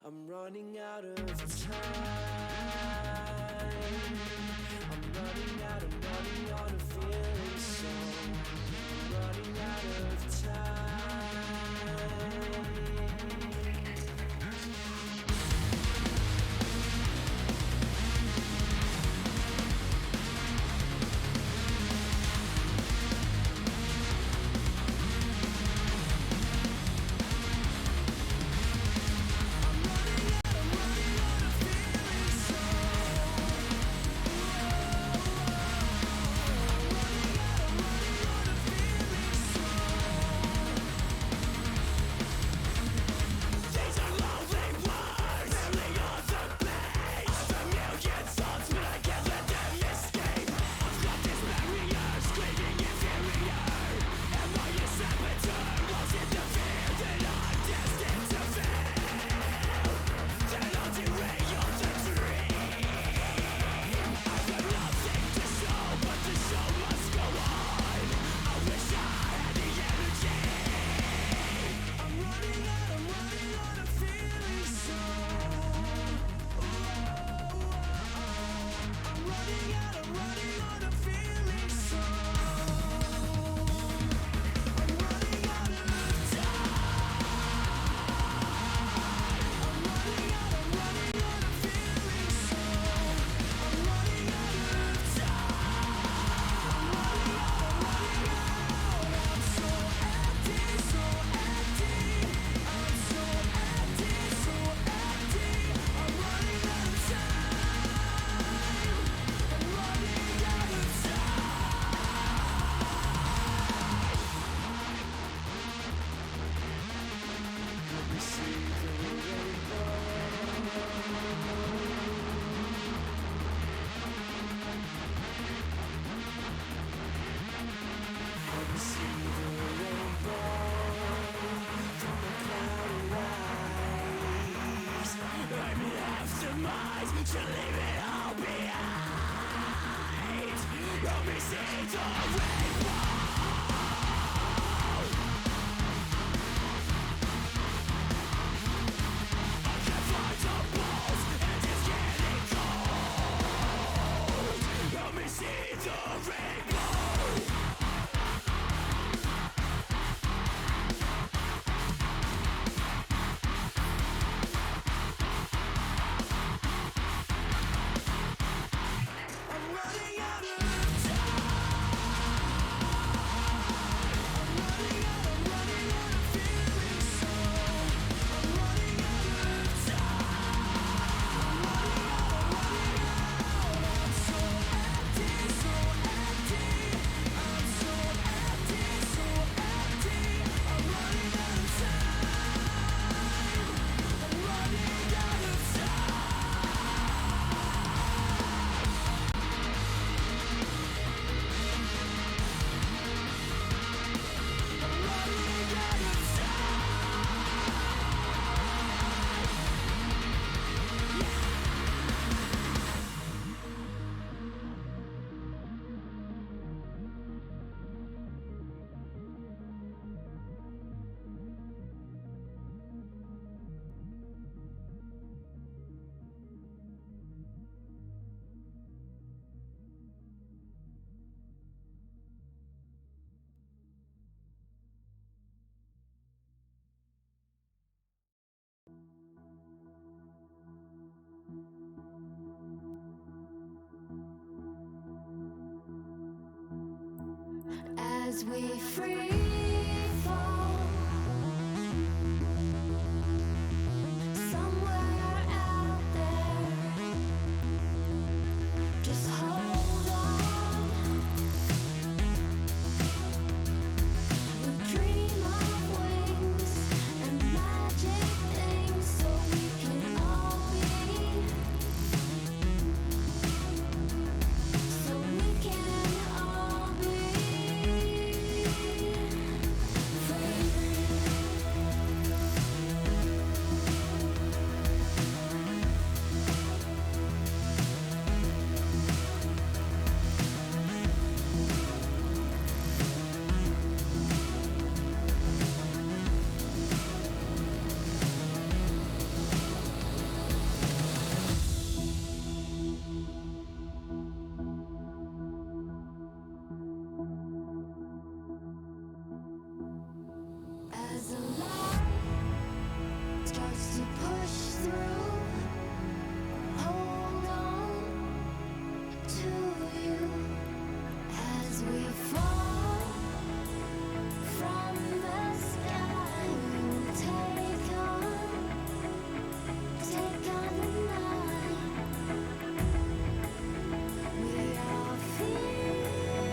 I'm running out of time. I'm running out on a feeling song. I'm running out of time. As we free fall somewhere out there, just hold on. We dream of wings and magic things so we can all be, so we can all be free. As the light starts to push through, hold on to you as we fall from the sky. We'll take on the night. We are fearless.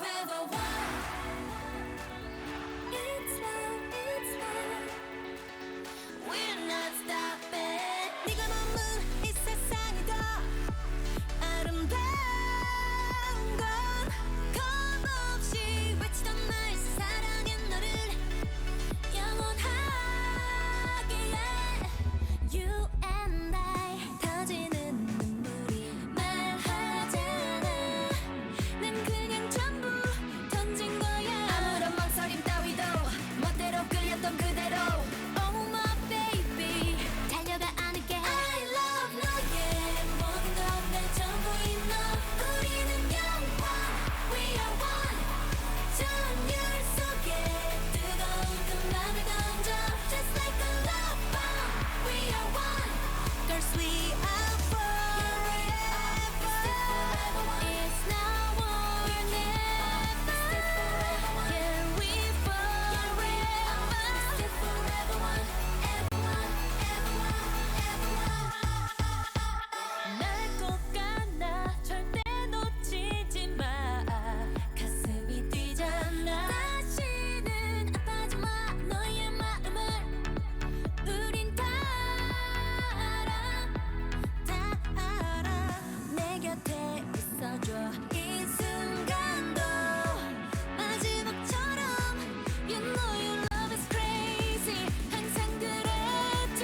forever one. It's love, it's love. We're not stopping. 네가 머문 이 세상이 더 아름다운 건 겁없이 외치던 말 사랑해 너를 영원하게 You and I 터지는 눈물이 말하잖아 난 그냥 전부 던진 거야 아무런 망설임 따위도 멋대로 끌렸던 그대로 Oh my baby 달려가 안을게 I love 너의 모든 것내 전부인 너 우리는 영원 We are one 전율 속에 뜨거운 그 맘을 던져 Just like a love bomb We are one Girls we are forever It's now or never Yeah we forever Still forever one Ever one Ever one Ever one 날 꼭 안아 절대 놓치지 마 가슴이 뛰잖아 다시는 아파하지 마 너의 마음을 우린 다 알아 내 곁에 있어줘 이 순간도 마지막처럼 You know your love is crazy 항상 그랬지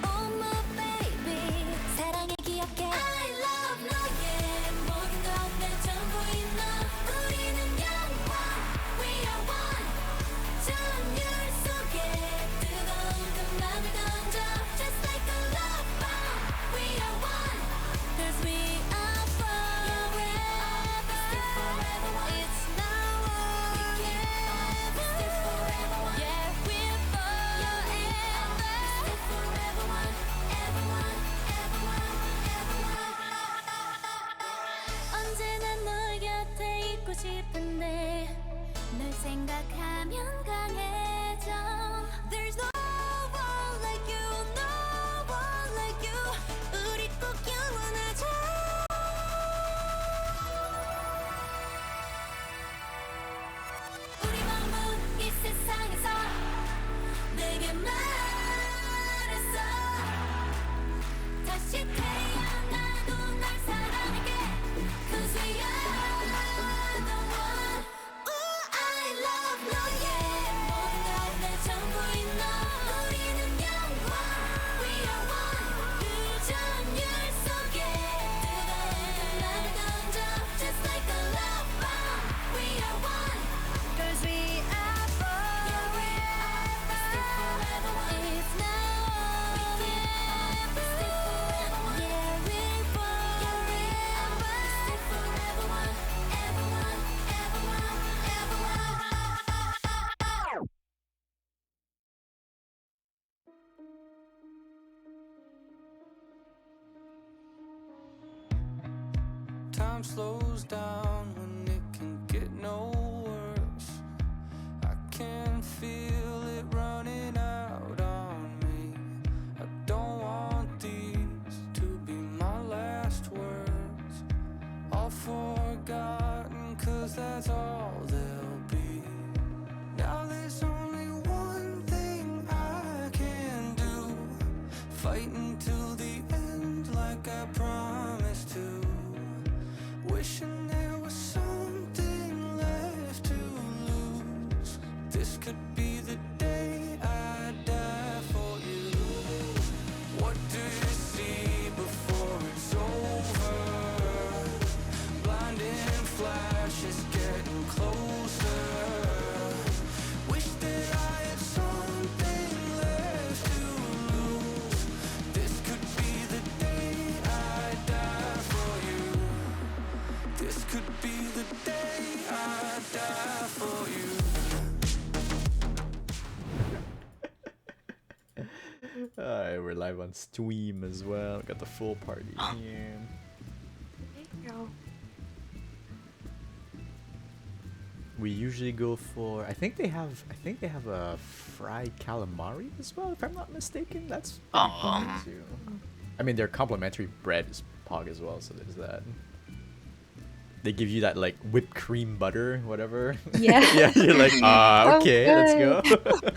Oh my baby 사랑해 기억해 I love 너의 모든 것내 전부인 너 우리는 영원 We are one 전율 속에 뜨거운 그 맘을 던져 Just like a love bomb We are one Cause we are forever It's now or never Still forever one Yeah we're forever Still forever one Ever one Ever one Ever one 언제나 널 곁에 있고 싶은데 널 생각하면 강해져 There's no one like you No one like you 우리 꼭 영원하자 우리 몸은 이 세상에서 내게 말했어 다시 태어나도 날 사랑할게 Cause we are the one Ooh, I love 너의 모든 것내 전부인 너 우리는 영원 We are one 그 전율 속에 뜨거운 그 맘을 던져 Just like a love bomb We are one Cause we are forever Still forever one It's now or never Still forever one Yeah we're forever Still forever one Ever one Ever one Ever one Time slows down when it can get no worse. I can feel it running out on me. I don't want these to be my last words. All forgotten, cause that's all they'll be. Now there's only one thing I can do. Fight until the end like I promised to. Wishing there was something left to lose. This could be the day I die for you. What do you see before it's over? Blinding flashes getting closer. Wish that I had something left to lose. This could be the day I die for you. This could be the day I die for you. Alright, we're live on stream as well. Got the full party here. There you go. We usually go for I think they have a fried calamari as well, if I'm not mistaken. That's pretty common too. I mean their complimentary bread is pog as well, so there's that. they give you that like whipped cream butter, whatever. Yeah. Yeah, you're like, So okay, let's good. go.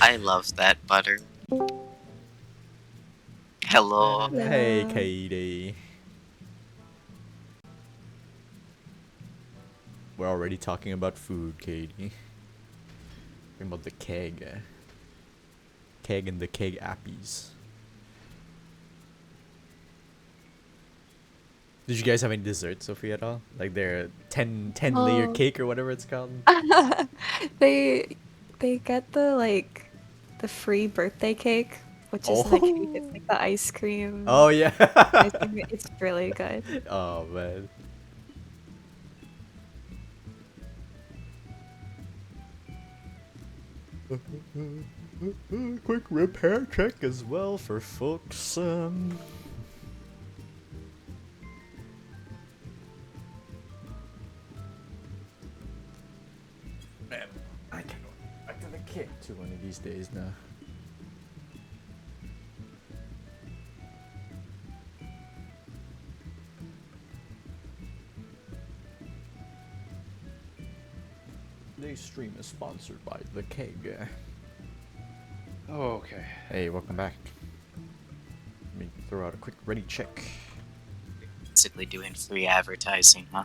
I love that butter. Hello. Hey, Yeah. Katie. We're already talking about food, Katie. Talking about the keg. Keg and the keg appies. Did you guys have any dessert, Sophie, at all? Like their 10 layer Um, cake or whatever it's called? they they get the free birthday cake, which is like it's Oh. like the ice cream. Oh, yeah. I think it's really good. Oh, man. Quick repair check as well for folks. Man, I can go back to the kit to one of these days now. Today's stream is sponsored by the keg. Oh, okay. Hey, welcome back. Let me throw out a quick ready check. Basically doing free advertising, huh?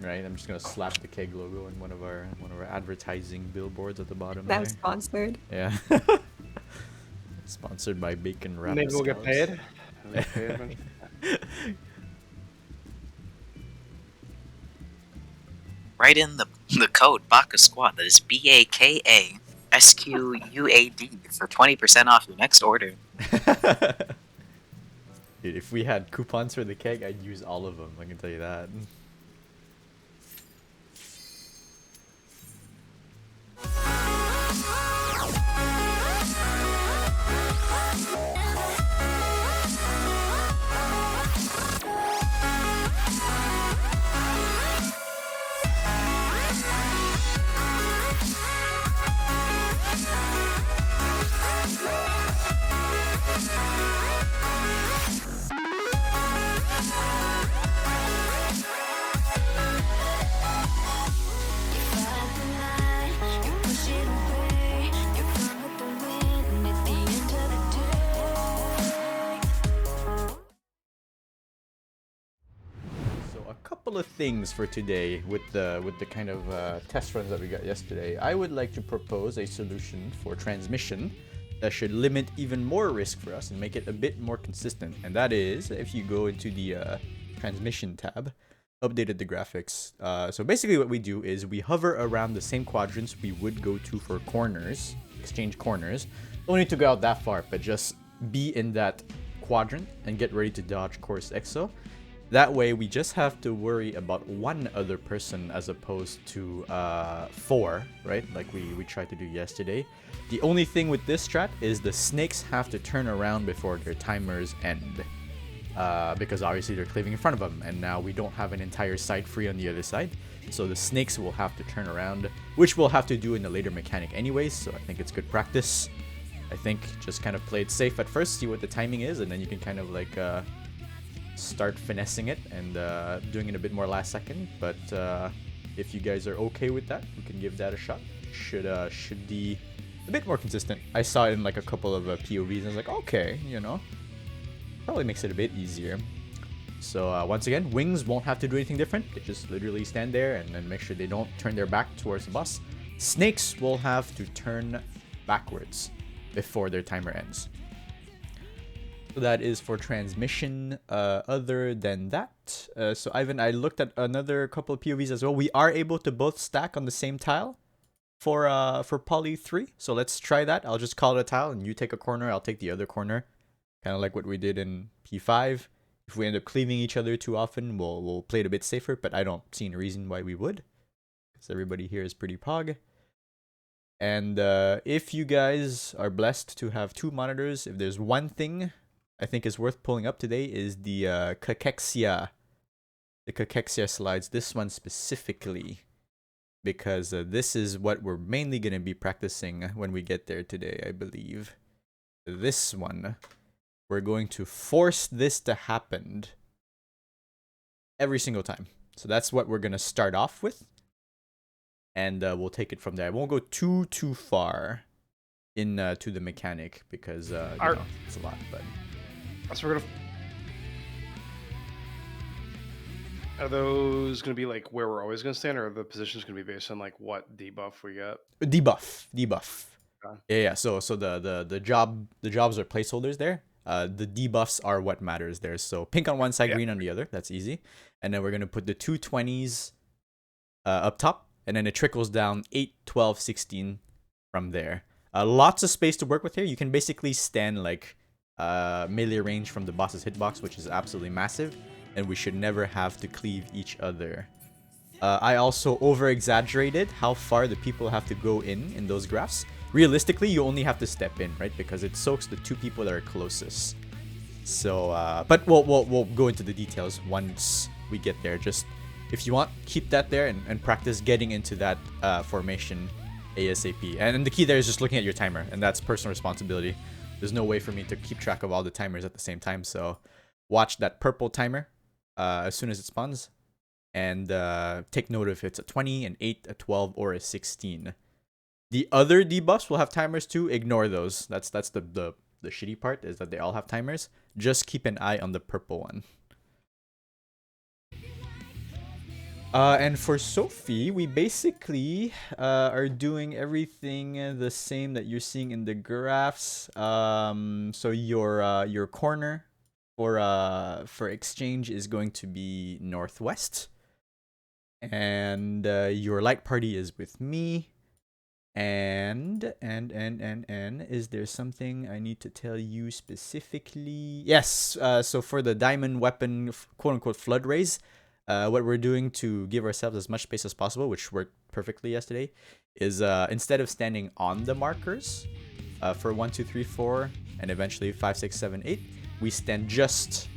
Right, I'm just gonna slap the keg logo in one of our advertising billboards at the bottom That there. was sponsored. Yeah. Sponsored by Bacon Wrap. Maybe we'll get paid. We'll get paid eventually. Write in the code Baka Squad. That is BAKA SQUAD for 20% off your next order. Dude, if we had coupons for the keg, I'd use all of them. I can tell you that. So a couple of things for today with the kind of test runs that we got yesterday. I would like to propose a solution for transmission that should limit even more risk for us and make it a bit more consistent. And that is if you go into the transmission tab, updated the graphics. So basically what we do is we hover around the same quadrants we would go to for corners, exchange corners. Don't need to go out that far, but just be in that quadrant and get ready to dodge course EXO. That way we just have to worry about one other person as opposed to 4, right? Like we tried to do yesterday. The only thing with this strat is the snakes have to turn around before their timers end. Because obviously they're cleaving in front of them, and now we don't have an entire side free on the other side. So the snakes will have to turn around, which we'll have to do in the later mechanic anyways, so I think it's good practice. I think just kind of play it safe at first, see what the timing is, and then you can kind of like start finessing it and doing it a bit more last second. But if you guys are okay with that, we can give that a shot. Should be a bit more consistent. I saw it in like a couple of POVs and I was like, okay, you know, probably makes it a bit easier. So once again, wings won't have to do anything different. They just literally stand there and then make sure they don't turn their back towards the bus. Snakes will have to turn backwards before their timer ends. So that is for transmission. Other than that, so Ivan, I looked at another couple of POVs as well. We are able to both stack on the same tile for poly 3. So let's try that. I'll just call it a tile and you take a corner, I'll take the other corner. Kind of like what we did in P5. If we end up cleaving each other too often, we'll play it a bit safer, but I don't see any reason why we would, because everybody here is pretty pog. And if you guys are blessed to have 2 monitors, if there's one thing I think is worth pulling up today is the cachexia. The cachexia slides, this one specifically, because this is what we're mainly going to be practicing when we get there today, I believe. This one, we're going to force this to happen every single time. So that's what we're gonna start off with, and we'll take it from there. I won't go too far in to the mechanic because it's a lot. But So we're gonna. Are those gonna be like where we're always gonna stand, or are the positions gonna be based on like what debuff we get? debuff. Okay. Yeah. So the jobs are placeholders there. The debuffs are what matters there. So pink on one side, green on the other. That's easy. And then we're gonna put the 220s up top, and then it trickles down 8, 12, 16 from there. Lots of space to work with here. You can basically stand like melee range from the boss's hitbox, which is absolutely massive, and we should never have to cleave each other. I also over-exaggerated how far the people have to go in those graphs. Realistically, you only have to step in, right? Because it soaks the 2 people that are closest. So, but we'll go into the details once we get there. Just, if you want, keep that there and practice getting into that formation ASAP. And the key there is just looking at your timer, and that's personal responsibility. There's no way for me to keep track of all the timers at the same time, so watch that purple timer as soon as it spawns, and take note if it's a 20, an 8, a 12, or a 16. The other debuffs will have timers too. Ignore those. That's the shitty part, is that they all have timers. Just keep an eye on the purple one. And for Sophie, we basically are doing everything the same that you're seeing in the graphs. So your corner for exchange is going to be northwest, and your light party is with me. And is there something I need to tell you specifically? Yes. So for the diamond weapon, quote unquote, flood rays, what we're doing to give ourselves as much space as possible, which worked perfectly yesterday, is instead of standing on the markers for 1, 2, 3, 4, and eventually 5, 6, 7, 8, we stand just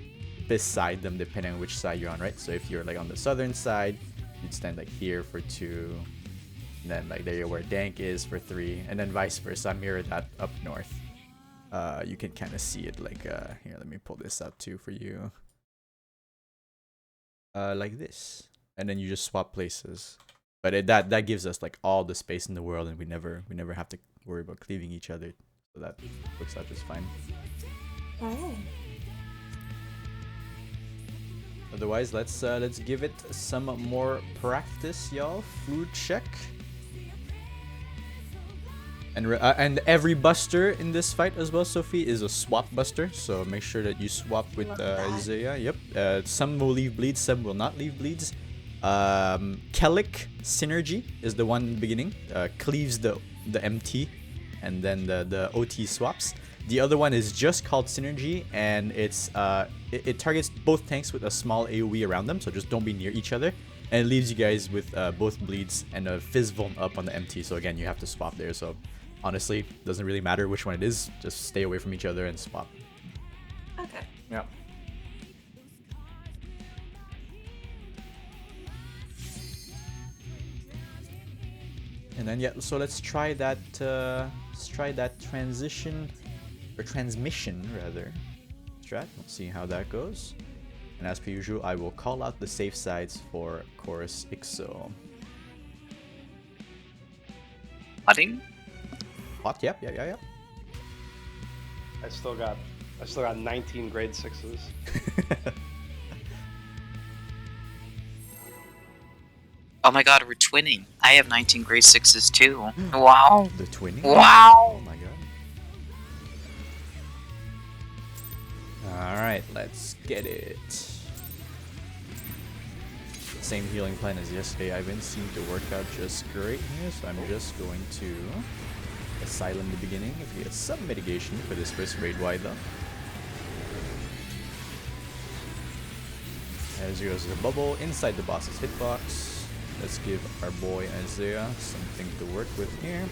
beside them, depending on which side you're on, right? So if you're like on the southern side, you'd stand like here for 2. And then like there where Dank is for 3, and then vice versa. Mirror that up north. You can kind of see it like here. Let me pull this up too for you. Like this, and then you just swap places. But that gives us like all the space in the world, and we never have to worry about cleaving each other. So that works out just fine. Oh. Otherwise, let's give it some more practice, y'all. Food check. And every buster in this fight as well, Sophie, is a swap buster. So make sure that you swap with Isaiah. Yep. Some will leave bleeds, some will not leave bleeds. Kellic Synergy is the one in the beginning. Cleaves the MT, and then the OT swaps. The other one is just called Synergy, and it targets both tanks with a small AoE around them. So just don't be near each other. And it leaves you guys with both bleeds and a Fizz Vuln up on the MT. So again, you have to swap there. So honestly, doesn't really matter which one it is. Just stay away from each other and swap. Okay. Yeah. And then yeah, so let's try that transition or transmission rather strat. We'll see how that goes. And as per usual, I will call out the safe sides for Chorus IXO. Putting? Hot, yep. I still got 19 grade 6s. Oh my god, we're twinning. I have 19 grade 6s too. Wow. The twinning? Wow. Oh my god. Alright, let's get it. Same healing plan as yesterday. I've been seemed to work out just great here, so I'm just going to Asylum the beginning if we get some mitigation for this first raid wide though. As goes the bubble inside the boss's hitbox. Let's give our boy Isaiah something to work with here.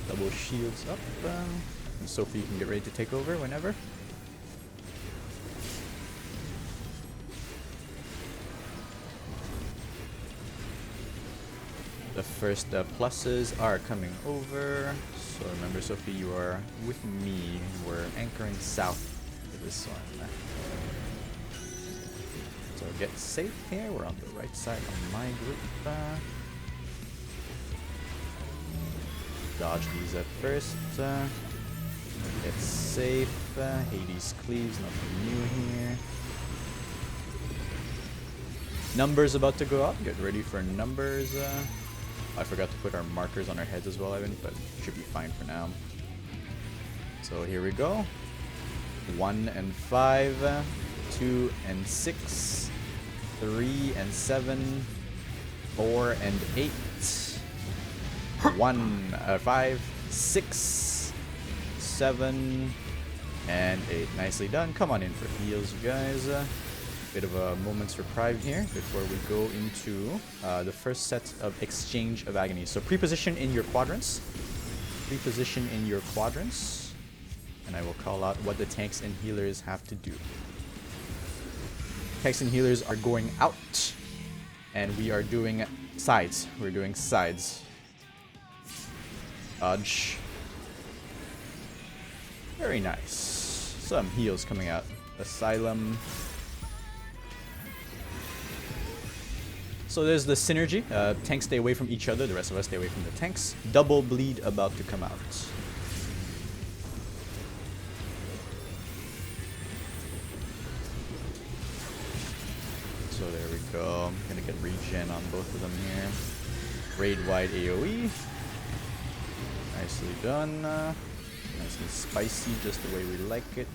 Double shields up. And Sophie can get ready to take over whenever. The first pluses are coming over. So remember, Sophie, you are with me. We're anchoring south to this one. So get safe here. We're on the right side of my group. Dodge these at first. Get safe. Hades cleaves, nothing new here. Numbers about to go out. Get ready for numbers. I forgot to put our markers on our heads as well, Evan, but should be fine for now. So here we go. 1 and 5, 2 and 6, 3 and 7, 4 and 8, 5, 6, 7, and 8. Nicely done. Come on in for heals, you guys. Bit of a moment's reprieve here before we go into the first set of exchange of agony. So pre-position in your quadrants. Pre-position in your quadrants. And I will call out what the tanks and healers have to do. Tanks and healers are going out. And we are doing sides. We're doing sides. Dodge. Very nice. Some heals coming out. Asylum. So there's the synergy. Tanks stay away from each other. The rest of us stay away from the tanks. Double bleed about to come out. So there we go. I'm gonna get regen on both of them here. Raid wide AoE. Nicely done. Nice and spicy, just the way we like it.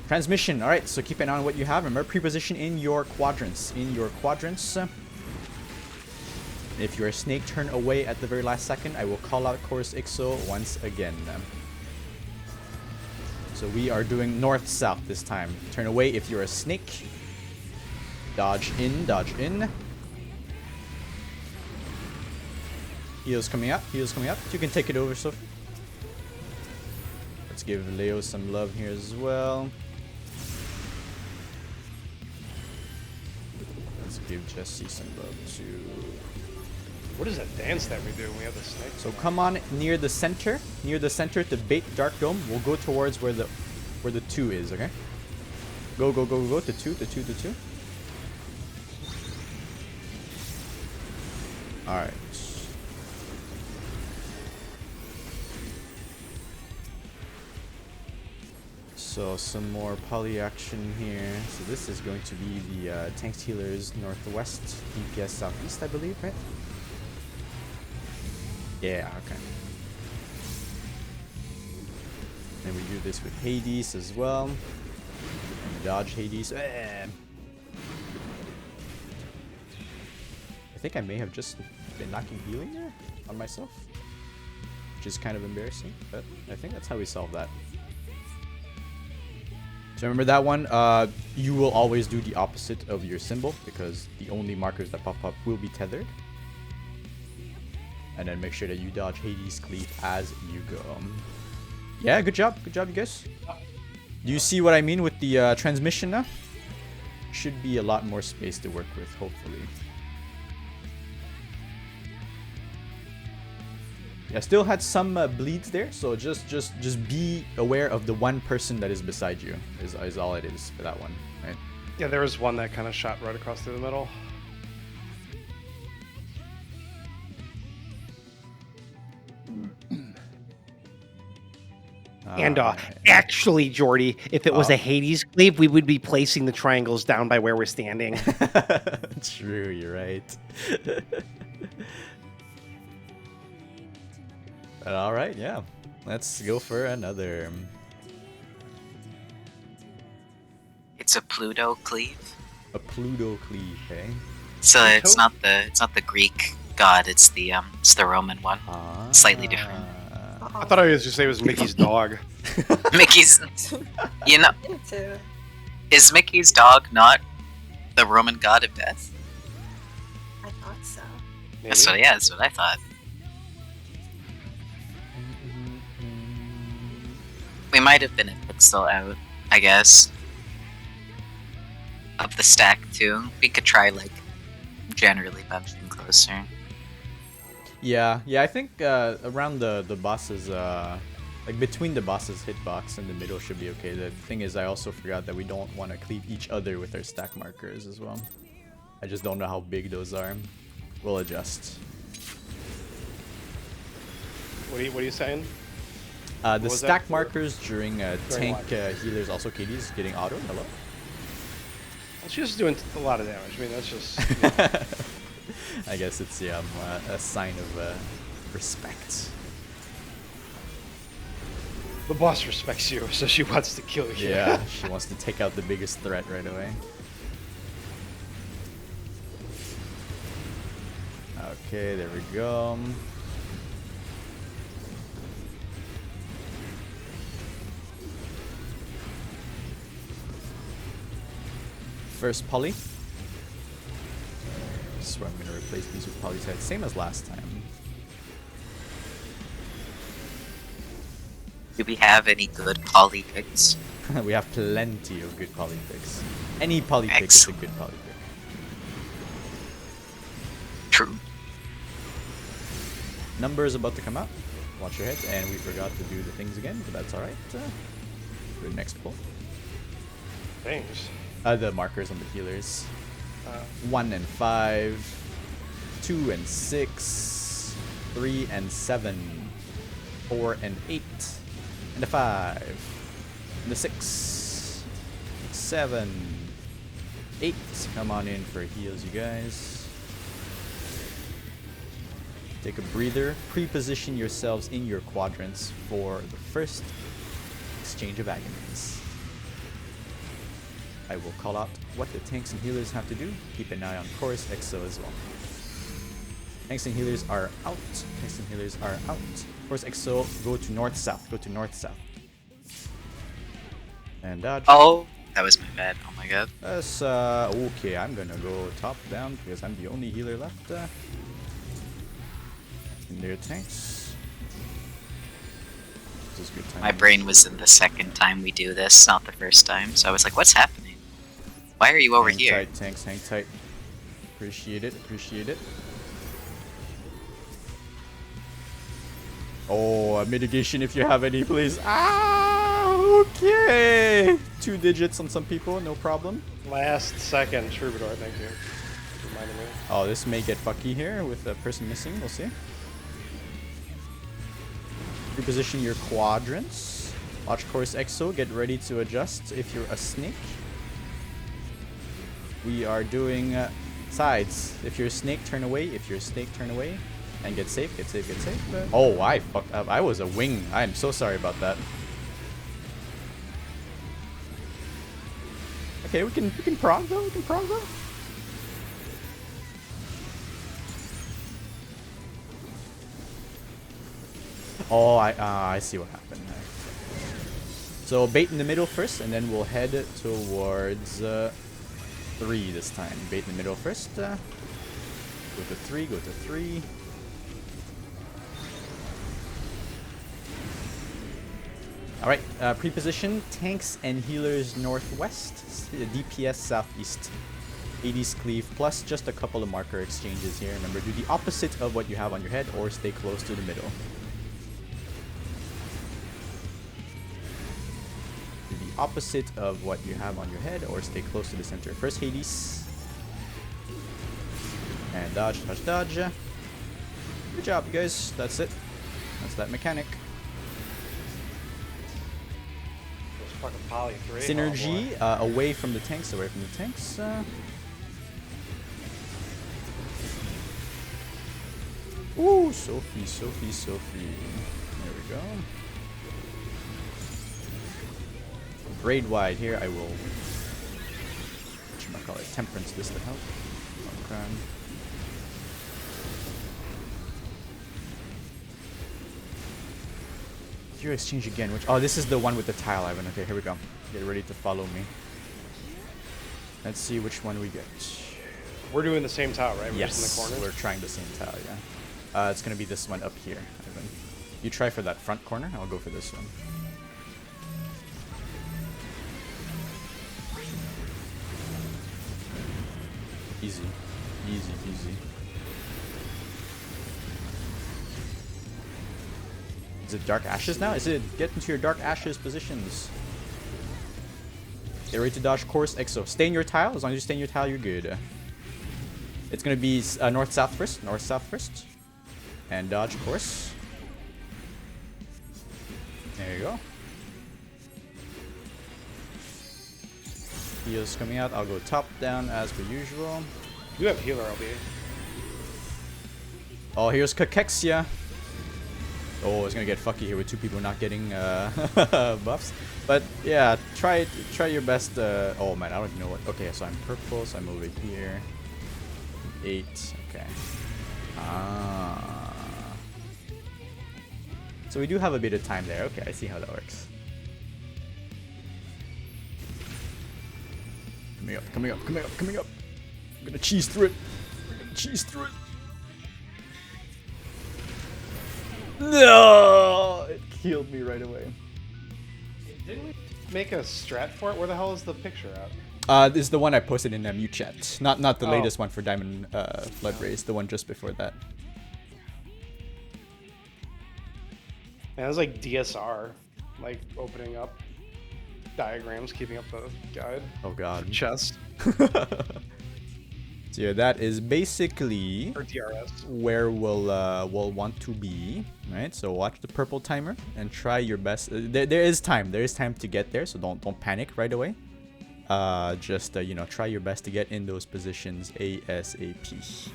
Transmission. Alright, so keep an eye on what you have. Remember, pre-position in your quadrants. In your quadrants. If you're a snake, turn away at the very last second. I will call out Chorus Ixo once again. So we are doing north-south this time. Turn away if you're a snake. Dodge in, dodge in. Heals coming up, heals coming up. You can take it over, Sophie. Let's give Leo some love here as well. Let's give Jesse some love too. What is that dance that we do when we have the snake? So come on near the center to bait Dark Dome. We'll go towards where the 2 is, okay? Go, go, go, go, to 2, to 2, to 2. Alright. So some more poly action here. So this is going to be the tanks healers northwest, DPS southeast, I believe, right? Yeah, okay. Then we do this with Hades as well. And dodge Hades. I think I may have just been knocking healing there on myself, which is kind of embarrassing, but I think that's how we solve that. So remember that one, you will always do the opposite of your symbol because the only markers that pop up will be tethered. And then make sure that you dodge Hades Cleave as you go. Yeah, good job, you guys. Do you see what I mean with the transmission now? Should be a lot more space to work with, hopefully. Yeah, still had some bleeds there, so just be aware of the one person that is beside you. Is all it is for that one, right? Yeah, there was one that kind of shot right across through the middle. And actually, Jordy, if it was a Hades cleave, we would be placing the triangles down by where we're standing. True, you're right. But all right, yeah. Let's go for another. It's a Pluto cleave. A Pluto cleave, eh? So it's not the Greek god. It's the Roman one. Slightly different. I thought I was just say it was Mickey's dog. Mickey's, you know, is Mickey's dog not the Roman god of death? I thought so. Maybe. That's what I thought. We might have been a pixel out, I guess, of the stack too. We could try like generally bunching closer. Yeah, I think around the bosses, Like between the boss's hitbox and the middle should be okay. The thing is, I also forgot that we don't want to cleave each other with our stack markers as well. I just don't know how big those are. We'll adjust. What are you saying? The was stack that? markers during tank what? healers, also KD's getting auto. Hello? Well, she's just doing a lot of damage. I mean, that's just. I guess it's a sign of respect. The boss respects you, so she wants to kill you. Yeah, she wants to take out the biggest threat right away. Okay, there we go. First poly. This is where I'm going to replace these with polysides, same as last time. Do we have any good poly picks? We have plenty of good poly picks. Any poly pick is a Excellent. good poly pick. True. Number is about to come out. Watch your heads, and we forgot to do the things again, but that's alright. Good next pull. Things. The markers on the healers. 1 and 5, 2 and 6, 3 and 7, 4 and 8, and a 5, and a 6, 7, 8. Come on in for heals, you guys. Take a breather. Pre-position yourselves in your quadrants for the first exchange of agonies. I will call out what the tanks and healers have to do. Keep an eye on Chorus EXO as well. Tanks and healers are out. Tanks and healers are out. Chorus EXO, go to north-south. Go to north-south. And dodge. Oh, that was my bad. Oh my god. That's, okay, I'm gonna go top-down because I'm the only healer left. In their tanks. This is good time. My brain was in the second time we do this, not the first time. So I was like, what's happening? Why are you over Hang here? tight, tanks, hang tight. Appreciate it, appreciate it. Oh, a mitigation if you have any, please. Ah, okay. 2 digits on some people, no problem. Last second, Troubadour, thank you. Reminding me. Oh, this may get fucky here with a person missing, we'll see. Reposition your quadrants. Watch Chorus EXO, get ready to adjust if you're a snake. We are doing sides. If you're a snake, turn away. If you're a snake, turn away. And get safe, get safe, get safe. Oh, I fucked up. I was a wing. I am so sorry about that. Okay, we can prog though. We can prog though. Oh, I see what happened. So bait in the middle first, and then we'll head towards 3 this time. Bait in the middle first. Go to 3. Go to 3. All right. Pre-position tanks and healers northwest. DPS southeast. 80s cleave plus just a couple of marker exchanges here. Remember, do the opposite of what you have on your head, or stay close to the middle. Opposite of what you have on your head, or stay close to the center. First Hades. And dodge, dodge, dodge. Good job, you guys. That's it. That's that mechanic. Those fucking poly 3. Synergy, away from the tanks, away from the tanks. Ooh, Sophie, Sophie, Sophie. There we go. Grade wide here, I will whatchamacallit, temperance this to help. Okay. Hero exchange again, which this is the one with the tile, Ivan. Okay, here we go. Get ready to follow me. Let's see which one we get. We're doing the same tile, right? We're Yes, just in the corner. we're trying the same tile, yeah. It's gonna be this one up here, Ivan. You try for that front corner, I'll go for this one. Easy. Easy peasy. Is it Dark Ashes now? Is it get into your Dark Ashes positions? Get ready to dodge course Exo. Stay in your tile. As long as you stay in your tile, you're good. It's gonna be north-south first. North-south first. And dodge course. There you go. Heals coming out. I'll go top down as per usual. You have healer, LB. Oh, here's Cachexia. Oh, it's gonna get fucky here with two people not getting buffs. But yeah, try your best. Oh man, I don't even know what. Okay, so I'm purple, so I'm over here. 8. Okay. Ah. So we do have a bit of time there. Okay, I see how that works. Coming up, coming up, coming up, coming up. I'm gonna cheese through it. We're gonna cheese through it. No! It killed me right away. Didn't we make a strat for it? Where the hell is the picture at? This is the one I posted in mute chat. Not the latest one for Diamond Flood Race, the one just before that. Man, it was like DSR, like opening up diagrams, keeping up the guide. Oh god. Chess. So yeah, that is basically Or DRS. where we'll want to be, right? So watch the purple timer and try your best. There is time. There is time to get there, so don't panic right away. Just you know, try your best to get in those positions ASAP.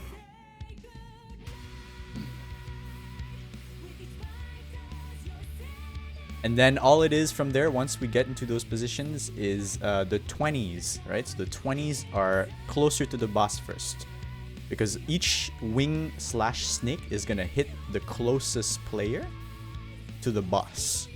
And then all it is from there, once we get into those positions, is the 20s, right? So the 20s are closer to the boss first. Because each wing / snake is going to hit the closest player to the boss.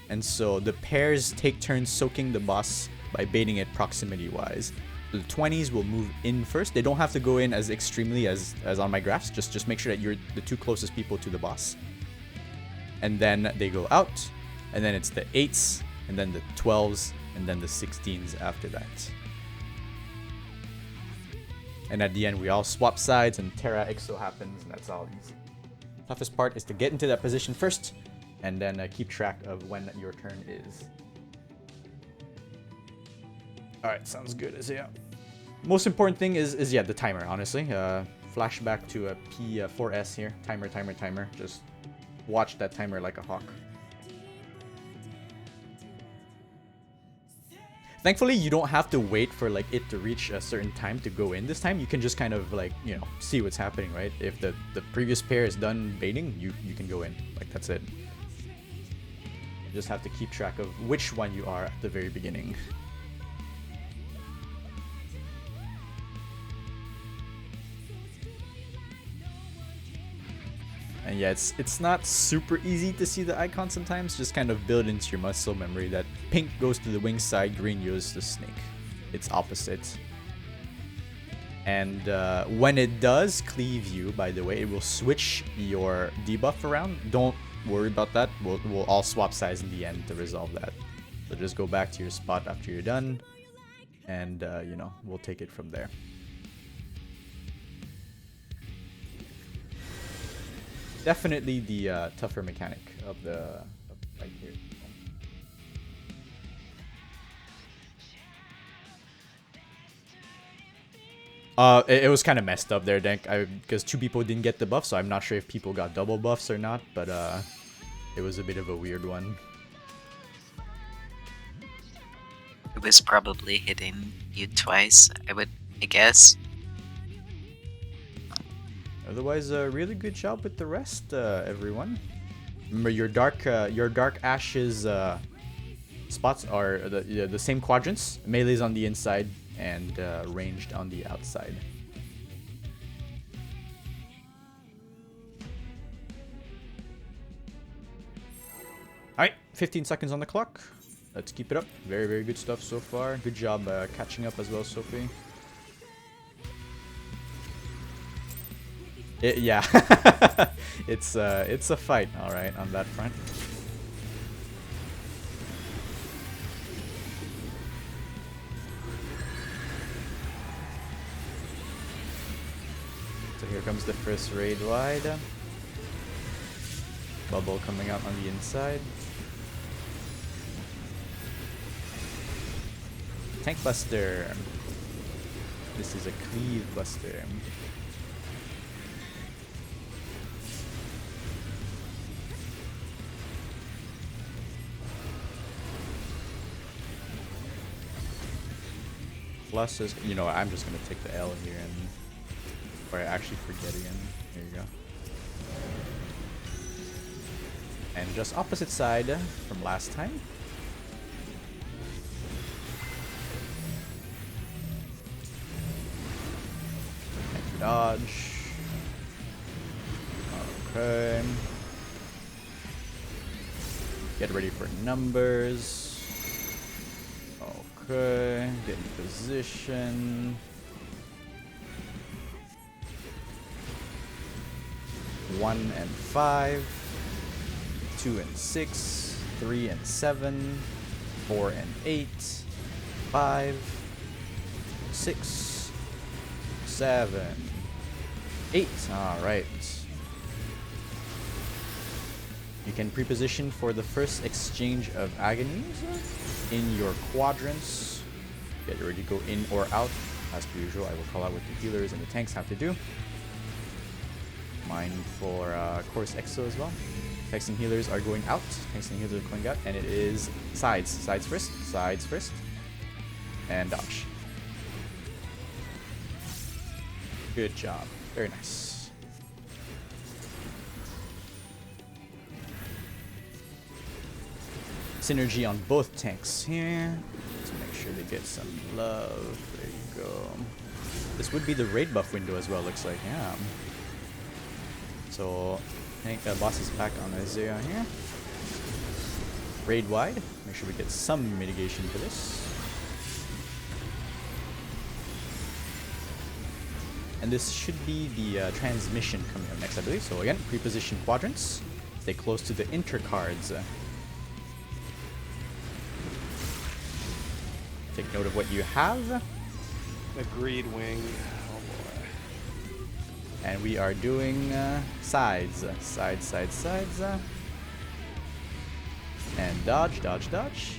And so the pairs take turns soaking the boss by baiting it proximity-wise. The 20s will move in first. They don't have to go in as extremely as on my graphs. Just make sure that you're the two closest people to the boss. And then they go out. And then it's the 8s, and then the 12s, and then the 16s after that. And at the end, we all swap sides, and Terra Exo happens, and that's all easy. Toughest part is to get into that position first, and then keep track of when your turn is. Alright, sounds good. Yeah. Most important thing is yeah, the timer, honestly. Flashback to a P6S here. Timer. Just watch that timer like a hawk. Thankfully, you don't have to wait for like it to reach a certain time to go in this time. You can just kind of like, you know, see what's happening, right? If the previous pair is done baiting, you can go in. Like, that's it. You just have to keep track of which one you are at the very beginning. And yeah, it's not super easy to see the icon sometimes. Just kind of build into your muscle memory that pink goes to the wing side, green goes to the snake. It's opposite. And when it does cleave you, by the way, it will switch your debuff around. Don't worry about that. We'll all swap sides in the end to resolve that. So just go back to your spot after you're done. And, you know, we'll take it from there. Definitely the tougher mechanic of the fight here. It was kind of messed up there, Dank, because two people didn't get the buff, so I'm not sure if people got double buffs or not, but it was a bit of a weird one. It was probably hitting you twice, I guess. Otherwise, really good job with the rest, everyone. Remember, your dark ashes spots are the same quadrants. Melee's on the inside and ranged on the outside. All right, 15 seconds on the clock. Let's keep it up. Very, very good stuff so far. Good job catching up as well, Sophie. Yeah, it's a fight, all right, on that front. So here comes the first raid wide. Bubble coming out on the inside. Tank Buster. This is a Cleave Buster. Plus is, you know, I'm just gonna take the L here and or I actually forget again. Here you go. And just opposite side from last time. Dodge. Okay. Get ready for numbers. Okay. Get in position. 1 and 5. 2 and 6. 3 and 7. 4 and 8. 5. 6. 7. 8. Alright. You can preposition for the first exchange of agonies in your quadrants. Get ready to go in or out. As per usual, I will call out what the healers and the tanks have to do. Mine for course EXO as well. Tanks and healers are going out. Tanks and healers are going out. And it is sides. Sides first. Sides first. And dodge. Good job. Very nice. Synergy on both tanks here. Let's make sure they get some love. There you go. This would be the raid buff window as well, looks like. Yeah. So, tank boss is back on Isaiah here. Raid wide. Make sure we get some mitigation for this. And this should be the transmission coming up next, I believe. So again, pre-position quadrants. Stay close to the intercards. Take note of what you have. Agreed wing. Oh boy. And we are doing sides. Sides, sides, sides. And dodge, dodge, dodge.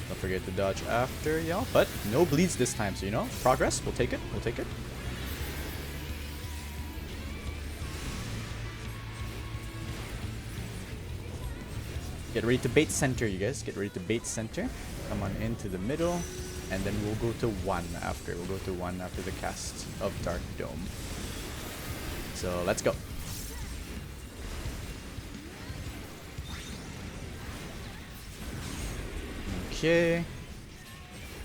Don't forget to dodge after, y'all. But no bleeds this time, so you know. Progress, we'll take it, we'll take it. Get ready to bait center, you guys. Get ready to bait center. Come on into the middle. And then we'll go to 1 after. We'll go to 1 after the cast of Dark Dome. So let's go. Okay.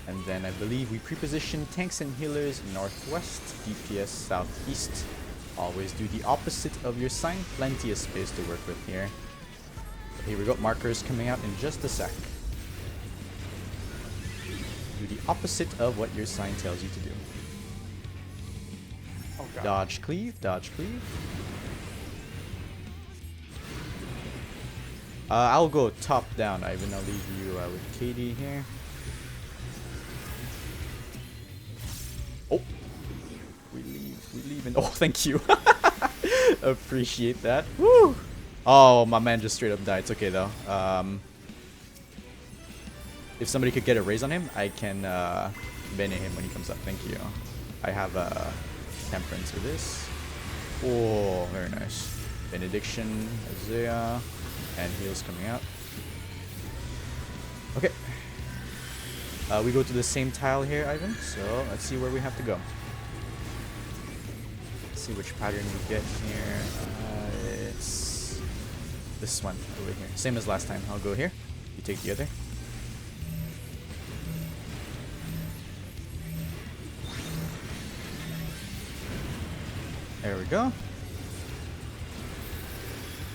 And then I believe we pre-position tanks and healers northwest, DPS southeast. Always do the opposite of your sign. Plenty of space to work with here. Here we go. Markers coming out in just a sec. Do the opposite of what your sign tells you to do. Oh god. Dodge cleave, dodge cleave. I'll go top down, Ivan. I'll leave you with Katie here. Oh, we leave, and oh, thank you. Appreciate that. Woo! Oh, my man just straight up died. It's okay though. If somebody could get a raise on him, I can bene him when he comes up. Thank you. I have temperance for this. Oh, very nice. Benediction, Isaiah. And heals coming out. Okay. We go to the same tile here, Ivan. So let's see where we have to go. Let's see which pattern we get here. It's this one over here. Same as last time. I'll go here. You take the other. There we go.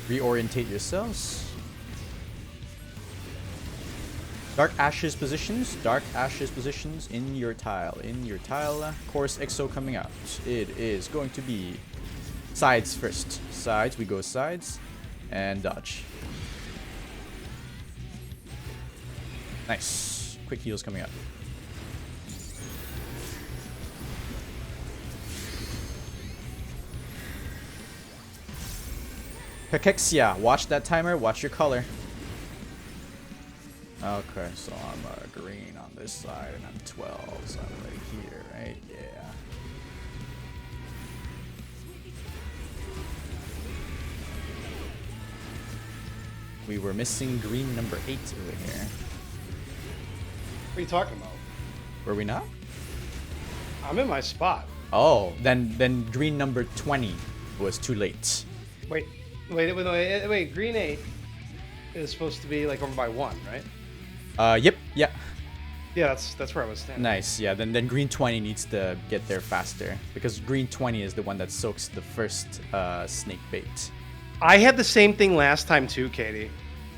Reorientate yourselves. Dark Ashes positions. Dark Ashes positions in your tile. In your tile. Course EXO coming out. It is going to be sides first. Sides. We go sides. And dodge. Nice. Quick heals coming out. Cachexia, watch that timer, watch your color. Okay, so I'm green on this side and I'm 12, so I'm right here, right? Yeah. We were missing green number 8 over here. What are you talking about? Were we not? I'm in my spot. Oh, then green number 20 was too late. Wait. Green 8 is supposed to be like over by 1, right? Yep, yeah. Yeah, that's where I was standing. Nice, yeah, then green 20 needs to get there faster. Because green 20 is the one that soaks the first snake bait. I had the same thing last time too, Katie.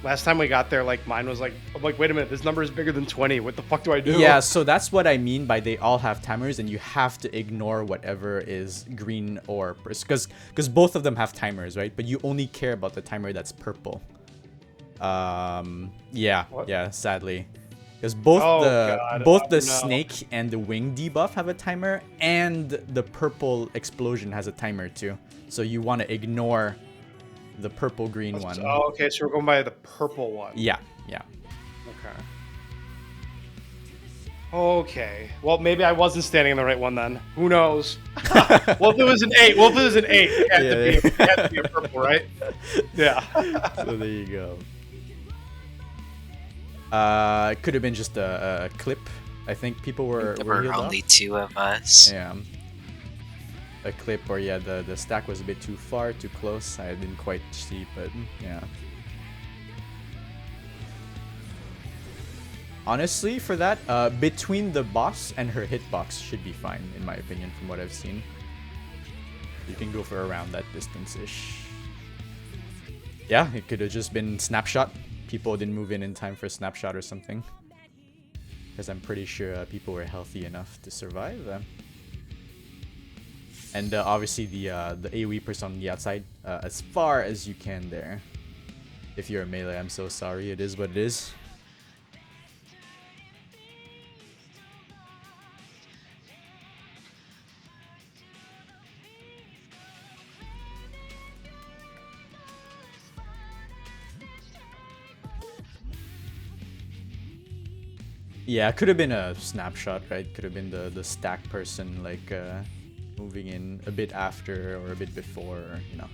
Last time we got there, like mine was like, I'm like, wait a minute, this number is bigger than 20. What the fuck do I do? Yeah, so that's what I mean by they all have timers, and you have to ignore whatever is green or because both of them have timers, right? But you only care about the timer that's purple. Yeah, What? yeah, sadly, because both the snake and the wing debuff have a timer, and the purple explosion has a timer too. So you want to ignore the purple green one. Oh, okay, so we're going by the purple one. Yeah, yeah. Okay. Well, maybe I wasn't standing in the right one then. Who knows? Well, if it was an 8, it had to be a purple, right? Yeah. So there you go. It could have been just a clip. I think people were There were healed up. only 2 of us. Yeah. A clip, or yeah, the stack was a bit too far, too close. I didn't quite see, but yeah. Honestly, for that, between the boss and her hitbox should be fine, in my opinion, from what I've seen. You can go for around that distance-ish. Yeah, it could have just been snapshot. People didn't move in time for a snapshot or something. Because I'm pretty sure people were healthy enough to survive. And obviously the AoE person on the outside, as far as you can there. If you're a melee, I'm so sorry. It is what it is. Yeah, it could have been a snapshot, right? Could have been the stack person, like moving in a bit after or a bit before, or, you know,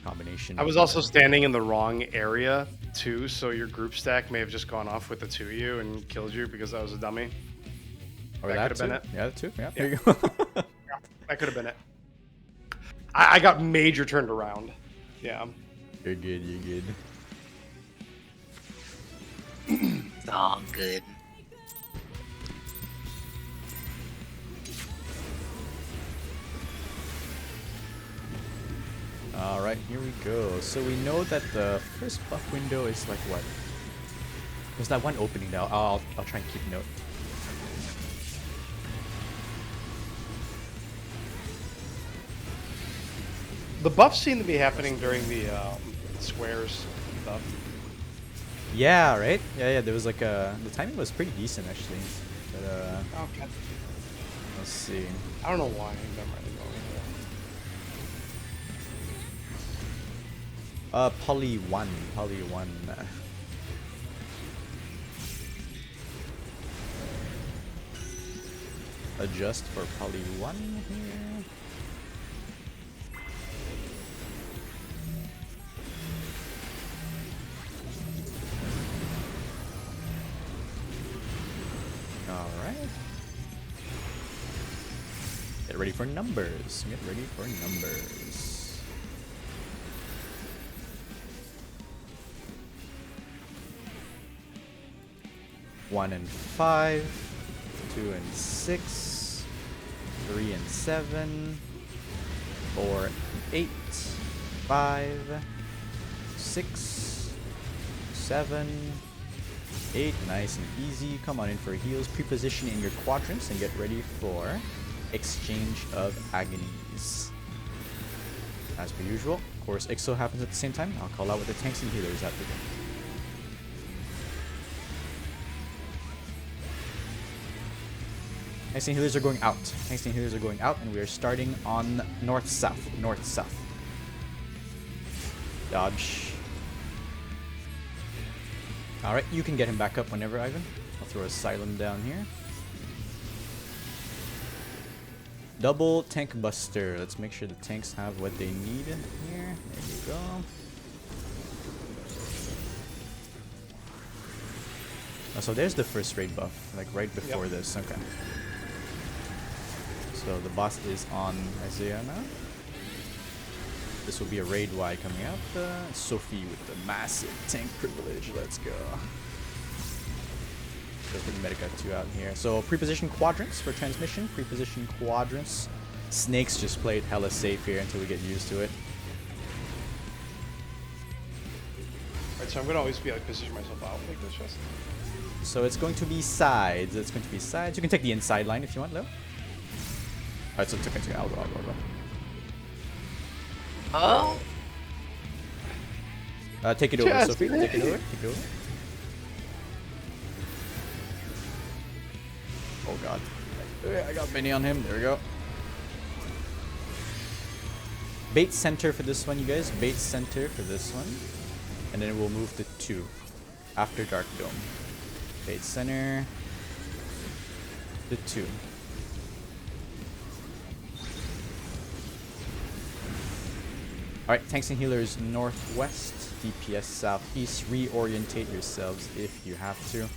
combination. I was also standing in the wrong area too, so your group stack may have just gone off with the 2 of you and killed you because I was a dummy. Or that that could have been too. it. Yeah, that too. Yeah, Yeah. there you go. That could have been it. I got major turned around. Yeah. You're good. You're good. It's all good. Alright, here we go. So we know that the first buff window is like what? There's that one opening now. I'll try and keep note. The buffs seem to be happening during the squares stuff. Yeah, right? Yeah, there was like the timing was pretty decent actually. But Okay. let's see. I don't know why I'm really going Poly 1. Adjust for Poly 1 here. Alright. Get ready for numbers. Get ready for numbers. One and 5, 2 and 6, 3 and 7, 4 and 8, 5, 6, 7, 8. Nice and easy. Come on in for heals. Pre-position in your quadrants and get ready for exchange of agonies. As per usual, of course, Ixo happens at the same time. I'll call out with the tanks and healers after them. Tanks and healers are going out. Tanks and healers are going out, and we are starting on north-south. North-south. Dodge. Alright, you can get him back up whenever, Ivan. I'll throw a Silent down here. Double Tank Buster. Let's make sure the tanks have what they need here. There you go. Oh, so there's the first raid buff, like right before this. Okay. So the boss is on Isaiah now. This will be a raid Y coming up. Sophie with the massive tank privilege. Let's go. Let's bring Medica 2 out here. So pre-position quadrants for transmission. Pre-position quadrants. Snakes just played hella safe here until we get used to it. Alright, so I'm gonna always be like position myself out like this just. So it's going to be sides. It's going to be sides. You can take the inside line if you want, Leo. Alright, so take it. I'll go. Oh. Take it over, Just Sophie. Take it over. Oh god. I got many on him. There we go. Bait center for this one, you guys. Bait center for this one. And then we'll move to 2 after Dark Dome. Bait center to 2. Alright, tanks and healers northwest, DPS southeast. Reorientate yourselves if you have to.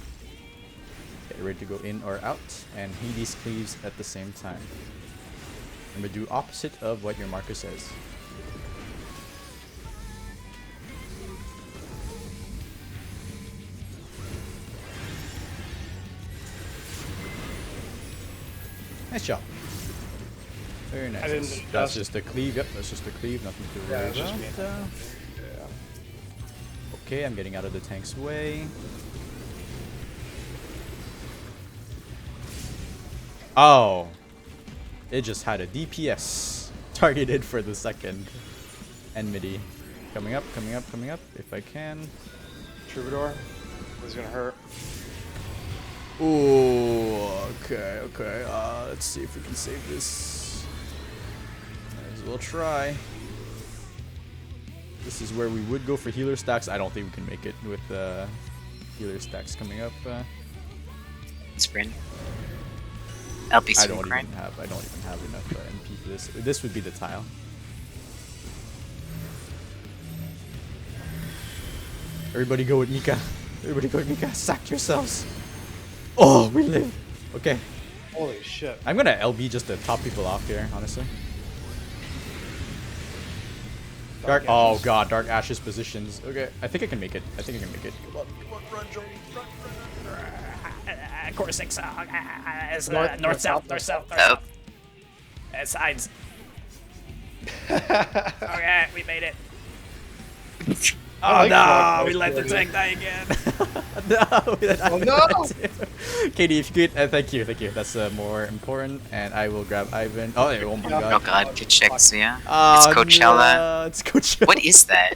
Get ready to go in or out. And Hades cleaves at the same time. Remember, do opposite of what your marker says. Nice job. Very nice. That's just a cleave. Yep, that's just a cleave. Nothing to worry it's just me. about. Okay, I'm getting out of the tank's way. Oh. It just had a DPS targeted for the second enmity. Coming up, if I can. Troubadour. This is gonna hurt. Ooh, okay. Let's see if we can save this. Might as well try. This is where we would go for healer stacks. I don't think we can make it with healer stacks coming up. Sprint. LP I don't even right? have enough MP for this. This would be the tile. Everybody go with Mika. Sack yourselves. Oh, we live. Okay. Holy shit. I'm gonna LB just to top people off here, honestly. Dark. Oh god, Dark Ashes positions. Okay, I think I can make it. Come on, run, Joey. Run. Course 6. North, south. Oh. Sides. Okay, we made it. Oh no, we let the tank die again. No, we let Ivan die too. Katie, if you could, thank you. That's more important. And I will grab Ivan. Oh my god. Oh god, good checks, yeah. Oh, It's Coachella. No, it's Coachella. What is that?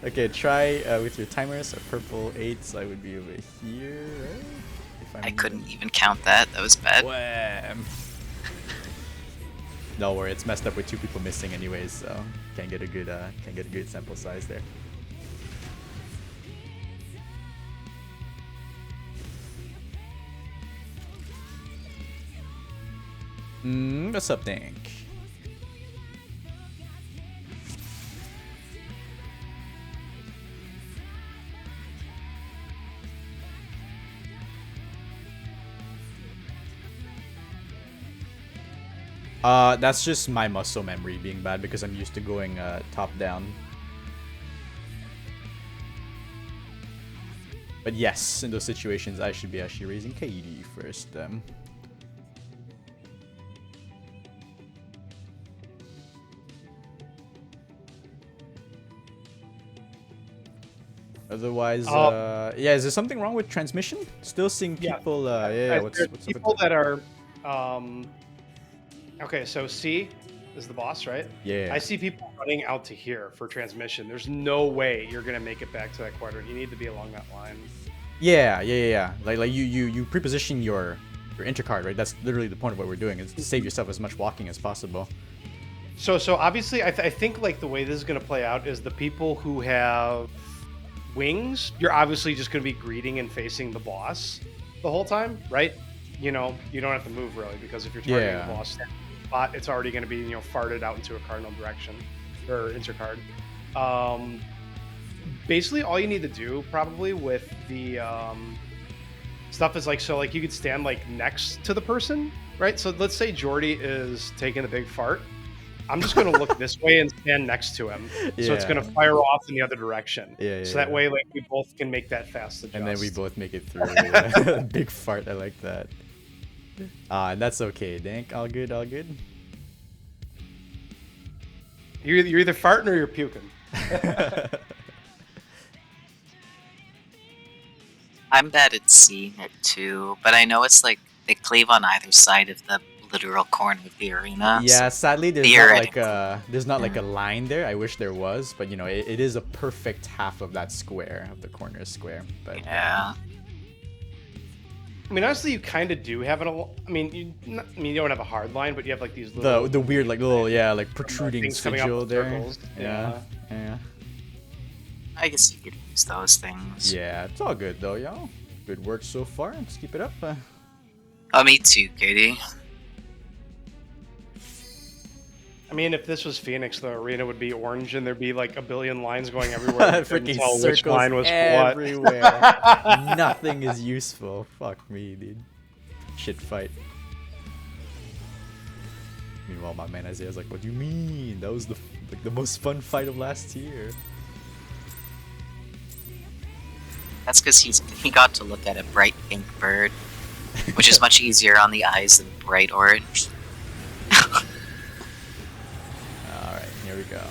Okay, try with your timers. A purple 8, so I would be over here, right? If I couldn't even count that. That was bad. Wham. Don't worry, it's messed up with 2 people missing anyways, so can't get a good sample size there. What's up, Dank? That's just my muscle memory being bad because I'm used to going top down. But yes, in those situations, I should be actually raising KD first. Otherwise, yeah, is there something wrong with transmission? Still seeing people, what's people up? that are, okay, so C is the boss, right? Yeah. I see people running out to here for transmission. There's no way you're gonna make it back to that quadrant. You need to be along that line. Yeah. Like you pre-position your intercard, right? That's literally the point of what we're doing, is to save yourself as much walking as possible. So obviously, I think like the way this is gonna play out is the people who have wings, you're obviously just gonna be greeting and facing the boss the whole time, right? You know, you don't have to move really because if you're targeting Yeah. the boss spot, it's already gonna be farted out into a cardinal direction or intercard. Basically, all you need to do probably with the stuff is like you could stand like next to the person, right? So let's say Jordy is taking the big fart. I'm just gonna look this way and stand next to him, so it's gonna Yeah. fire off in the other direction. Yeah, So that yeah. way, like we both can make that fast adjust. And then we both make it through. Yeah. Big fart. I like that. And that's okay. Dank. All good. All good. You're either farting or you're puking. I'm bad at seeing it too, but I know it's like they cleave on either side of the literal corner of the arena. Yeah, sadly there's not like a line there. I wish there was, but it is a perfect half of that square, of the corner square. But Yeah. I mean, honestly, you kind of do have I mean, you don't have a hard line, but you have like these little the weird like protruding things coming up sigil with there. circles. Yeah. I guess you could use those things. Yeah, it's all good though, y'all. Good work so far. Let's keep it up. Oh, me too, Katie. I mean, if this was Phoenix, the arena would be orange, and there'd be like a billion lines going everywhere. You couldn't Freaking tell which circles line was everywhere. Nothing is useful. Fuck me, dude. Shit fight. Meanwhile, my man Isaiah's like, "What do you mean? That was the most fun fight of last year." That's because he got to look at a bright pink bird, which is much easier on the eyes than bright orange. Alright, here we go.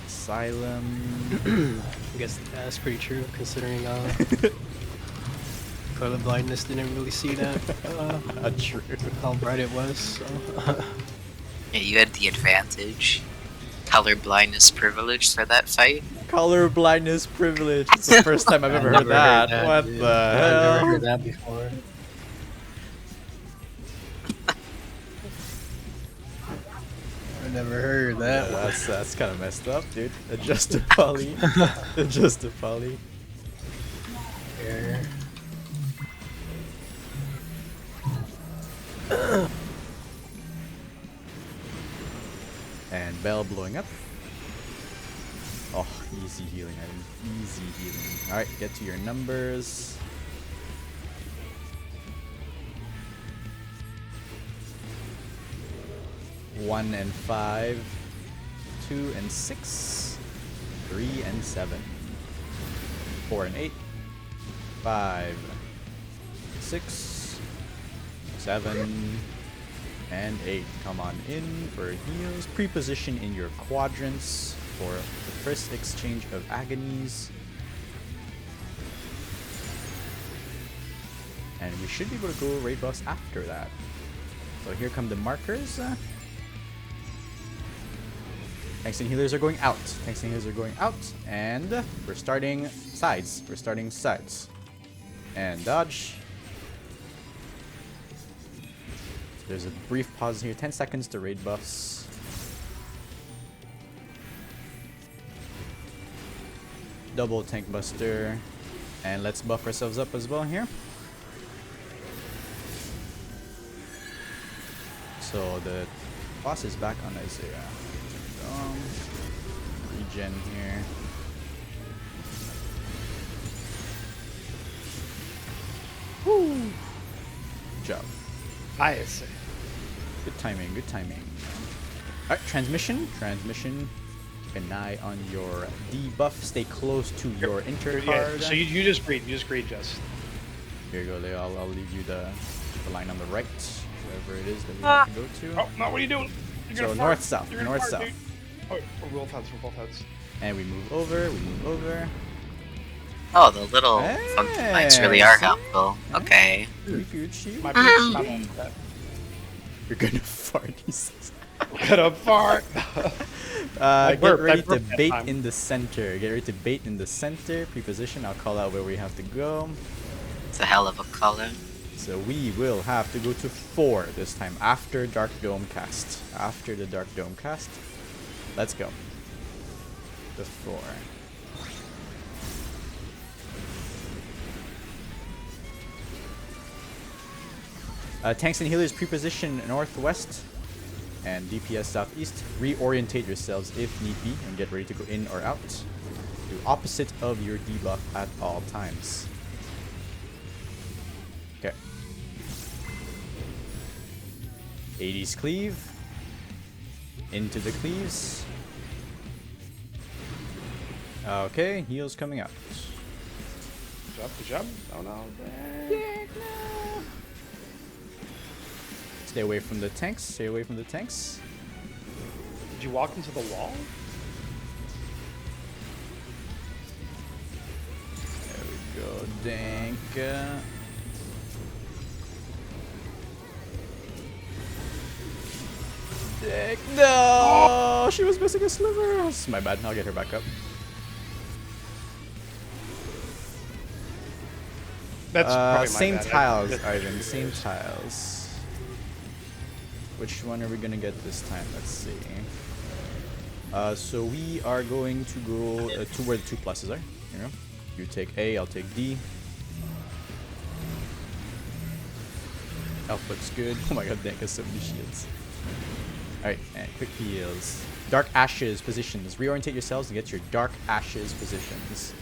Asylum. I guess that's pretty true, considering color blindness didn't really see that True. how bright it was. So. Yeah, you had the advantage. Color blindness privilege for that fight. Color blindness privilege. It's the first time I've ever heard that. What dude. the I've hell? never heard that before. I never heard that one. That's kind of messed up, dude. Adjust to poly. Adjust to poly. Here. And bell blowing up. Oh, easy healing item. Easy healing. Alright, get to your numbers. One and 5, 2 and 6, 3 and 7, 4 and 8, 5, 6, 7, and 8. Come on in for heals. Pre-position in your quadrants for the first exchange of agonies. And we should be able to go raid boss after that. So here come the markers. Tanks and healers are going out. Tanks and healers are going out. And we're starting sides. We're starting sides. And dodge. So there's a brief pause here. 10 seconds to raid buffs. Double tank buster. And let's buff ourselves up as well here. So the boss is back on Isaiah. Regen here. Woo! Good job. Nice. Good timing, good timing. Alright, transmission. Transmission. Keep an eye on your debuff. Stay close to your intercard. Yeah, so you just greet. Jess. Here you go, Leo. I'll leave you the line on the right. Wherever it is that we have to go to. Oh, no, what are you doing? You're So gonna fart. north-south, You're gonna north-south. fart, dude. Oh, we're both heads. We're both heads. And we move over, we move over. Oh, the little funky lights really are see? helpful. Okay. Gucci. My boots. My bad. You're gonna fart, he says. Gonna fart. Get burped, ready I to burped that bait time. in the center. Get ready to bait in the center. Pre-position. I'll call out where we have to go. It's a hell of a color. So we will have to go to 4 this time after Dark Dome cast. After the Dark Dome cast. Let's go. The 4. Tanks and healers pre-position northwest and DPS southeast. Reorientate yourselves if need be and get ready to go in or out. Do opposite of your debuff at all times. Okay. 80s cleave. Into the cleaves. Okay, heals coming out. Good job, good job. Oh no. Stay away from the tanks. Stay away from the tanks. Did you walk into the wall? There we go, Dank. Dank. No! She was missing a sliver. It's my bad. I'll get her back up. That's probably my same bad. tiles, Ivan. Same tiles. Which one are we gonna get this time? Let's see. So we are going to go to where the 2 pluses are. You know, you take A, I'll take D. Elf looks good. Oh my god, Dank has so many shields. Alright, and quick heals. Dark Ashes positions. Reorientate yourselves and get your Dark Ashes positions.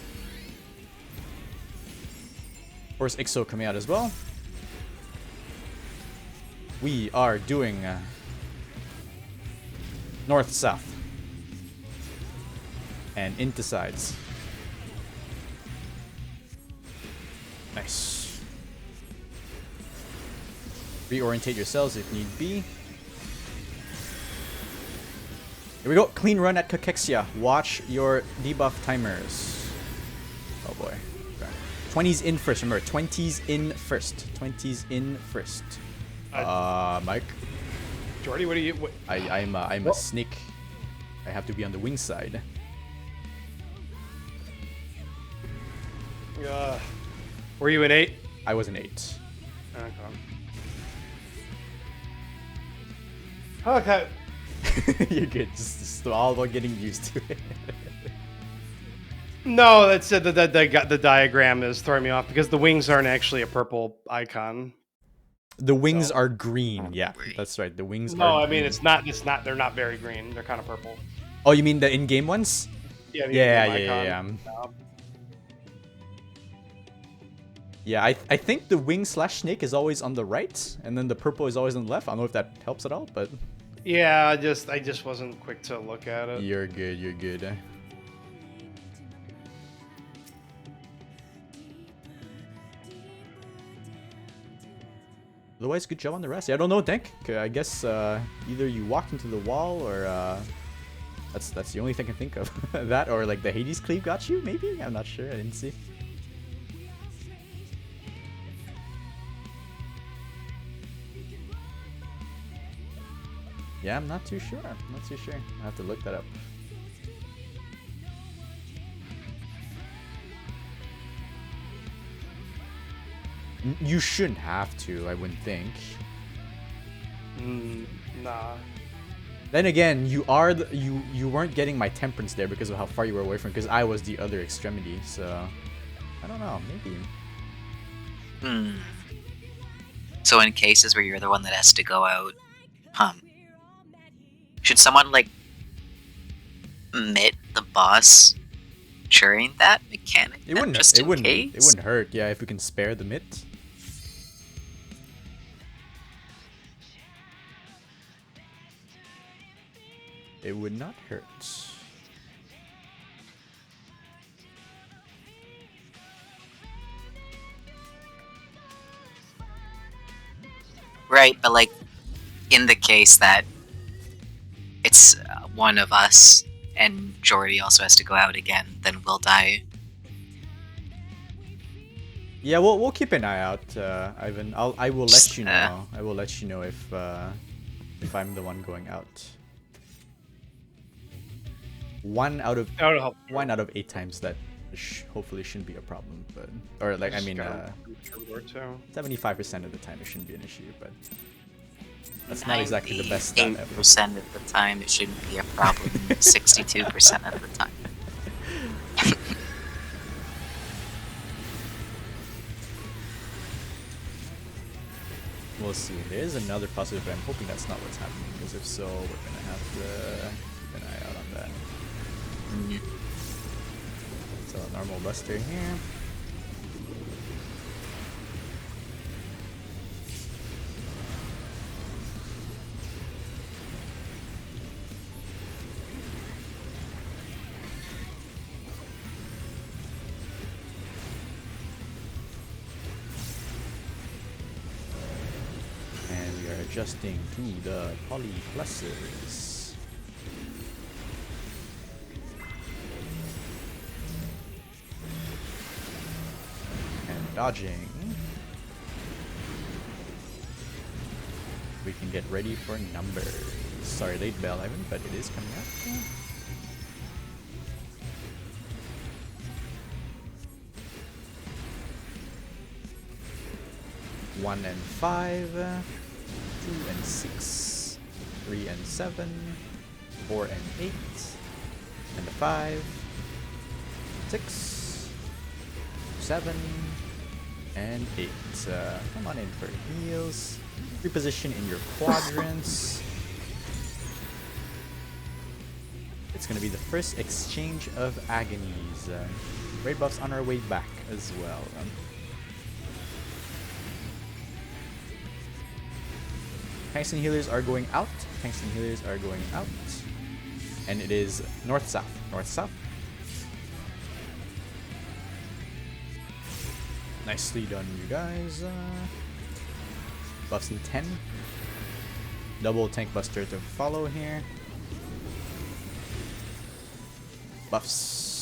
Of course, Ixo coming out as well. We are doing north-south and into sides. Nice. Reorientate yourselves if need be. Here we go. Clean run at Cachexia. Watch your debuff timers. Oh boy. Okay. 20s in first. Remember, 20s in first. 20s in first. Mike. Jordy, what are you? What? I'm a snake. I have to be on the wing side. Were you an 8? I was an 8. Okay. You're good. Just all about getting used to it. No, that's it. The diagram is throwing me off because the wings aren't actually a purple icon. The wings are green. Yeah, that's right. The wings No, are I mean green. it's not. It's not. They're not very green. They're kind of purple. Oh, you mean the in-game ones? Yeah. the Yeah, in-game yeah, icon. Yeah, I think the wing/snake is always on the right, and then the purple is always on the left. I don't know if that helps at all, but Yeah, I just wasn't quick to look at it. you're good. You're good. Otherwise, good job on the rest. Yeah, I don't know, Dank. I guess either you walked into the wall, or that's the only thing I can think of. That, or like the Hades cleave got you, maybe? I'm not sure. I didn't see. Yeah, I'm not too sure. I'm not too sure. I have to look that up. You shouldn't have to, I wouldn't think. Nah. Then again, you weren't getting my temperance there because of how far you were away from. Because I was the other extremity, so I don't know. Maybe. So in cases where you're the one that has to go out, should someone like mitt the boss during that mechanic? It wouldn't. Just It in wouldn't. case? It wouldn't hurt. Yeah, if we can spare the mitt. It would not hurt. Right, but like in the case that it's one of us and Jordy also has to go out again, then we'll die. Yeah, we'll keep an eye out, Ivan. I will let you know. I will let you know if I'm the one going out. One out of 8 times that hopefully shouldn't be a problem, but or like I mean, Troubadour too. 75% of the time it shouldn't be an issue, but that's not exactly the best stat ever. 98% of the time it shouldn't be a problem. 62% of the time. We'll see. There is another positive, but I'm hoping that's not what's happening, because if so, we're gonna have to keep an eye out on that. So a normal buster here. Adjusting to the poly pluses. And dodging. We can get ready for numbers. Sorry, late bell, Ivan, but it is coming up. 1 and 5. 2 and 6, 3 and 7, 4 and 8, and a 5, 6, 7, and 8. Come on in for heals. Reposition in your quadrants. It's gonna be the first exchange of agonies. Raid buffs on our way back as well. Tanks and healers are going out. Tanks and healers are going out. And it is north-south. North-south. Nicely done, you guys. Buffs in 10. Double tank buster to follow here. Buffs.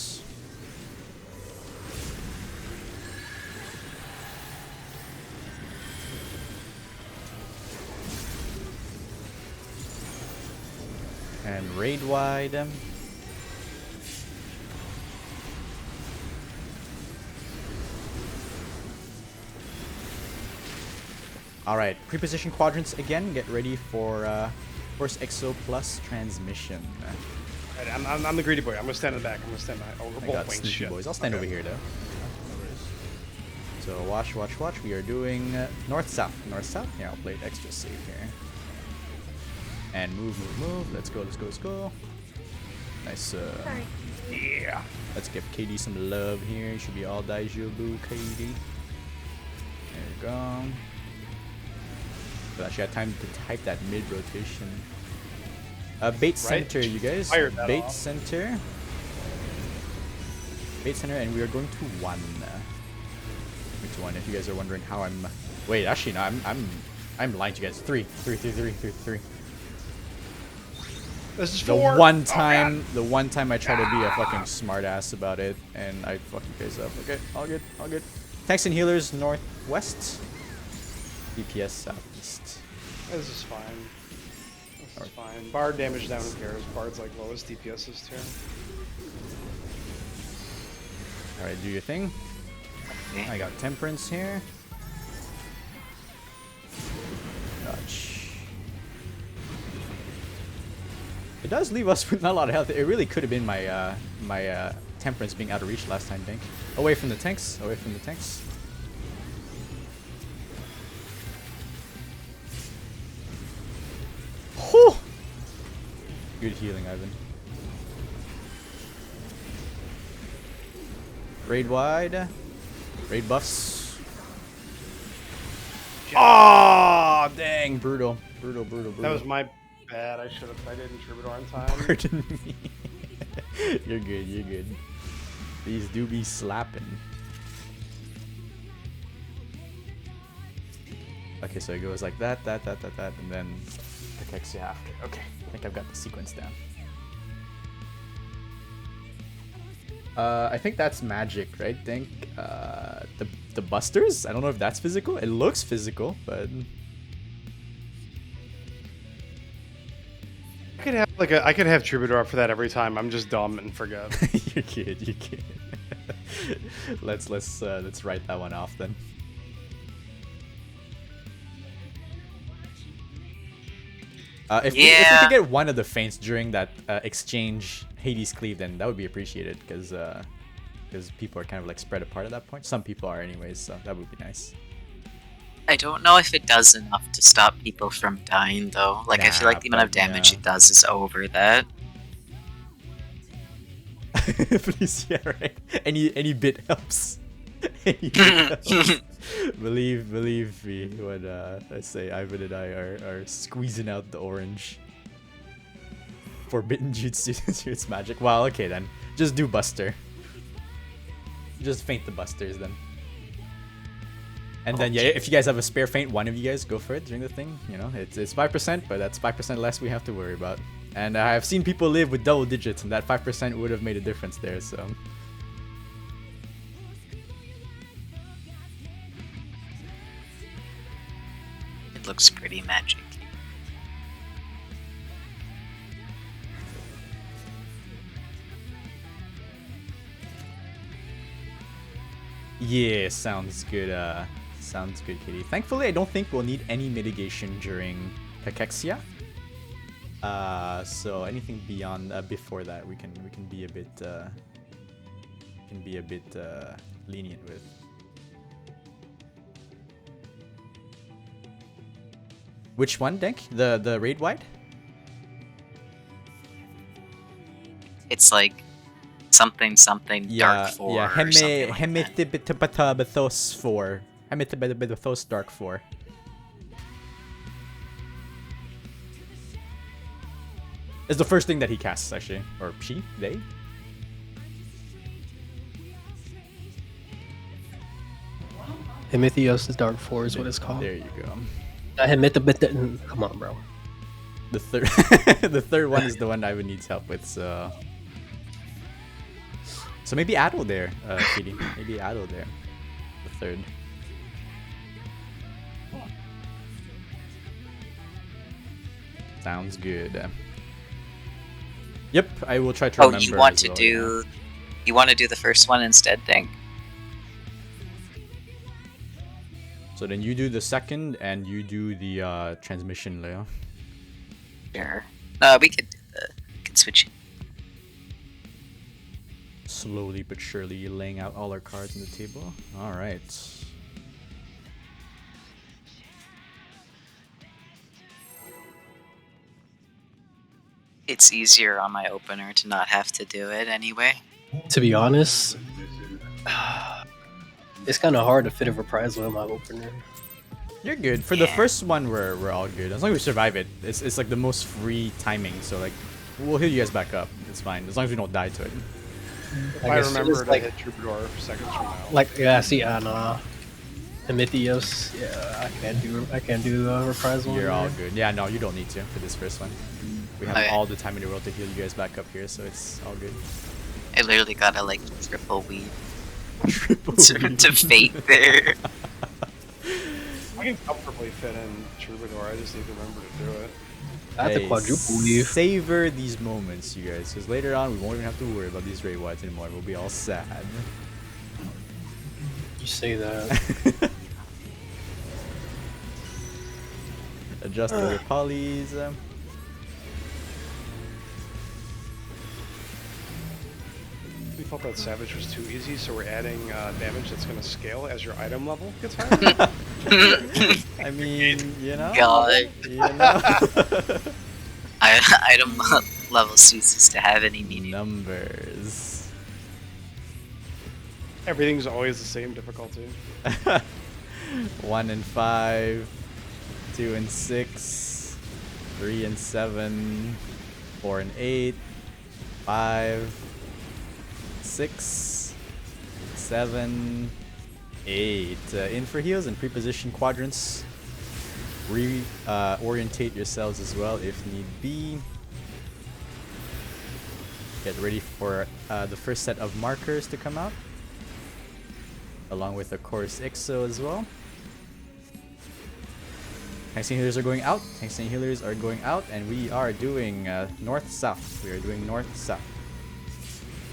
And raid wide. Alright, preposition quadrants again. Get ready for Force Exo Plus transmission. Right, I'm the greedy boy. I'm gonna stand in the back. I'm gonna stand behind. Oh, we're I both got wings. sneaky Shit. boys. I'll stand over here though. So watch, watch, watch. We are doing north-south. North-south. Yeah, I'll play it extra safe here. And move, move, move. Let's go, let's go, let's go. Nice. Yeah. Let's give KD some love here. You should be all Daijobu, KD. There you go. But actually, I had time to type that mid-rotation. Bait center, you guys. Bait off. center. Bait center, and we are going to 1. Going to 1. If you guys are wondering how I'm. Wait, actually, no. I'm lying to you guys. 3, 3, 3, 3, 3, 3. This is The 4. one time I try to be a fucking smartass about it, and I fuck you guys up. Okay, all good, all good. Tanks and healers northwest. DPS southeast. This is fine. This is fine. Bard damage down, who cares? Bard's like lowest DPSs too. Alright, do your thing. Okay. I got temperance here. Dodge. It does leave us with not a lot of health. It really could have been my my temperance being out of reach last time, Dink. Away from the tanks. Away from the tanks. Whew! Good healing, Ivan. Raid wide. Raid buffs. Oh, dang. Brutal. Brutal, brutal, brutal. That was my bad. I should have played it in Troubadour in time. Pardon me. You're good, you're good. These do be slapping. Okay, so it goes like that, and then protects you after. Okay, I think I've got the sequence down. I think that's magic, right? Think the busters? I don't know if that's physical. It looks physical, but I could have Troubadour up for that every time. I'm just dumb and forget. you're good, you're good. let's write that one off then. If we could get one of the feints during that exchange Hades cleave, then that would be appreciated because people are kind of like spread apart at that point. Some people are anyways, so that would be nice. I don't know if it does enough to stop people from dying though. Like I feel like the amount of damage it does is over that. Please, yeah, right. Any bit helps. Any bit helps. Believe me when I say Ivan and I are squeezing out the orange. Forbidden Jutsu, it's magic. Well, okay then. Just do Buster. Just feint the Busters then. And then yeah, if you guys have a spare feint, one of you guys go for it during the thing. You know, it's 5%, but that's 5% less we have to worry about. And I have seen people live with double digits, and that 5% would have made a difference there. So. It looks pretty magic. Yeah, sounds good. Sounds good, Kitty. Thankfully, I don't think we'll need any mitigation during Cachexia. So anything beyond before that, we can be a bit lenient with. Which one, Denk? The raid wide? It's like something dark 4 yeah. or something like that. Hemetibathos 4. Hemetibathos dark 4. It's the first thing that he casts, actually. Or she? They? Hemetios Dark 4 is what it's called. There you go. Come on, bro. The third the third one is the one Ivan needs help with, so maybe Adol there, Kitty. Maybe Adol there. The third. Sounds good. Yep, I will try to remember. You want as to well, do you want to do the first one instead, Dink? So then you do the second and you do the transmission, Leo. Sure. We could switch. Slowly but surely laying out all our cards on the table. All right. It's easier on my opener to not have to do it anyway. To be honest, it's kind of hard to fit a reprisal in my opener. You're good. For the first one, we're all good. As long as we survive it. It's like the most free timing, so like we'll heal you guys back up. It's fine. As long as we don't die to it. If I remember to hit Troubadour seconds from now. Like, yeah, see, on Hemetios, yeah, I can't do reprisal. You're all good. Yeah, no, you don't need to for this first one. We have all the time in the world to heal you guys back up here, so it's all good. I literally gotta like triple weave Triple to fate there. I can comfortably fit in Troubadour, I just need to remember to do it. That's a quadruple weave. Savor these moments, you guys, because later on we won't even have to worry about these raid wides anymore. We'll be all sad. You say that. Adjusting your polys. We felt that Savage was too easy, so we're adding damage that's going to scale as your item level gets higher. I mean, you know. God. You know. Item level ceases to have any meaning. Numbers. Everything's always the same difficulty. 1 and 5, 2 and 6, 3 and 7, 4 and 8, 5, 6, 7, 8. In for heals and pre-position quadrants. Orientate yourselves as well if need be. Get ready for the first set of markers to come out, along with of course Ixo as well. Tanks and healers are going out. Tanks and healers are going out, and we are doing north-south. We are doing north-south.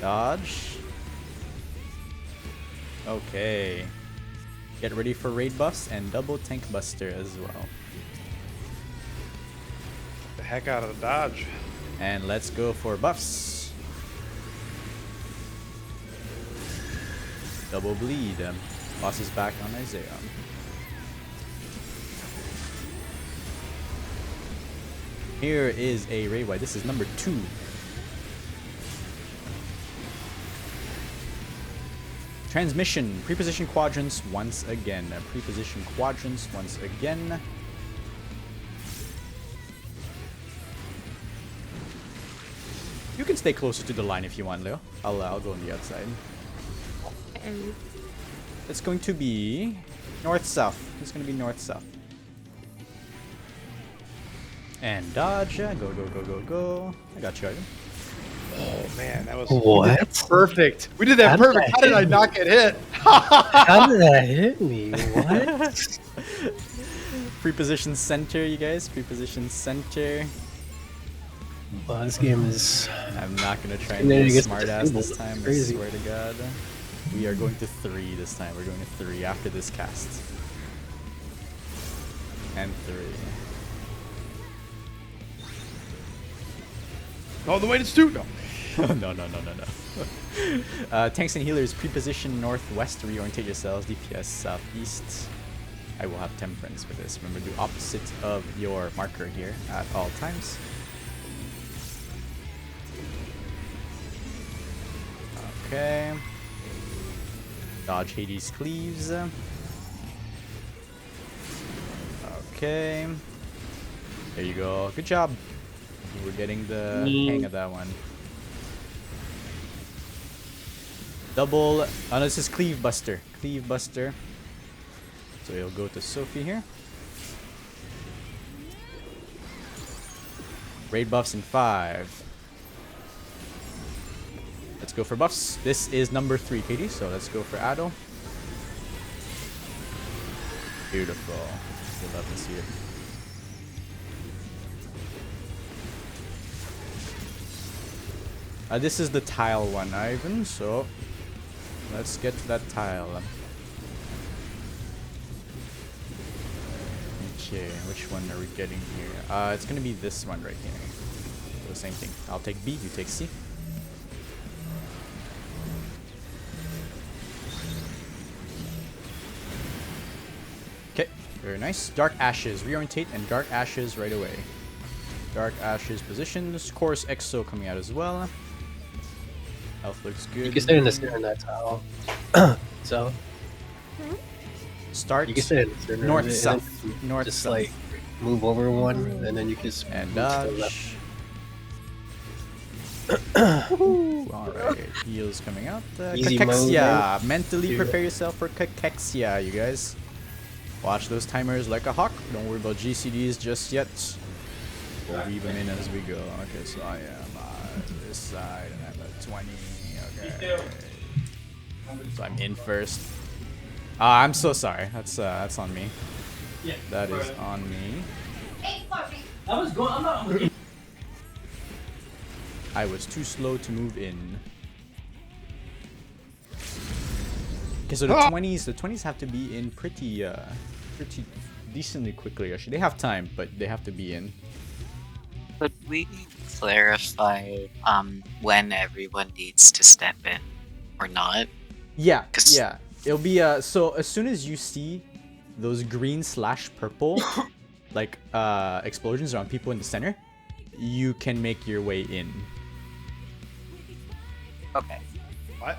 Dodge. Okay. Get ready for raid buffs and double tank buster as well. The heck out of the dodge. And let's go for buffs. Double bleed. Boss is back on Isaiah. Here is a raid white. This is number 2. Transmission. Preposition quadrants once again. Preposition quadrants once again. You can stay closer to the line if you want, Leo. I'll go on the outside. It's going to be north-south. It's going to be north-south. And dodge. Go, go, go, go, go. I got you, Ivan. Oh man, that was What? perfect. We did that How did perfect. that How did hit I me? not get hit? How did that hit me? What? Preposition center, you guys. Preposition center. Well, this game is. I'm not going to try and And then be it a gets smart ass this disabled. time. I Crazy. swear to God. We are going to 3 this time. We're going to 3 after this cast. And 3. Oh, the weight is 2. No. no. Tanks and healers, preposition northwest, reorientate yourselves, DPS southeast. I will have temperance for this. Remember, do opposite of your marker here at all times. Okay. Dodge Hades cleaves. Okay. There you go. Good job. We're getting the hang of that one. Double. Oh, no, this is Cleave Buster. Cleave Buster. So you'll go to Sophie here. Raid buffs in 5. Let's go for buffs. This is number 3, Katie. So let's go for Ado. Beautiful. We'll love to see it. This is the tile one, Ivan, so let's get to that tile. Okay, which one are we getting here? It's gonna be this one right here. So the same thing. I'll take B, you take C. Okay, very nice. Dark Ashes, reorientate and Dark Ashes right away. Dark Ashes positions, Chorus Exo coming out as well. Health looks good. You can stay in the center in that tile. So Start you can stay in the center. north of it, south. and then North just south. like move over one, and then you can just And move to the left. dodge. Alright, heals coming out. Easy mode Cachexia. there. Mentally Dude. prepare yourself for Cachexia, you guys. Watch those timers like a hawk. Don't worry about GCDs just yet. We'll weave them in as we go. Okay, so I am on this side and I'm at 20. Okay. So I'm in first. I'm so sorry. That's on me. That is on me. I was too slow to move in. Okay, so the 20s have to be in pretty decently quickly. Actually, they have time, but they have to be in. Could we clarify when everyone needs to step in or not? Yeah, 'Cause- yeah. It'll be so as soon as you see those green/purple like explosions around people in the center, you can make your way in. Okay. What?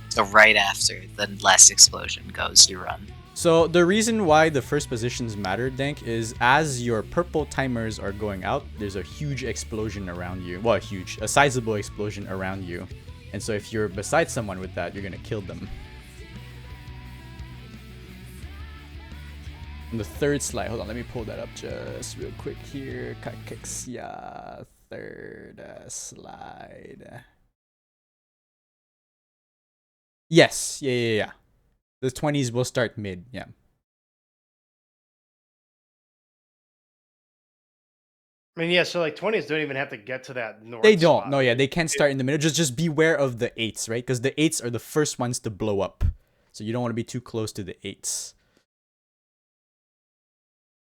So right after the last explosion goes, you run. So the reason why the first positions matter, Dank, is as your purple timers are going out, there's a huge explosion around you. Well, a sizable explosion around you. And so if you're beside someone with that, you're gonna kill them. On the third slide, hold on, let me pull that up just real quick here. Cachexia, third slide. Yes, yeah. The 20s will start mid, yeah. I mean, yeah. So like 20s don't even have to get to that north. They don't. spot. No, yeah, they can't start in the middle. Just beware of the 8s, right? Because the 8s are the first ones to blow up. So you don't want to be too close to the 8s.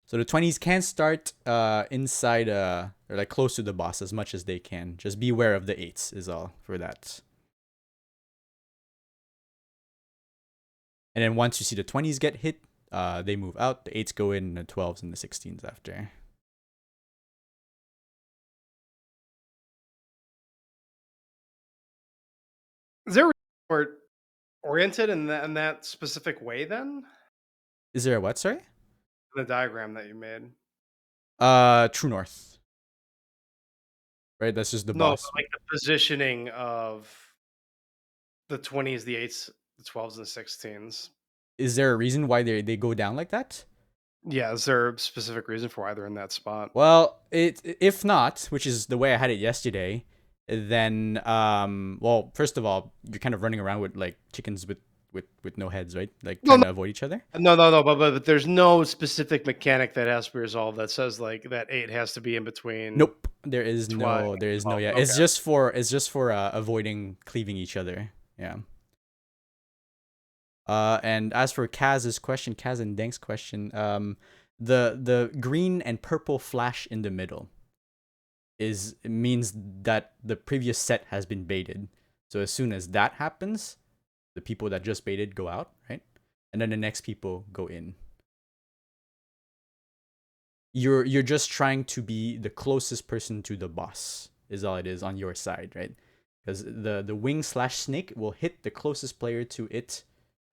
So the 20s can start inside or like close to the boss as much as they can. Just beware of the 8s is all for that. And then once you see the 20s get hit, they move out. The 8s go in, and the 12s and the 16s after. Is there oriented in that specific way then? Is there a what, sorry? The diagram that you made. True North. Right, that's just the No, boss. but like the positioning of the 20s, the 8s, the 12s, and the 16s. Is there a reason why they go down like that? Yeah, is there a specific reason for why they're in that spot? Well, if not, which is the way I had it yesterday, then well, first of all, you're kind of running around with like chickens with no heads, right? Like No, trying to avoid each other. No, but there's no specific mechanic that has to be resolved that says like that 8 has to be in between. Nope, there is 12. no. Yeah, Okay. it's just for avoiding cleaving each other. Yeah. And as for Kaz's question, Kaz and Denk's question, the green and purple flash in the middle means that the previous set has been baited. So as soon as that happens, the people that just baited go out, right? And then the next people go in. You're just trying to be the closest person to the boss, is all it is on your side, right? Because the wing/snake will hit the closest player to it,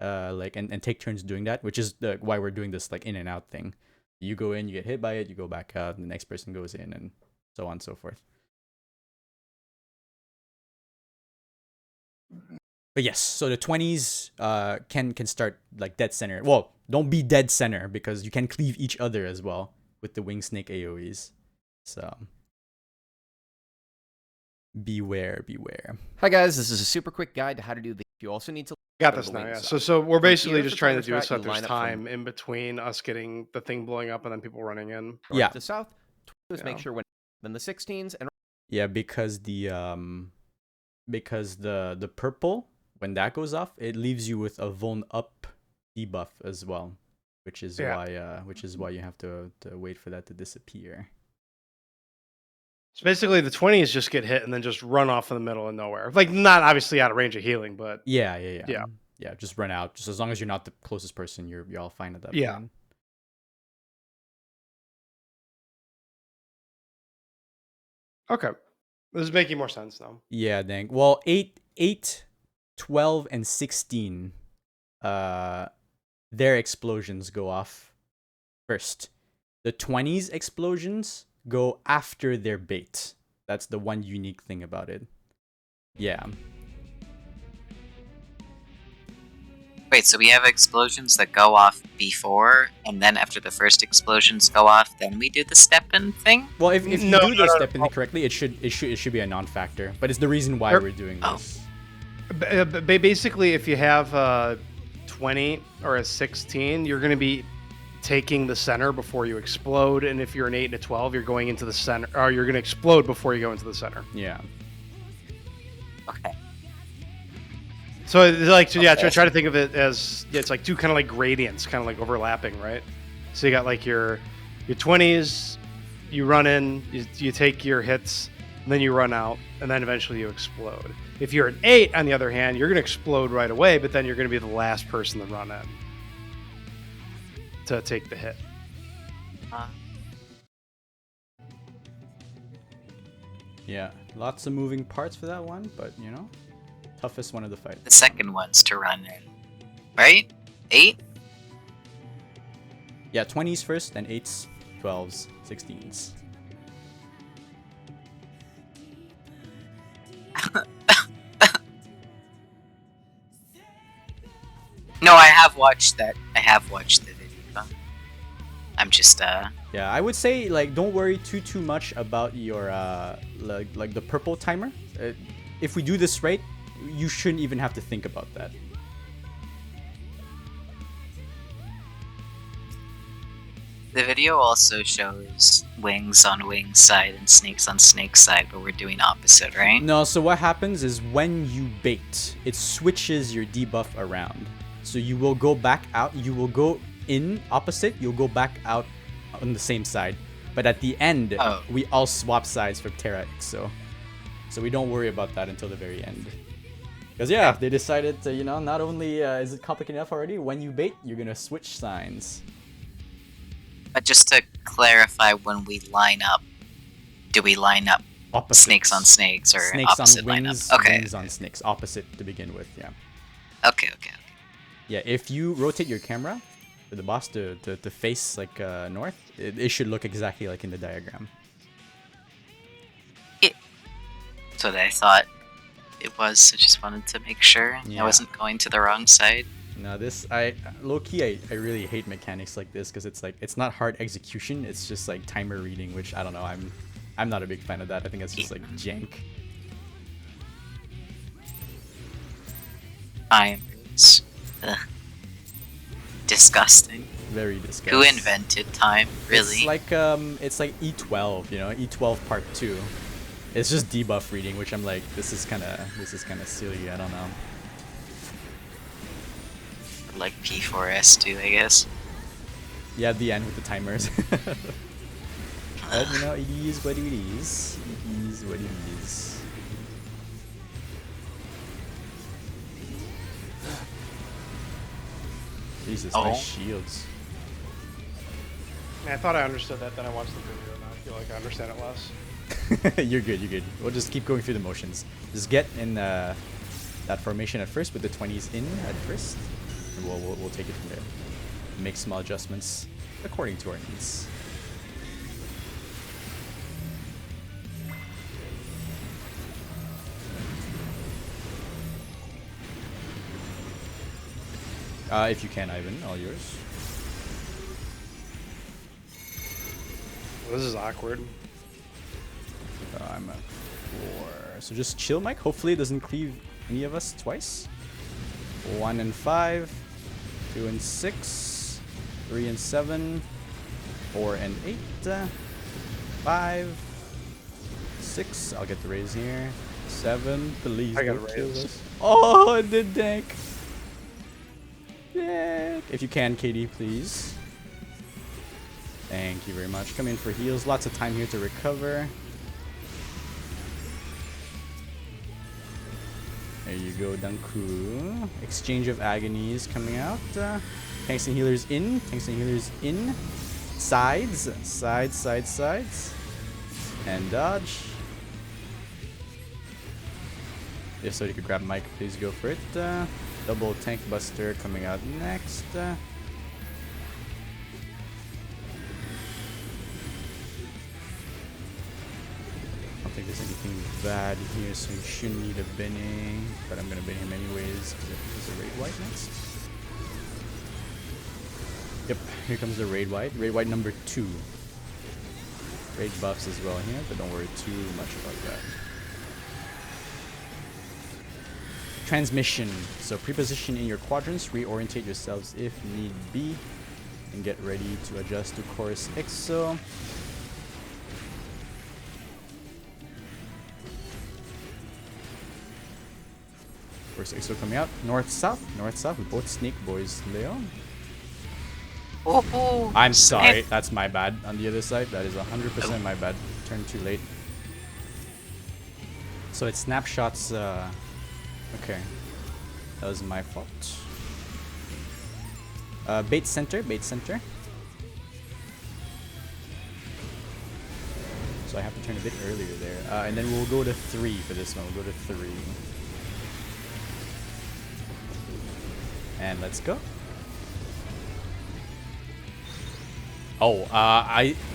like and take turns doing that, which is why we're doing this like in and out thing. You go in, you get hit by it, you go back out, and the next person goes in, and so on and so forth. But yes, so the 20s can start like dead center. Well, don't be dead center because you can cleave each other as well with the wing snake AoEs. So beware. Hi guys, this is a super quick guide to how to do the. You also need to Got go to this the now, wing yeah. side. So we're From basically here just for trying to timer do it strat, so you that there's line up from time in between us getting the thing blowing up and then people running in. north Yeah. to south. Just make Yeah. sure when then the 16s and Yeah, because the purple, when that goes off, it leaves you with a Vuln up debuff as well, which is why you have to wait for that to disappear. So basically the 20s just get hit and then just run off in the middle of nowhere. Like not obviously out of range of healing, but Yeah. Yeah. Just run out. Just as long as you're not the closest person, you're all fine at that Yeah. point. okay. This is making more sense now. Yeah, dang. Well, 8, 12, and 16, their explosions go off first. The 20s explosions go after their bait. That's the one unique thing about it. Yeah. Wait, so we have explosions that go off before, and then after the first explosions go off, then we do the step-in thing? Well, if you No, do the no. step in correctly, it should be a non-factor. But it's the reason why we're doing Oh. this. Basically, if you have a 20 or a 16, you're going to be taking the center before you explode. And if you're an 8 and a 12, you're going into the center, or you're going to explode before you go into the center. Yeah. Okay. So it's like, so yeah, Okay. try to think of it as it's like two kind of like gradients, kind of like overlapping, right? So you got like your 20s, you run in, you take your hits, and then you run out, and then eventually you explode. If you're an 8, on the other hand, you're going to explode right away, but then you're going to be the last person to run in to take the hit. Yeah. Lots of moving parts for that one, but you know, toughest one of the fight. The second one's to run in. Right? 8? Yeah, 20s first, then 8s, 12s, 16s. No, I have watched that. I have watched the video. I'm just, Yeah, I would say like don't worry too much about your like the purple timer. If we do this right, you shouldn't even have to think about that. The video also shows wings on wings side and snakes on snake side, but we're doing opposite, right? No, so what happens is when you bait, it switches your debuff around. So you will go back out, you will go in opposite, you'll go back out on the same side. But at the end, we all swap sides for Terra Ixo. So we don't worry about that until the very end. Because yeah, they decided to, you know, not only is it complicated enough already, when you bait, you're gonna switch signs. But just to clarify, when we line up, do we line up Opposites. snakes on snakes or Snakes opposite on wings, lineup? Okay. wings on snakes. Opposite to begin with, yeah. Okay. Yeah, if you rotate your camera for the boss to face like north, it should look exactly like in the diagram. So I thought it was. I just wanted to make sure Yeah. I wasn't going to the wrong side. No, this low-key I really hate mechanics like this because it's like it's not hard execution, it's just like timer reading, which I don't know, I'm not a big fan of that. I think that's just like jank. Timers. Ugh. Disgusting. Very disgusting. Who invented time? Really? It's like E12, you know, E12 part 2. It's just debuff reading, which I'm like, this is kind of silly. I don't know. Like P4S too, I guess. Yeah, at the end with the timers. But you know, it is what it is. It is what it is. Jesus, my shields. I thought I understood that, then I watched the video, and I feel like I understand it less. You're good, you're good. We'll just keep going through the motions. Just get in that formation at first with the 20s in at first. And we'll take it from there. Make small adjustments according to our needs. If you can, Ivan, all yours. This is awkward. I'm at 4. So just chill, Mike. Hopefully it doesn't cleave any of us twice. 1 and 5. 2 and 6. 3 and 7. 4 and 8. 5. 6. I'll get the raise here. 7. Please I got a don't kill raise. us. Oh, it did dank. Dank. If you can, Katie, please. Thank you very much. Come in for heals. Lots of time here to recover. There you go, Danku. Exchange of agonies coming out. Tanks and healers in. Tanks and healers in. Sides. Sides, sides, sides. And dodge. If so, you could grab Mike. Please go for it. Double tank buster coming out next. I don't think there's anything bad here, so you shouldn't need a binning. But I'm gonna bin him anyways, because there's a raid white next. Yep, here comes the raid white. Raid white number 2. Raid buffs as well here, but don't worry too much about that. Transmission. So preposition in your quadrants, reorientate yourselves if need be, and get ready to adjust to Chorus Ixo. Chorus Ixo coming out. North, south, with both snake boys, Leo. Oh, I'm sorry, that's my bad on the other side. That is 100% my bad. Turned too late. So it snapshots. Okay, that was my fault. Bait center, bait center. So I have to turn a bit earlier there. And then we'll go to 3 for this one. We'll go to 3. And let's go. Oh,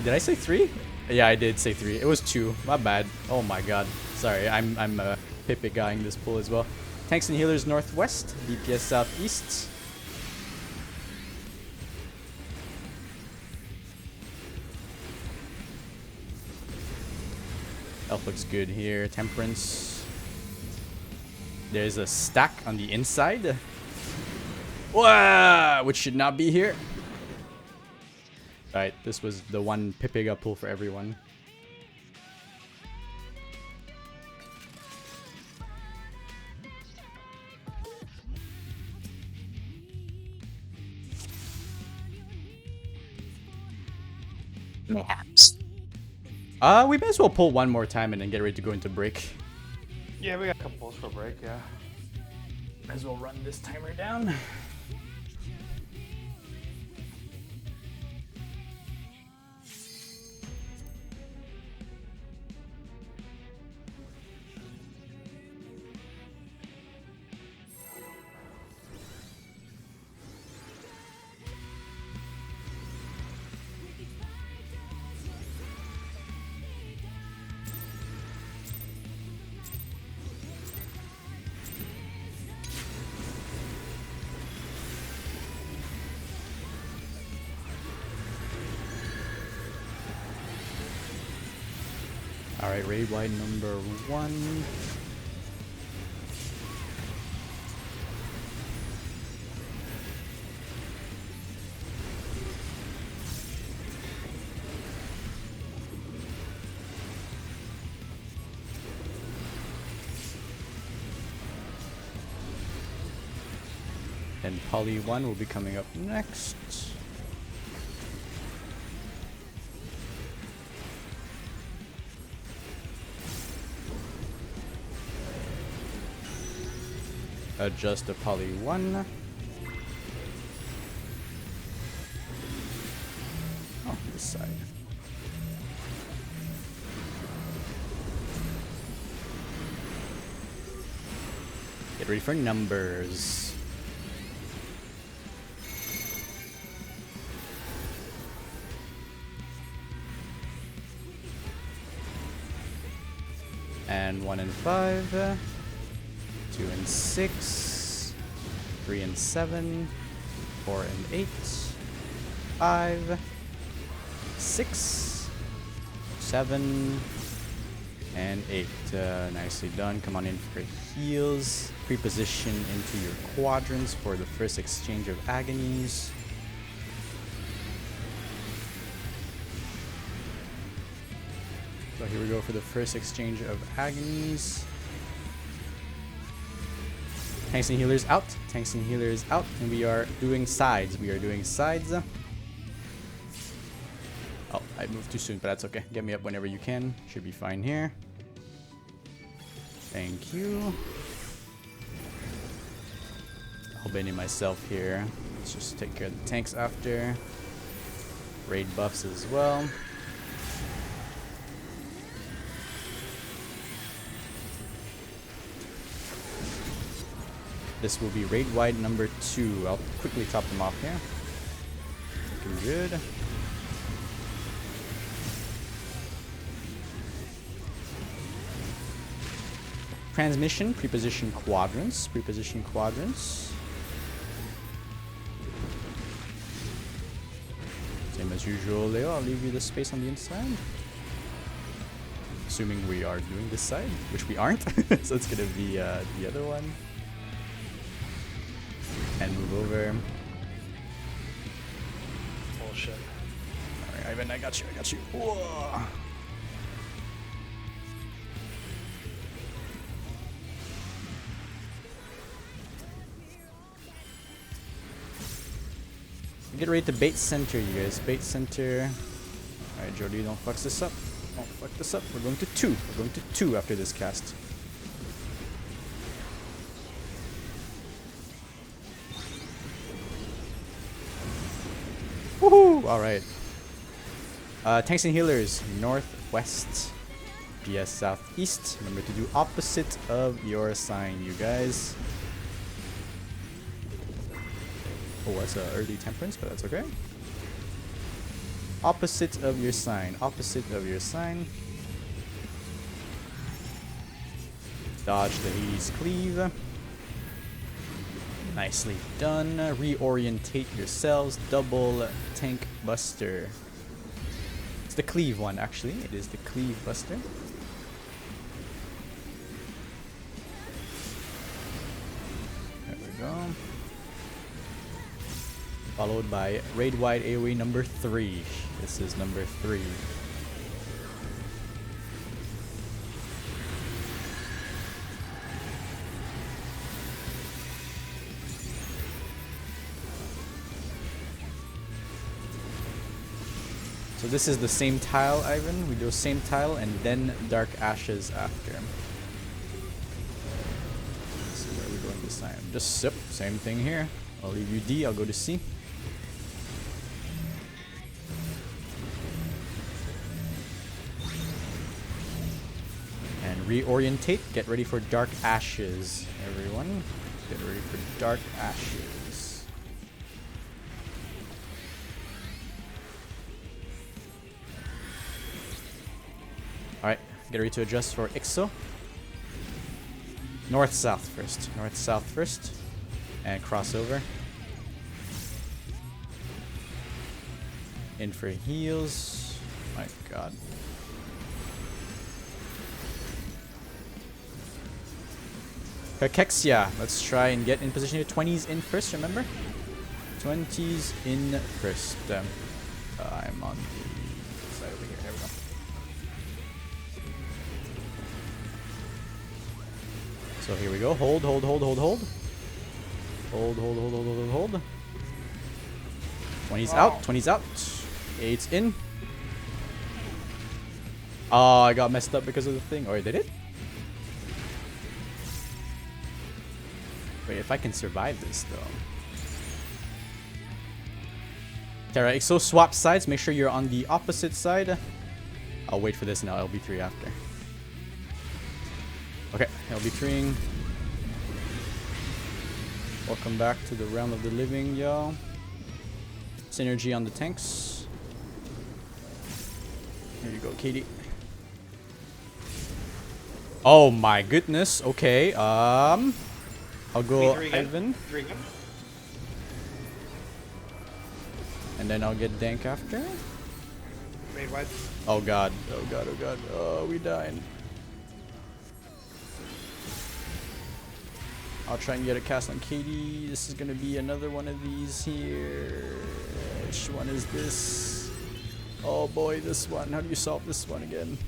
did I say 3? Yeah, I did say 3. It was 2. My bad. Oh my god. Sorry, I'm Pippin guying this pool as well. Tanks and healers northwest, DPS southeast. Elf looks good here. Temperance. There's a stack on the inside. Wow, which should not be here. Right, this was the one Pipiga pull for everyone. Mayhaps. We may as well pull one more time and then get ready to go into break. Yeah, we got a couple pulls for a break, yeah. Might as well run this timer down. Alright, raid wide number 1. And Poly 1 will be coming up next. Adjust the Poly 1. Oh, this side. Get ready for numbers. And 1 and 5. 2 and 6, 3 and 7, 4 and 8, 5, 6, 7, and 8. Nicely done. Come on in for heals. Pre-position into your quadrants for the first exchange of agonies. So here we go for the first exchange of agonies. Tanks and healers out. Tanks and healers out. And we are doing sides. We are doing sides. Oh, I moved too soon, but that's okay. Get me up whenever you can. Should be fine here. Thank you. I'll bend myself here. Let's just take care of the tanks after. Raid buffs as well. This will be raid wide number 2. I'll quickly top them off here. Looking good. Transmission, preposition quadrants. Preposition quadrants. Same as usual, Leo. I'll leave you the space on the inside. Assuming we are doing this side, which we aren't. So it's gonna be the other one. And move over. Bullshit. Alright, Ivan, I got you, I got you. Whoa. Get ready to bait center, you guys. Bait center. Alright, Jody, don't fuck this up. Don't fuck this up. We're going to 2. We're going to 2 after this cast. Woohoo! Alright. Tanks and healers, northwest. PS southeast. Remember to do opposite of your sign, you guys. Oh, that's an early temperance, but that's okay. Opposite of your sign. Opposite of your sign. Dodge the Hades cleave. Nicely done. Reorientate yourselves. Double tank buster. It's the cleave one, actually. It is the cleave buster. There we go. Followed by raid wide AoE number 3. This is number 3. So this is the same tile, Ivan. We do same tile and then Dark Ashes after. Let's see where are we going this time. Just sip. Same thing here. I'll leave you D. I'll go to C. And reorientate. Get ready for Dark Ashes, everyone. Get ready for Dark Ashes. Alright, get ready to adjust for IXO. North-south first. North-south first. And crossover. In for heals. My god. Kakexia. Let's try and get in position here. 20s in first, remember? 20s in first. I'm on the side over here. There we go. So here we go. Hold, hold, hold, hold, hold. Hold, hold, hold, hold, hold, hold. 20's out. 20's out. 8's in. Oh, I got messed up because of the thing. Or did it? Wait, if I can survive this though. Terra Exo, swap sides. Make sure you're on the opposite side. I'll wait for this now. LB3 after. Okay, LB3ing. Welcome back to the realm of the living, y'all. Synergy on the tanks. Here you go, Katie. Oh my goodness. Okay. I'll go Ivan. And then I'll get Dank after. Raid wide. Oh god. Oh god. Oh god. Oh, we died. I'll try and get a cast on Katie. This is gonna be another one of these here. Which one is this? Oh boy, this one. How do you solve this one again?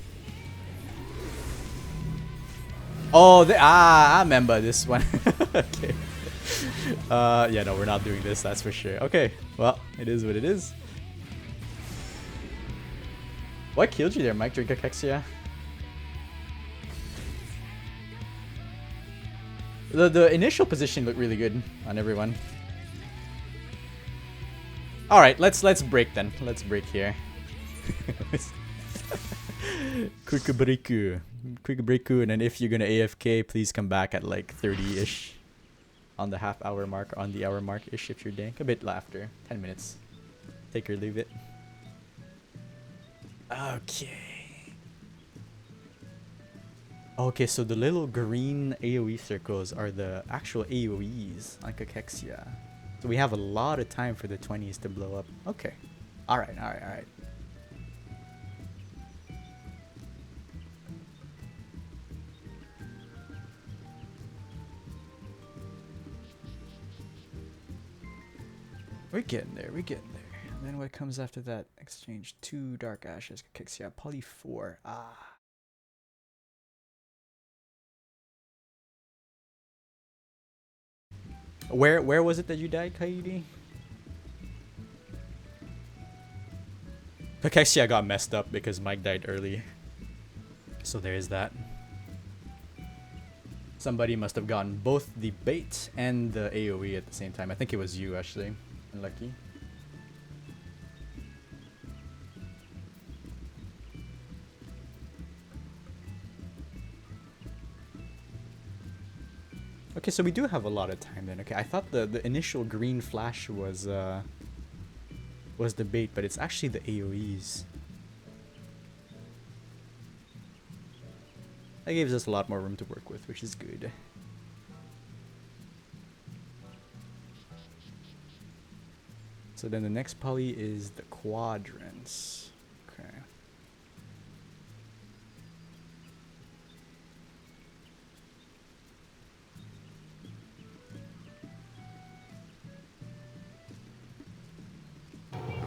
Oh, I remember this one. Okay. Yeah, no, we're not doing this. That's for sure. Okay. Well, it is what it is. What killed you there, Mike? Kakexia? The initial position looked really good on everyone. All right, let's break then. Let's break here. Quick break, and then if you're gonna AFK, please come back at like 30-ish, on the half-hour mark, on the hour mark-ish if you're dank. A bit after 10 minutes. Take or leave it. Okay. Okay, so the little green AoE circles are the actual AoEs on Kakexia. So we have a lot of time for the 20s to blow up. Okay. Alright, alright, alright. We're getting there, we're getting there. And then what comes after that? Exchange 2 Dark Ashes, Kakexia, Poly 4. Ah. Where was it that you died, Kaidi? Kakexia got messed up because Mike died early. So there's that. Somebody must have gotten both the bait and the AoE at the same time. I think it was you, actually. Unlucky. Okay, so we do have a lot of time then. Okay, I thought the initial green flash was the bait, but it's actually the AoEs. That gives us a lot more room to work with, which is good. So then the next poly is the quadrants. Okay.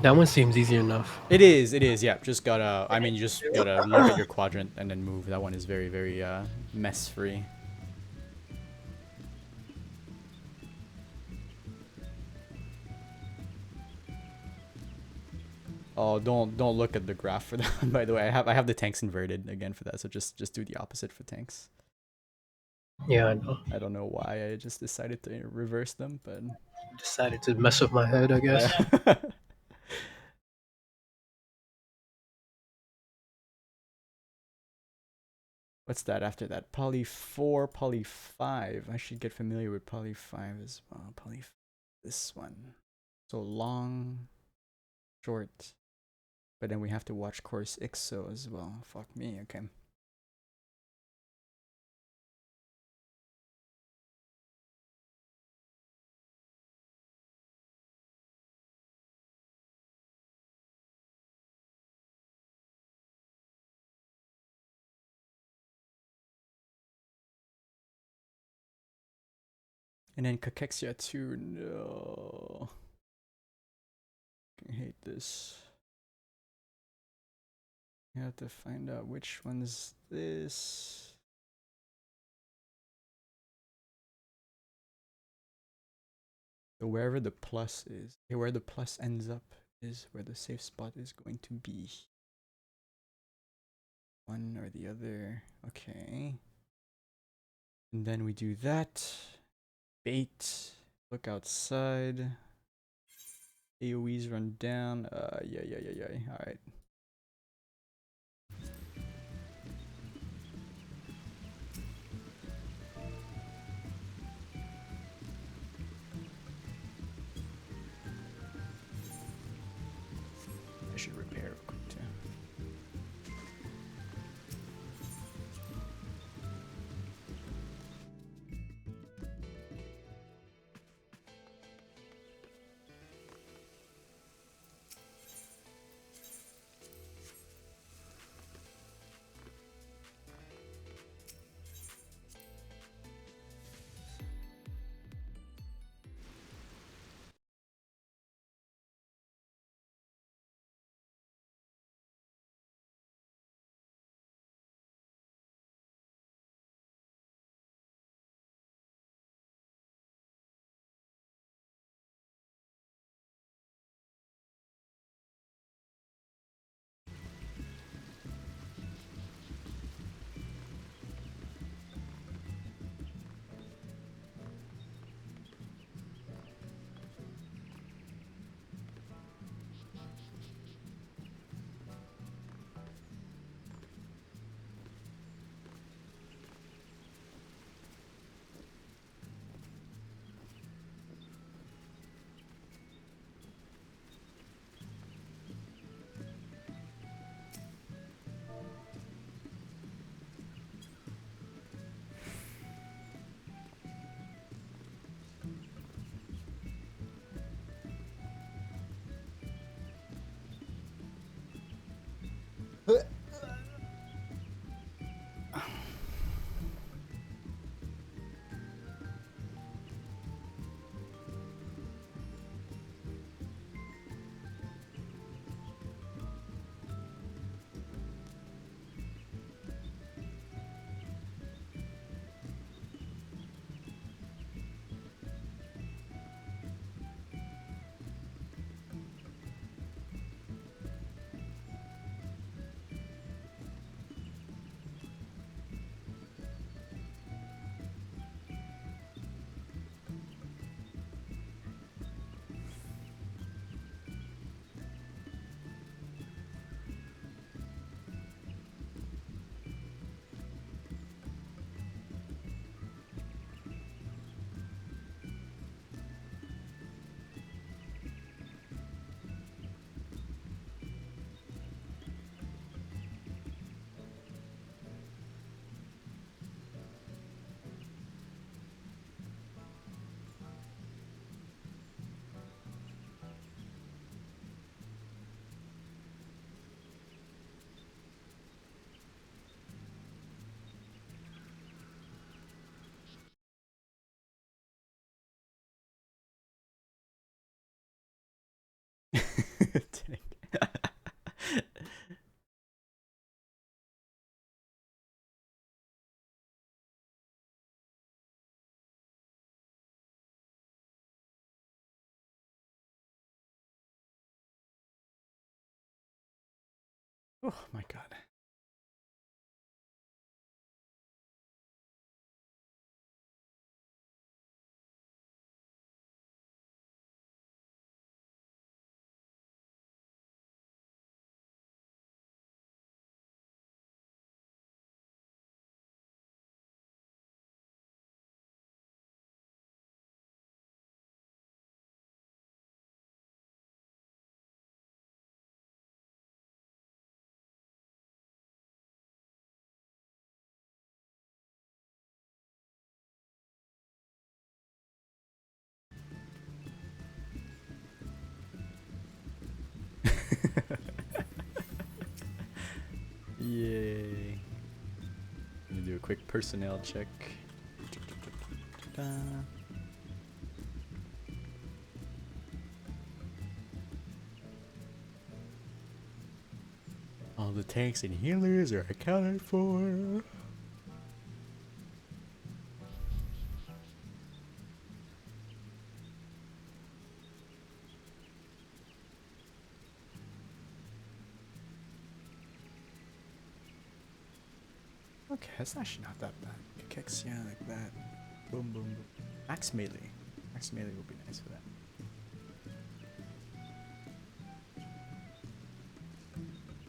That one seems easy enough. It is, yeah. Just gotta, I mean, you just gotta look at your quadrant and then move. That one is very, very mess free. Oh, don't look at the graph for that one, by the way. I have the tanks inverted again for that, so just do the opposite for tanks. Yeah, I know. I don't know why I just decided to reverse them, but Decided to mess with my head, I guess. yeah. What's that after that? Poly 4, poly 5. I should get familiar with poly 5 as well. This one. So long, short. But then we have to watch course IXO as well. Fuck me, okay. And then Cachexia 2, no. I hate this. You have to find out which one's this. So wherever the plus is, where the plus ends up is where the safe spot is going to be. One or the other. Okay. And then we do that. Bait. Look outside. AoEs run down. Yeah. Alright. I should repair real quick too. Oh my god. Yay. Let me do a quick personnel check. All the tanks and healers are accounted for. Okay, that's actually not that bad. Kicks, yeah, like that. Boom, boom, boom. Max melee. Max melee will be nice for that.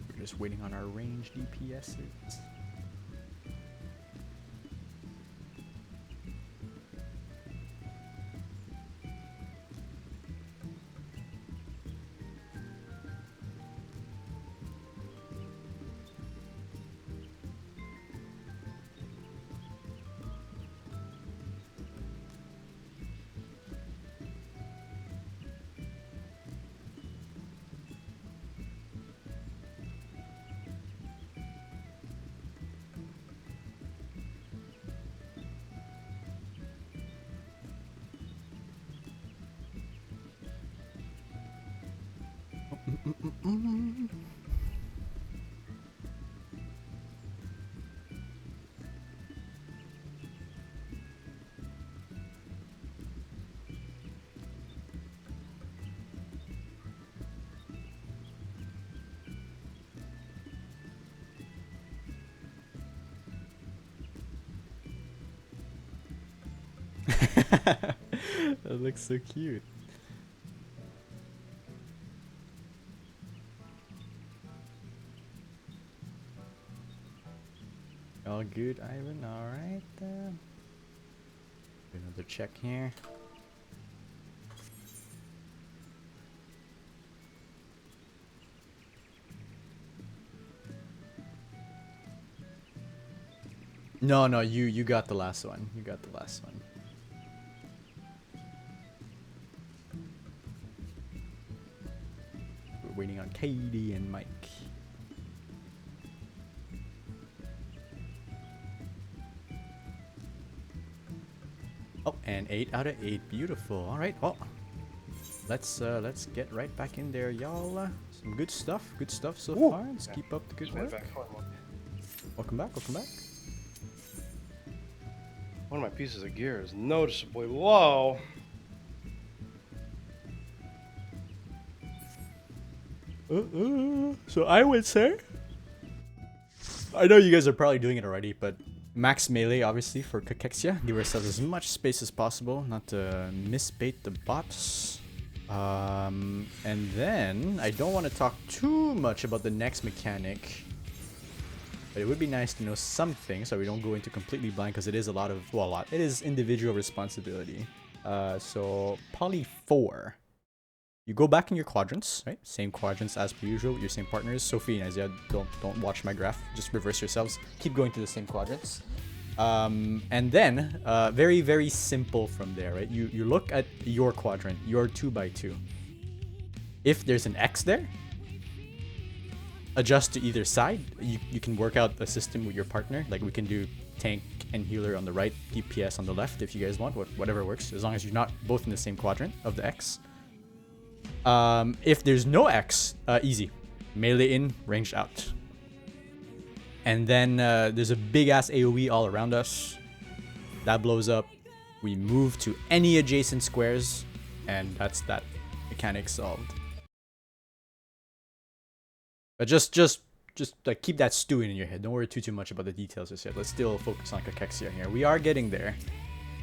We're just waiting on our range DPSs. That looks so cute. All good, Ivan. All right. Another check here. No, no, you got the last one. You got the last one. We're waiting on Katie and Mike. Oh, and 8 out of 8. Beautiful. All right. Well, let's get right back in there, y'all. Some good stuff. Good stuff so far. Let's keep up the good work. Welcome back. Welcome back. One of my pieces of gear is noticeably low. So I would say, I know you guys are probably doing it already, but max melee obviously for Cachexia. Give ourselves as much space as possible, not to misbait the bots. And then I don't want to talk too much about the next mechanic, but it would be nice to know something so we don't go into completely blind, because it is it is individual responsibility. So poly 4. You go back in your quadrants, right? Same quadrants as per usual with your same partners. Sophie and Isaiah, don't watch my graph. Just reverse yourselves. Keep going to the same quadrants. And then, very, very simple from there, right? You look at your quadrant, your 2x2. If there's an X there, adjust to either side. You can work out a system with your partner. Like we can do tank and healer on the right, DPS on the left if you guys want, whatever works, as long as you're not both in the same quadrant of the X. If there's no X, easy. Melee in, ranged out. And then there's a big ass AoE all around us. That blows up. We move to any adjacent squares, and that's that mechanic solved. But just just like keep that stewing in your head. Don't worry too much about the details just yet. Let's still focus on Cachexia here. We are getting there.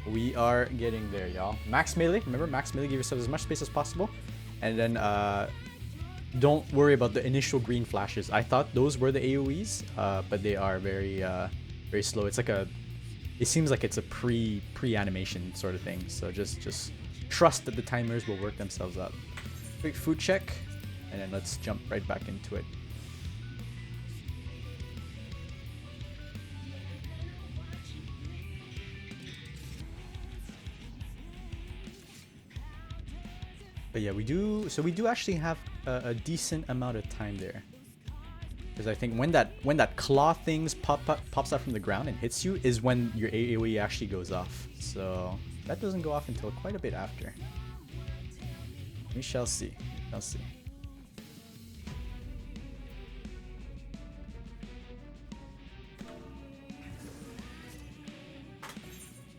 We are getting there, y'all. Max melee. Remember, max melee. Give yourself as much space as possible, and then don't worry about the initial green flashes. I thought those were the AoEs, but they are very very slow. It's like it seems like it's a pre-animation sort of thing. So just trust that the timers will work themselves up. Quick food check, and then let's jump right back into it. But yeah, we do actually have a decent amount of time there. Because I think when that claw things pops out from the ground and hits you is when your AoE actually goes off. So that doesn't go off until quite a bit after. We shall see. Shall see.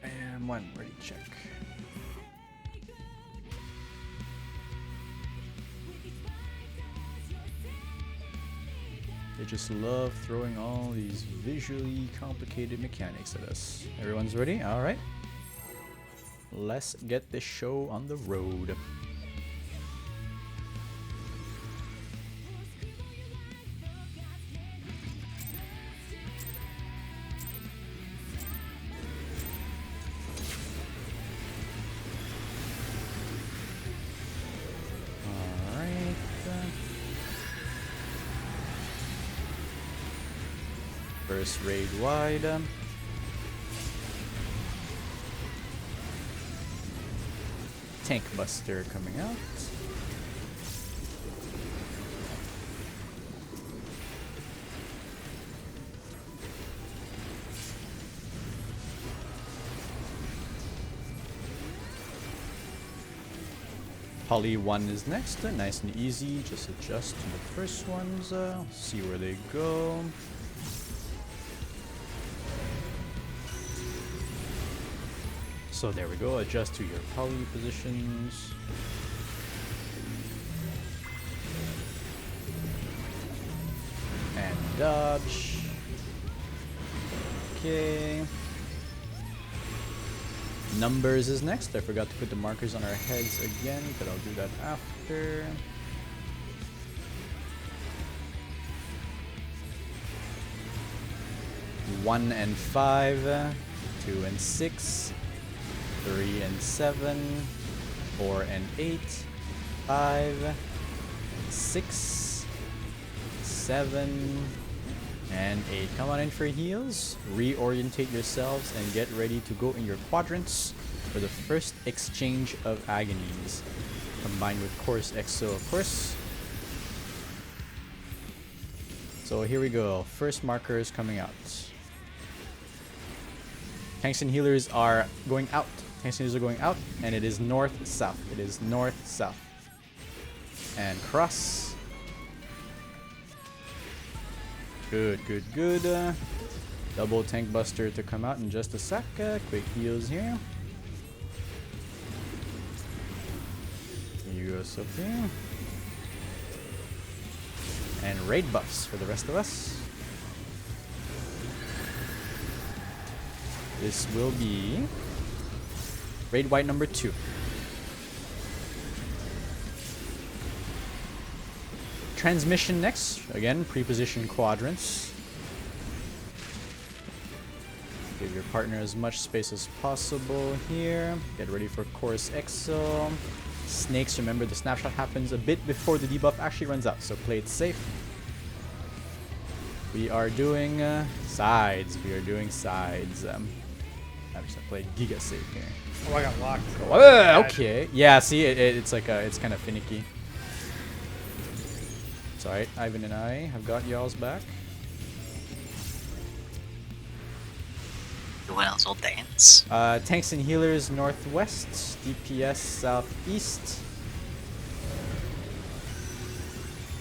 And one ready check. They just love throwing all these visually complicated mechanics at us. Everyone's ready? Alright. Let's get this show on the road. First raid wide. Tank Buster coming out. Poly 1 is next. Nice and easy. Just adjust to the first ones. See where they go. So there we go, adjust to your poly positions. And dodge. Okay. Numbers is next. I forgot to put the markers on our heads again, but I'll do that after. One and 5, 2 and 6. 3 and 7, 4 and 8, 5, 6, 7, and 8. Come on in for heals. Reorientate yourselves and get ready to go in your quadrants for the first exchange of agonies. Combined with Course Exo, of course. So here we go. First markers coming out. Tanks and healers are going out. Tanks and healers are going out, and it is north-south. It is north-south. And cross. Good, good, good. Double tank buster to come out in just a sec. Quick heals here. Here you go, Sophie. And raid buffs for the rest of us. This will be raid white number 2. Transmission next. Again, pre-position quadrants. Give your partner as much space as possible here. Get ready for Course Exo. Snakes, remember the snapshot happens a bit before the debuff actually runs out, so play it safe. We are doing sides. We are doing sides. I just played Giga Save here. Oh, I got locked. Okay. Yeah, see, it's like it's kind of finicky. It's alright. Ivan and I have got y'all's back. What else will dance? Tanks and healers northwest. DPS southeast.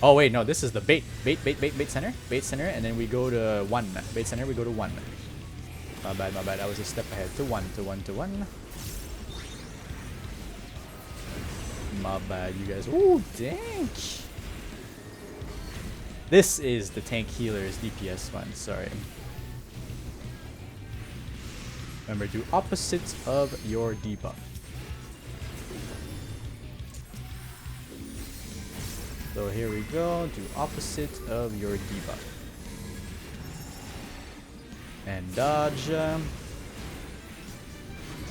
Oh wait, no, this is the bait center. Bait center, and then we go to 1. Bait center, we go to 1. My bad, my bad. I was a step ahead. To 1, to 1, to 1. My bad, you guys. Ooh, dang. This is the tank healer's DPS one, sorry. Remember, do opposites of your debuff. So here we go, do opposite of your debuff. And dodge.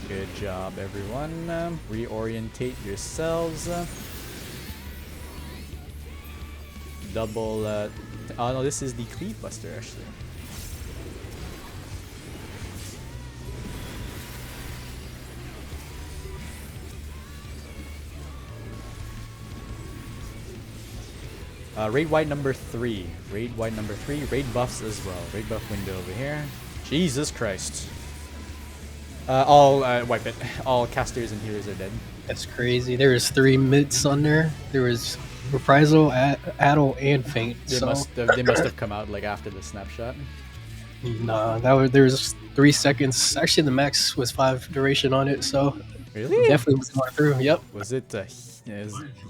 Good job, everyone. Reorientate yourselves. Double. Oh no, this is the Cleave Buster actually. Raid wide number 3. Raid wide number 3. Raid buffs as well. Raid buff window over here. Jesus Christ. All wipe it. All casters and healers are dead. That's crazy. There was 3 mids on there. There was Reprisal, Addle, and Faint. They must have come out like after the snapshot. Nah, there was 3 seconds. Actually, the max was 5 duration on it, so Really? definitely was going through. Yep. Was it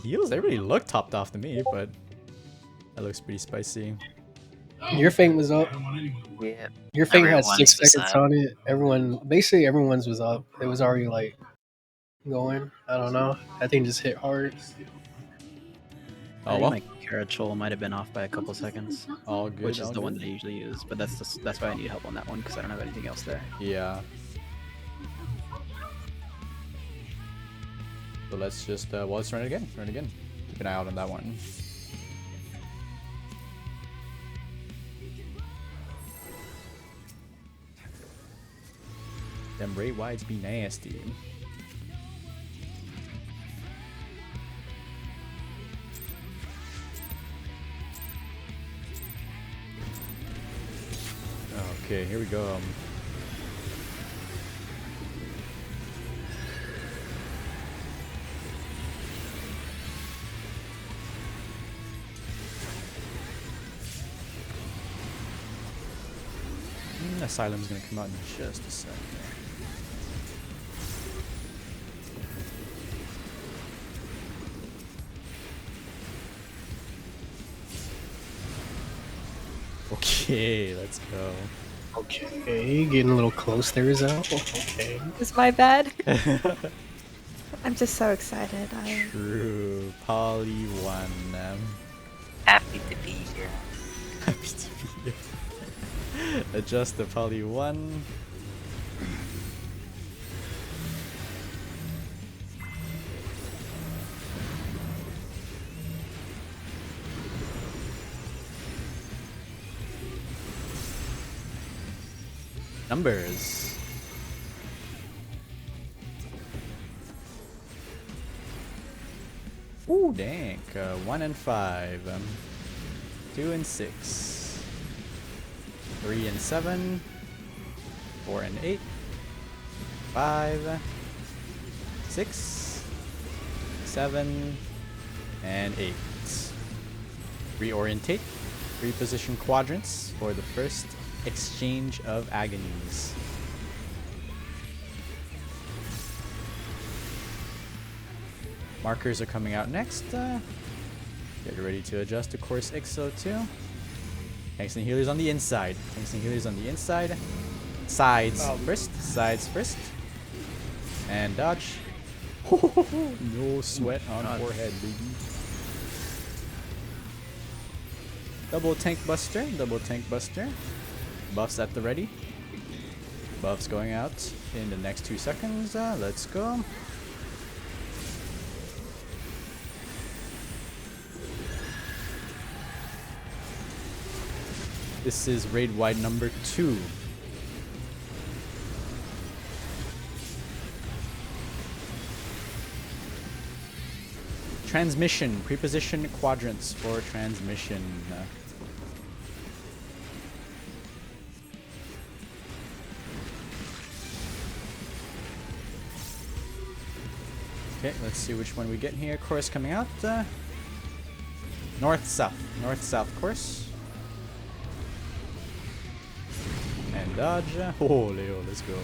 heals? They really look topped off to me, but that looks pretty spicy. Your Faint was up. Yeah. Your Faint had Everyone's 6 was seconds up. on it. Basically everyone's was up. It was already like going. I don't know. That thing just hit hard. Oh well. My Carachol might have been off by a couple seconds, All good. which is all the one good. that I usually use. But that's why I need help on that one because I don't have anything else there. Yeah. So let's just well, let's run it again. Run it again. Keep an eye out on that one. Them raid wides be nasty. Okay, here we go. Asylum's gonna come out in just a second. Okay, let's go. Okay, getting a little close there, Zell. Okay. It's my bad. I'm just so excited. True. Poly 1. Happy to be here. Happy to be here. Adjust the Poly 1. Numbers. Ooh, dank. 1 and 5. 2 and 6. 3 and 7. 4 and 8. 5. 6. 7. And 8. Reorientate. Reposition quadrants for the first exchange of agonies. Markers are coming out next. Get ready to adjust to course XO2. Tanks and healers on the inside. Tanks and healers on the inside. Sides first. Sides first. And dodge. No sweat on forehead, baby. Double tank buster. Double tank buster. Buffs at the ready. Buffs going out in the next 2 seconds. Let's go. This is raid wide number 2. Transmission. Preposition quadrants for transmission. Okay, let's see which one we get here. Course coming out. North-south. North-south course. And dodge. Oh, Leo, let's go.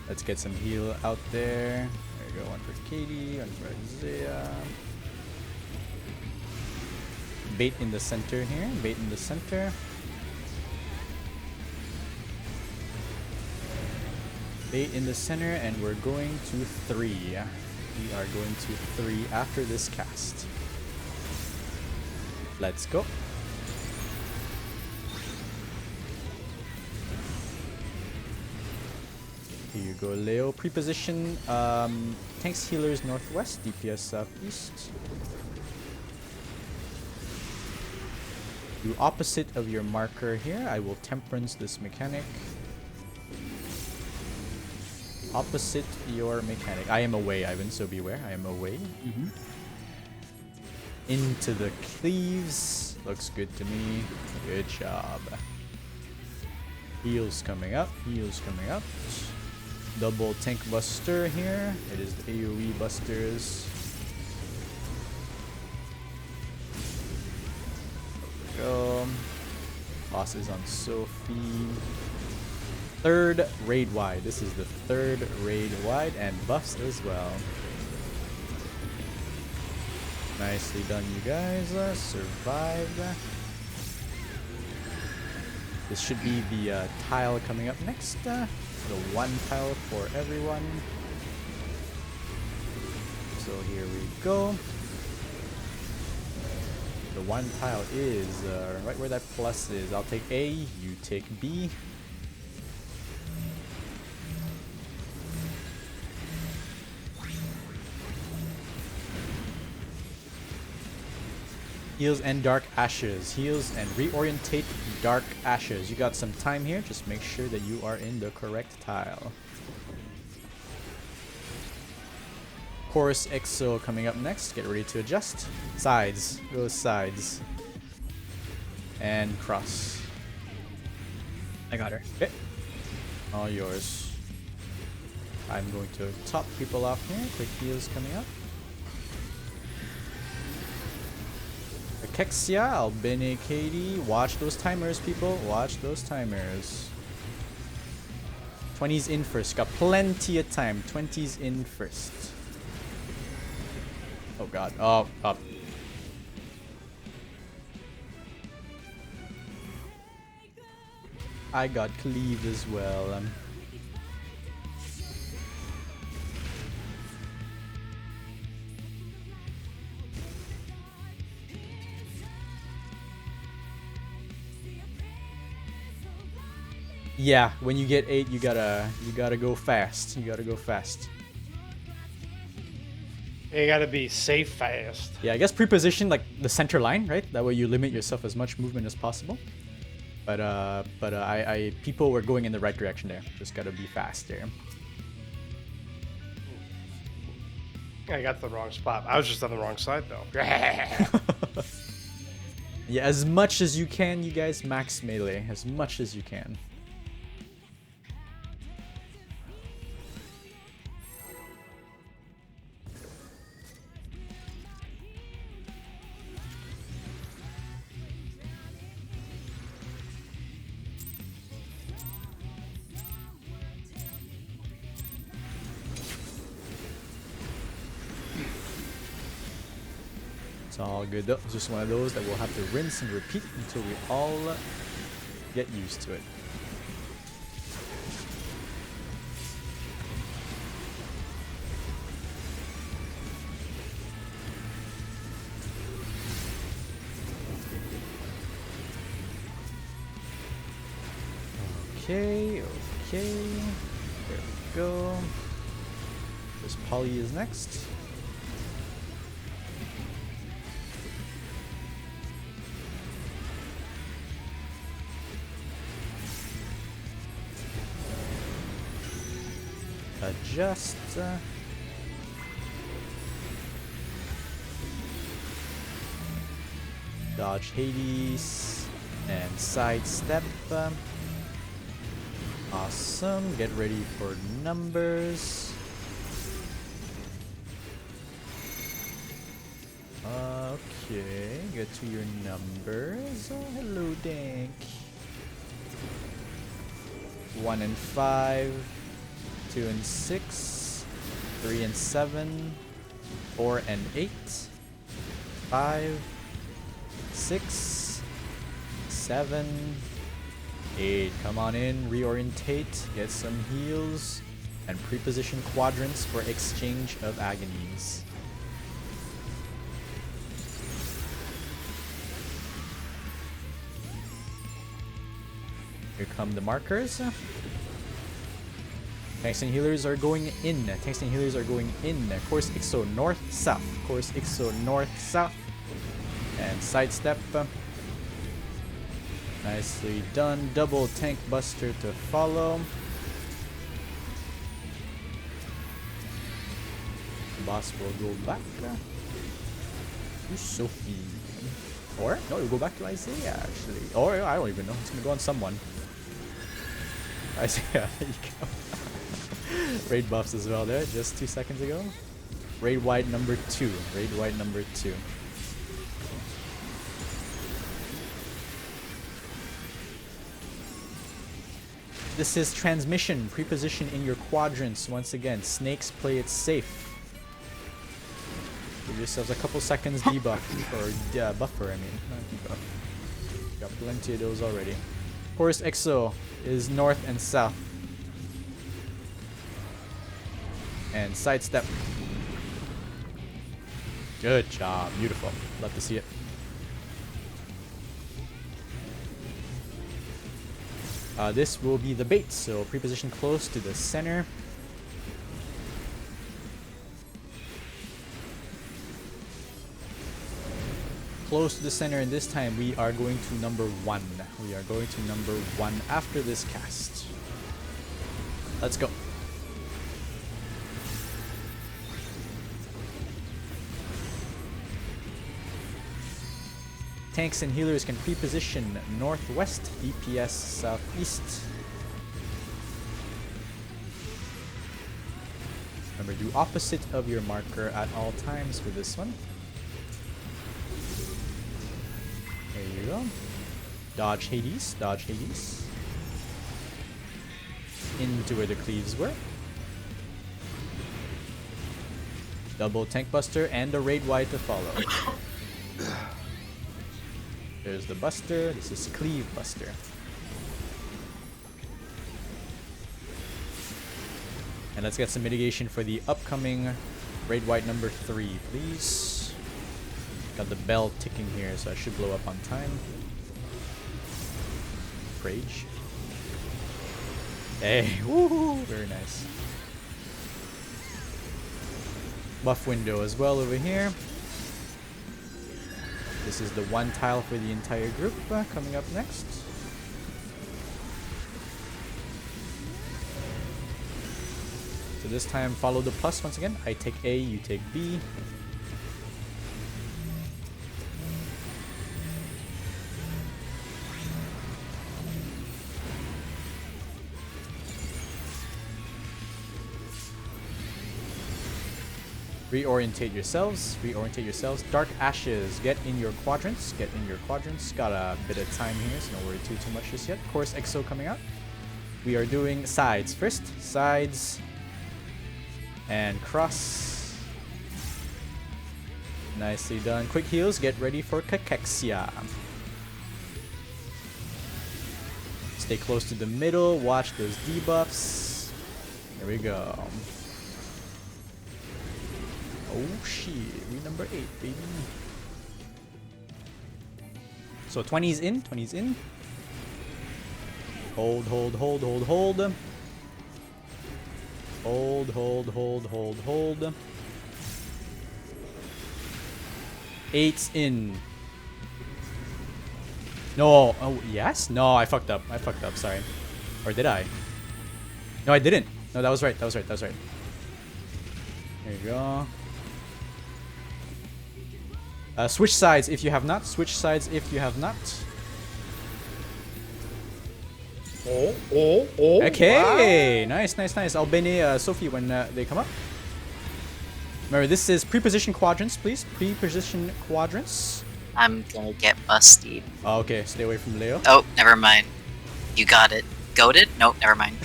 Let's get some heal out there. There you go. One for Katie, one for Isaiah. bait in the center here. Bait in the center. Bait in the center, and we're going to 3. We are going to 3 after this cast. Let's go. Here you go, Leo. Preposition, tanks, healers northwest, DPS southeast. Do opposite of your marker here. I will temperance this mechanic. Opposite your mechanic. I am away, Ivan, so beware. I am away. Into the cleaves. Looks good to me. Good job. Heals coming up. Heals coming up. Double tank buster here. It is the AoE busters. Go. Boss is on Sophie. 3rd raid wide. This is the 3rd raid wide, and buffs as well. Nicely done, you guys. Survived. This should be the tile coming up next. The 1 tile for everyone. So here we go. The 1 tile is right where that plus is. I'll take A, you take B. Heals and Dark Ashes. Heals and reorientate Dark Ashes. You got some time here. Just make sure that you are in the correct tile. Chorus Exo coming up next. Get ready to adjust. Sides. Go sides. And cross. I got her. Okay. All yours. I'm going to top people off here. Quick heals coming up. Kexia, Albini, Katie. Watch those timers, people. Watch those timers. 20's in first. Got plenty of time. 20's in first. Oh god. Oh, up. I got cleaved as well. Yeah, when you get 8, you gotta go fast. You gotta go fast. You gotta be safe fast. Yeah, I guess preposition like the center line, right? That way you limit yourself as much movement as possible. But people were going in the right direction there. Just gotta be fast there. I got the wrong spot. I was just on the wrong side though. Yeah, as much as you can, you guys, max melee. As much as you can. It's all good though. It's just one of those that we'll have to rinse and repeat until we all get used to it. Okay, okay. There we go. This Polly is next. Adjust. Dodge Hades and sidestep. Awesome. Get ready for numbers. Okay, get to your numbers. Oh, hello, Dank. 1 and 5. 2 and 6, 3 and 7, 4 and 8, 5, 6, 7, 8. Come on in, reorientate, get some heals, and pre-position quadrants for exchange of agonies. Here come the markers. Tanks and healers are going in. Tanks and healers are going in. Course IXO north, south. Course IXO north, south. And sidestep. Nicely done. Double tank buster to follow. Boss will go back to Sophie. Or, no, it'll go back to Isaiah actually. Or, I don't even know. It's gonna go on someone. Isaiah, there you go. Raid buffs as well there, just 2 seconds ago. Raid wide number 2. Raid wide number 2. This is transmission. Preposition in your quadrants. Once again, snakes play it safe. Give yourselves a couple seconds debuff. Or buffer, I mean. Not debuff. Got plenty of those already. Course EXO is north and south. And sidestep. Good job. Beautiful. Love to see it. This will be the bait, so preposition close to the center. Close to the center, and this time we are going to number 1. We are going to number 1 after this cast. Let's go. Tanks and healers can pre-position northwest, DPS southeast. Remember, do opposite of your marker at all times for this one. There you go. Dodge Hades, dodge Hades. Into where the cleaves were. Double tank buster and a raid wide to follow. There's the buster. This is cleave buster. And let's get some mitigation for the upcoming raid wide number 3, please. Got the bell ticking here, so I should blow up on time. Rage. Hey, woohoo! Very nice. Buff window as well over here. This is the 1 tile for the entire group coming up next. So this time follow the plus once again. I take A, you take B. Reorientate yourselves. Reorientate yourselves. Dark Ashes. Get in your quadrants. Get in your quadrants. Got a bit of time here, so don't worry too much just yet. Course EXO coming out. We are doing sides first. Sides. And cross. Nicely done. Quick heals. Get ready for Cachexia. Stay close to the middle. Watch those debuffs. Here we go. Oh shit, we number 8, baby. So 20's in, 20's in. Hold, hold, hold, hold, hold. Hold, hold, hold, hold, hold. 8's in. No, oh yes? No, I fucked up. I fucked up, sorry. Or did I? No, I didn't. No, that was right, that was right, that was right. There you go. Switch sides if you have not. Switch sides if you have not. Oh. Okay, Wow. nice, nice, nice. I'll bene Sophie when they come up. Remember, this is pre-position quadrants, please. Pre-position quadrants. I'm gonna get busted. Oh, okay, stay away from Leo. Oh, never mind. You got it. Goated? Nope, never mind.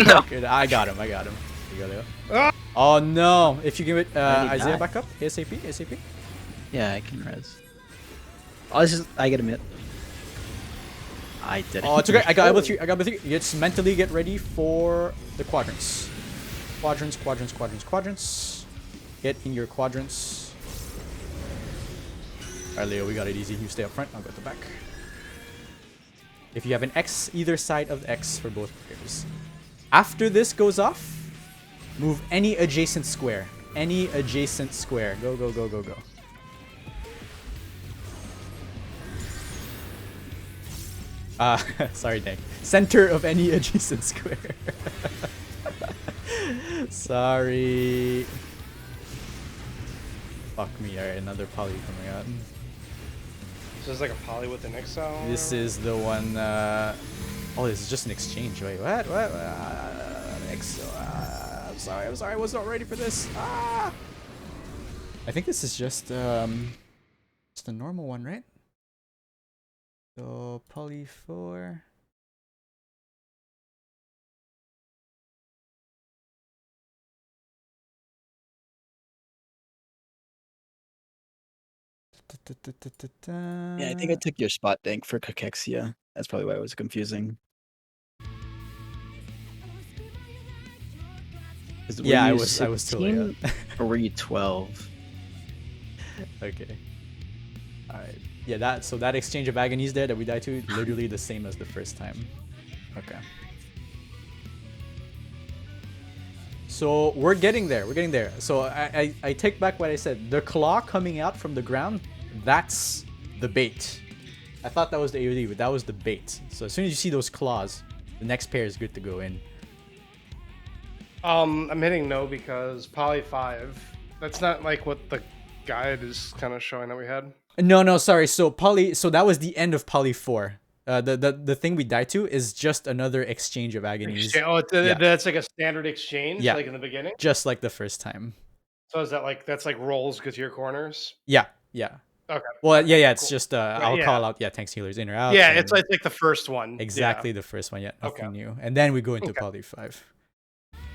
No. Okay, I got him, I got him. Here you go, Leo. Ah! Oh no, if you give it I need Isaiah that. back up. ASAP, ASAP. Yeah, I can res. I get a minute. I did it. Oh, it's okay. I got with you. I got with you. Just mentally get ready for the quadrants. Quadrants. Get in your quadrants. Alright, Leo, we got it easy. You stay up front. I'll go at the back. If you have an X either side of the X for both players. After this goes off, move any adjacent square. Any adjacent square. Go. Sorry, Nick. Center of any adjacent square. Sorry. Fuck me. Alright, another poly coming out. So it's like a poly with an exile. This is the one. Oh, this is just an exchange. Wait, what? I'm sorry. I was not ready for this. I think this is just a normal one, right? So poly 4. Yeah, I think I took your spot, Dank, for Cachexia. That's probably why it was confusing. Yeah, I was totally. Or were you 12? Okay. Alright. Yeah, that exchange of agonies there that we died to, literally the same as the first time. Okay. So we're getting there. So I take back what I said. The claw coming out from the ground, that's the bait. I thought that was the AoD, but that was the bait. So as soon as you see those claws, the next pair is good to go in. I'm hitting no because poly 5. That's not like what the guide is kind of showing that we had. No, sorry. So that was the end of poly 4. The thing we died to is just another exchange of agonies. That's like a standard exchange, like in the beginning. Just like the first time. So is that like that's like rolls go to your corners? Yeah. Okay. Well, yeah. It's Cool. just I'll call out tanks healers in or out. Yeah, it's like the first one. Exactly the first one. Yeah, nothing new. And then we go into poly 5.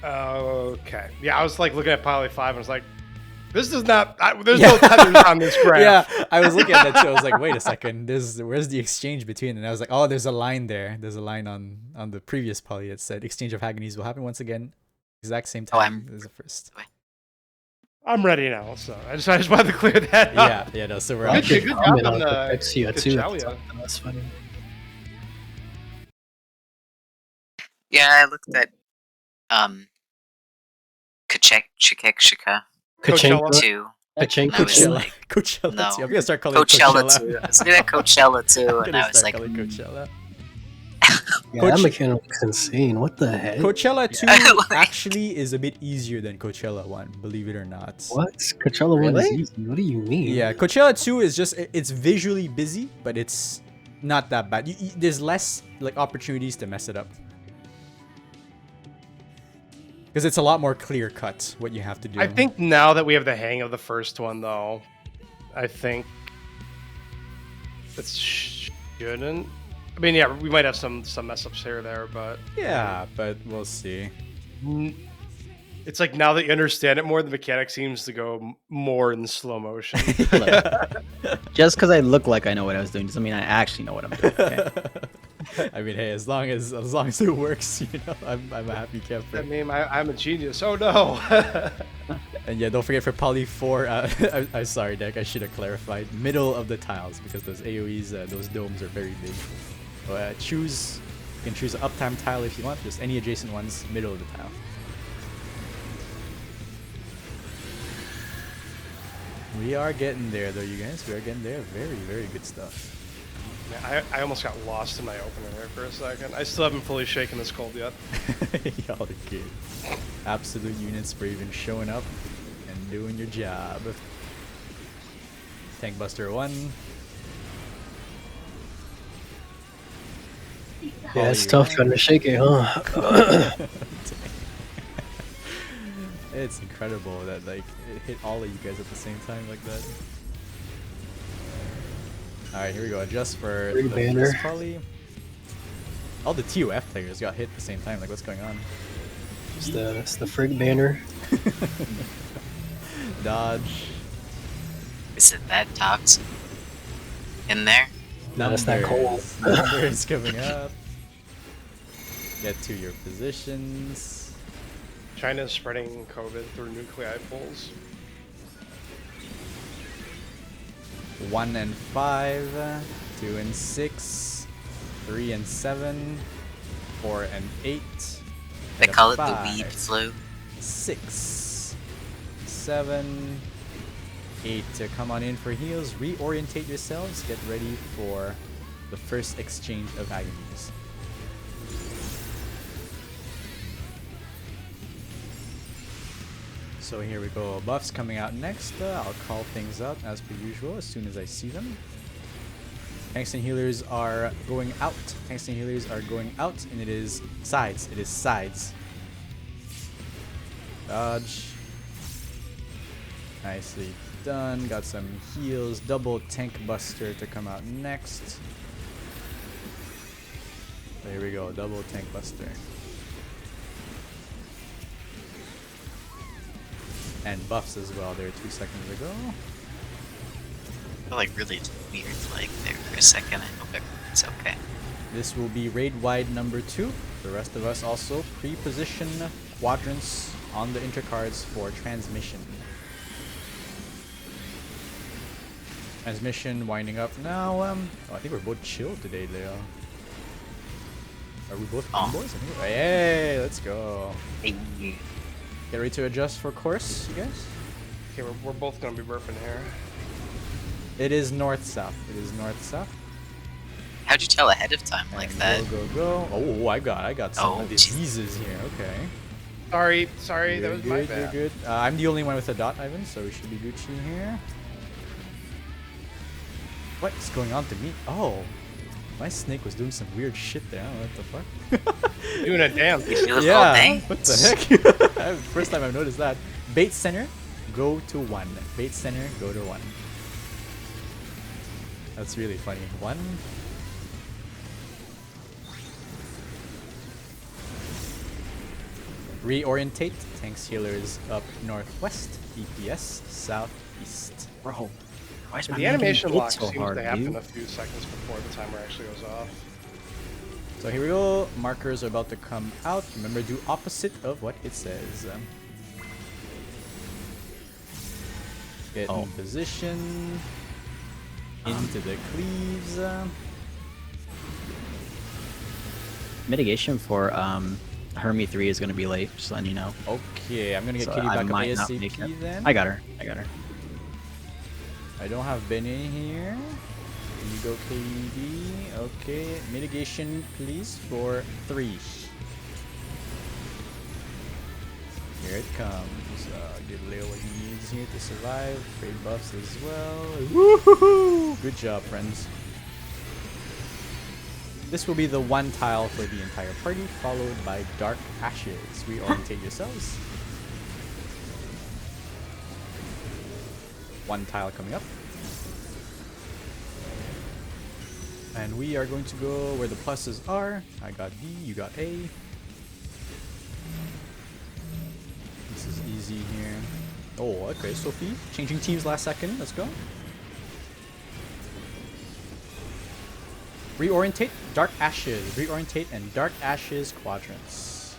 Okay. Yeah, I was like looking at poly 5 and I was like, this is not. There's no tethers on this graph. Yeah, I was looking at that too. I was like, wait a second. Where's the exchange between? And I was like, oh, there's a line there. There's a line on the previous poly that said exchange of agonies will happen once again, exact same time as the first. I'm ready now, so I just wanted to clear that up. Yeah. No, so we're good job on the Cachexia too. Cachexia. That's funny. Yeah, I looked at Cachexia Coachella 2. And I was like, Coachella no. 2. I'm gonna start calling it Coachella 2. I was looking at Coachella 2, and I was like, Coachella. Yeah, that mechanic looks insane. What the heck? Coachella 2 actually is a bit easier than Coachella 1, believe it or not. What? Coachella 1 is easy. What do you mean? Yeah, Coachella 2 is just, it's visually busy, but it's not that bad. There's less like opportunities to mess it up. Because it's a lot more clear cut what you have to do. I think now that we have the hang of the first one, though, I think it shouldn't. I mean, yeah, we might have some mess ups here or there, but yeah, but we'll see. It's like now that you understand it more, the mechanic seems to go more in slow motion. Just because I look like I know what I was doing doesn't mean I actually know what I'm doing. Okay? I mean, hey, as long as it works, I'm a happy camper. I mean, I'm a genius. Oh no! And yeah, don't forget for poly 4. I'm sorry, Deck. I should have clarified. Middle of the tiles, because those AOE's, those domes are very big. So, you can choose an uptime tile if you want. Just any adjacent ones, middle of the tile. We are getting there, though, you guys. We are getting there. Very, very good stuff. Yeah, I almost got lost in my opener there for a second. I still haven't fully shaken this cold yet. Y'all are good. Absolute units for even showing up and doing your job. Tank Buster 1. Yeah, it's tough trying to shake it, huh? It's incredible that like it hit all of you guys at the same time like that. Alright, here we go. Adjust for Big banner. Poly. All the TOF players got hit at the same time. Like, what's going on? It's the frig banner. Dodge. is it that toxic? In there. No, it's not cold. Numbers coming up. Get to your positions. China is spreading COVID through nuclei pools. 1 and 5, 2 and 6, 3 and 7, 4 and 8. They and a call it the 5, weed flu. 6, 7, 8. Come on in for heals. Reorientate yourselves. Get ready for the first exchange of agonies. So here we go. Buffs coming out next. I'll call things out as per usual as soon as I see them. Tanks and healers are going out. Tanks and healers are going out, and it is sides. It is sides. Dodge. Nicely done. Got some heals. Double tank buster to come out next. There we go. Double tank buster. And buffs as well there 2 seconds ago. I feel like really weird like there for a second. I hope everyone's okay. This will be raid wide number 2. The rest of us also pre-position quadrants on the intercards for transmission. Transmission winding up now. Oh, I think we're both chill today, Leo. Are we both boys? Hey, let's go. Hey. Get ready to adjust for course, you guys? Okay, we're both gonna be burping here. It is north-south. It is north-south. How'd you tell ahead of time like And that? Go, go, go. Oh, I got some Oh, diseases here. Okay. Sorry, that You're was good, my bad. You're good. I'm the only one with a dot, Ivan, so we should be Gucci here. What is going on to me? Oh, my snake was doing some weird shit there. I don't know what the fuck. Doing a damn. You feel Yeah, all day? what the heck? First time I've noticed that. Bait center, go to 1. Bait center, go to 1. That's really funny. 1. Reorientate. Tanks healers up northwest. P6S southeast. Bro, why is my The man getting animation hit lock so seems hard, to happen dude? a few seconds before the timer actually goes off. So here we go. Markers are about to come out. Remember, do opposite of what it says. Get in position. Into the cleaves. Mitigation for Hermie 3 is gonna be late, just letting you know. Okay, I'm gonna get So Kitty I back up might not make ASAP it. then. I got her. I got her. I don't have Benny here. Here you go, KD. Okay, mitigation please for 3. Here it comes. Give Leo what he needs here to survive. Trade buffs as well. Woohoo! Good job, friends. This will be the 1 tile for the entire party, followed by Dark Ashes. Reorientate yourselves. 1 tile coming up. And we are going to go where the pluses are. I got B, you got A. This is easy here. Oh, okay, Sophie. Changing teams last second. Let's go. Reorientate, Dark Ashes. Reorientate and Dark Ashes quadrants.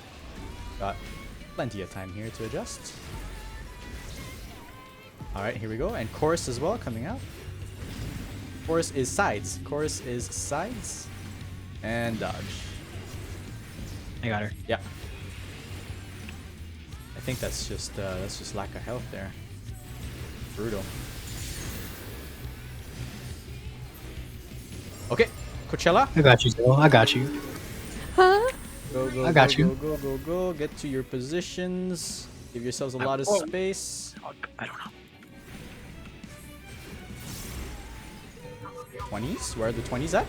Got plenty of time here to adjust. Alright, here we go. And chorus as well coming out. Chorus is sides. Chorus is sides. And dodge. I got her. Yeah. I think that's just lack of health there. Brutal. Okay, Coachella. I got you, Joe. I got you. Huh? Go, go, I got go, you. Go, go, go, go. Get to your positions. Give yourselves a lot of space. I don't know. 20s? Where are the 20s at?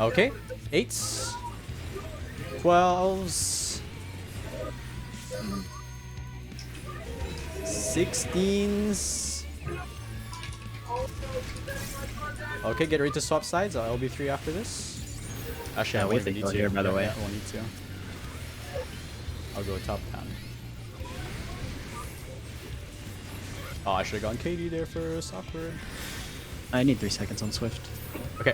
Okay. 8s. 12s. 16s. Okay, get ready to swap sides. I'll be 3 after this. Actually, I Yeah, won't wait even to need go to. here, by the way. I won't need to. I'll go top down. Oh, I should have gone Katie there first. Awkward. I need 3 seconds on Swift. Okay.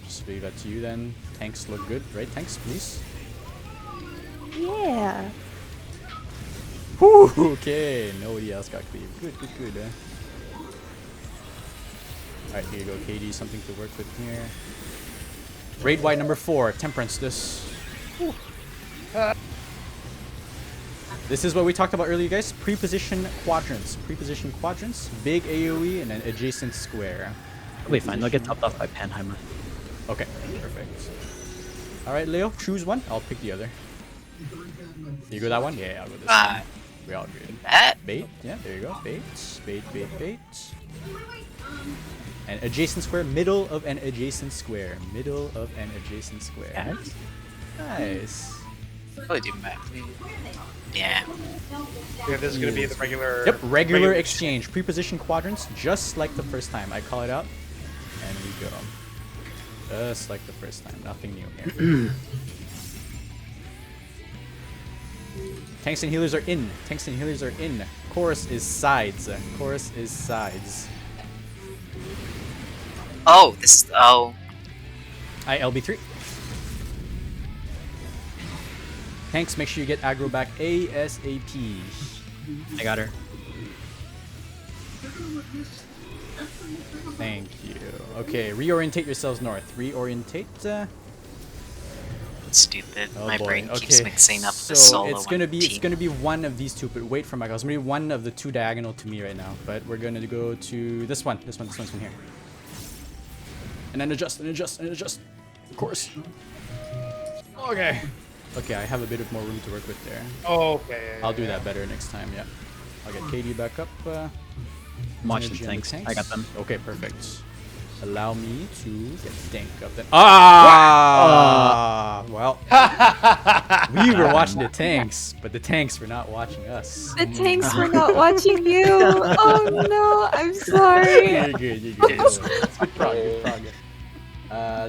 Just leave that to you then. Tanks look good, right? Tanks, please. Yeah. Whew, okay. Nobody else got cleave. Good, good, good. Alright, here you go, Katie. Something to work with here. Raid wide number 4. Temperance this. This is what we talked about earlier, guys. Pre-position quadrants. Pre-position quadrants. Big AoE and an adjacent square. It'll be fine. They'll get topped off by Panheimer. Okay, perfect. Alright, Leo, choose one. I'll pick the other. You go that one? Yeah, I'll go this one. We all good. That? Bait? Yeah, there you go. Bait. Bait, bait, bait. And adjacent square, middle of an adjacent square. Middle of an adjacent square. Nice. Probably do back. Yeah. Yeah, this is gonna be the regular. Yep, regular exchange. Pre-position quadrants, just like the first time. I call it out, and we go. Just like the first time. Nothing new here. Tanks and healers are in. Tanks and healers are in. Chorus is sides. Chorus is sides. Oh, this is. Oh. LB3. Tanks, make sure you get aggro back ASAP. I got her. Thank you. Okay, reorientate yourselves north. Reorientate. Stupid. Oh My boy. brain Okay. keeps mixing up So the solo it's gonna be team. one of these two. But wait for my guys. It's gonna be one of the two diagonal to me right now. But we're gonna go to this one. This one's from here. And then adjust and adjust and adjust. Of course. Okay. Okay, I have a bit of more room to work with there. Okay. I'll do that better next time. Yeah. I'll get Katie back up. Watch the synergy on tanks. I got them. Okay, perfect. Allow me to get Dank up then. Ah! Well, we were watching the tanks, but the tanks were not watching us. The tanks were not watching you. Oh no, I'm sorry. You're good, you're good. It's good prog, good prog.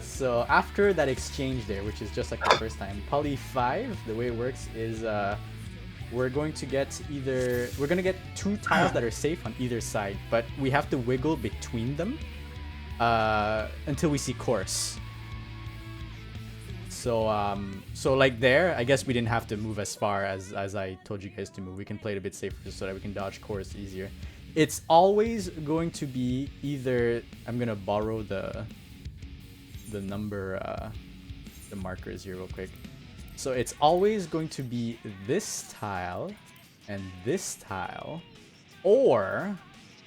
So after that exchange there, which is just like the first time, Poly 5, the way it works is we're going to get two tiles that are safe on either side, but we have to wiggle between them until we see course. So so like there, I guess we didn't have to move as far as I told you guys to move. We can play it a bit safer just so that we can dodge course easier. It's always going to be either, I'm gonna borrow the number, the markers here real quick. So it's always going to be this tile and this tile, or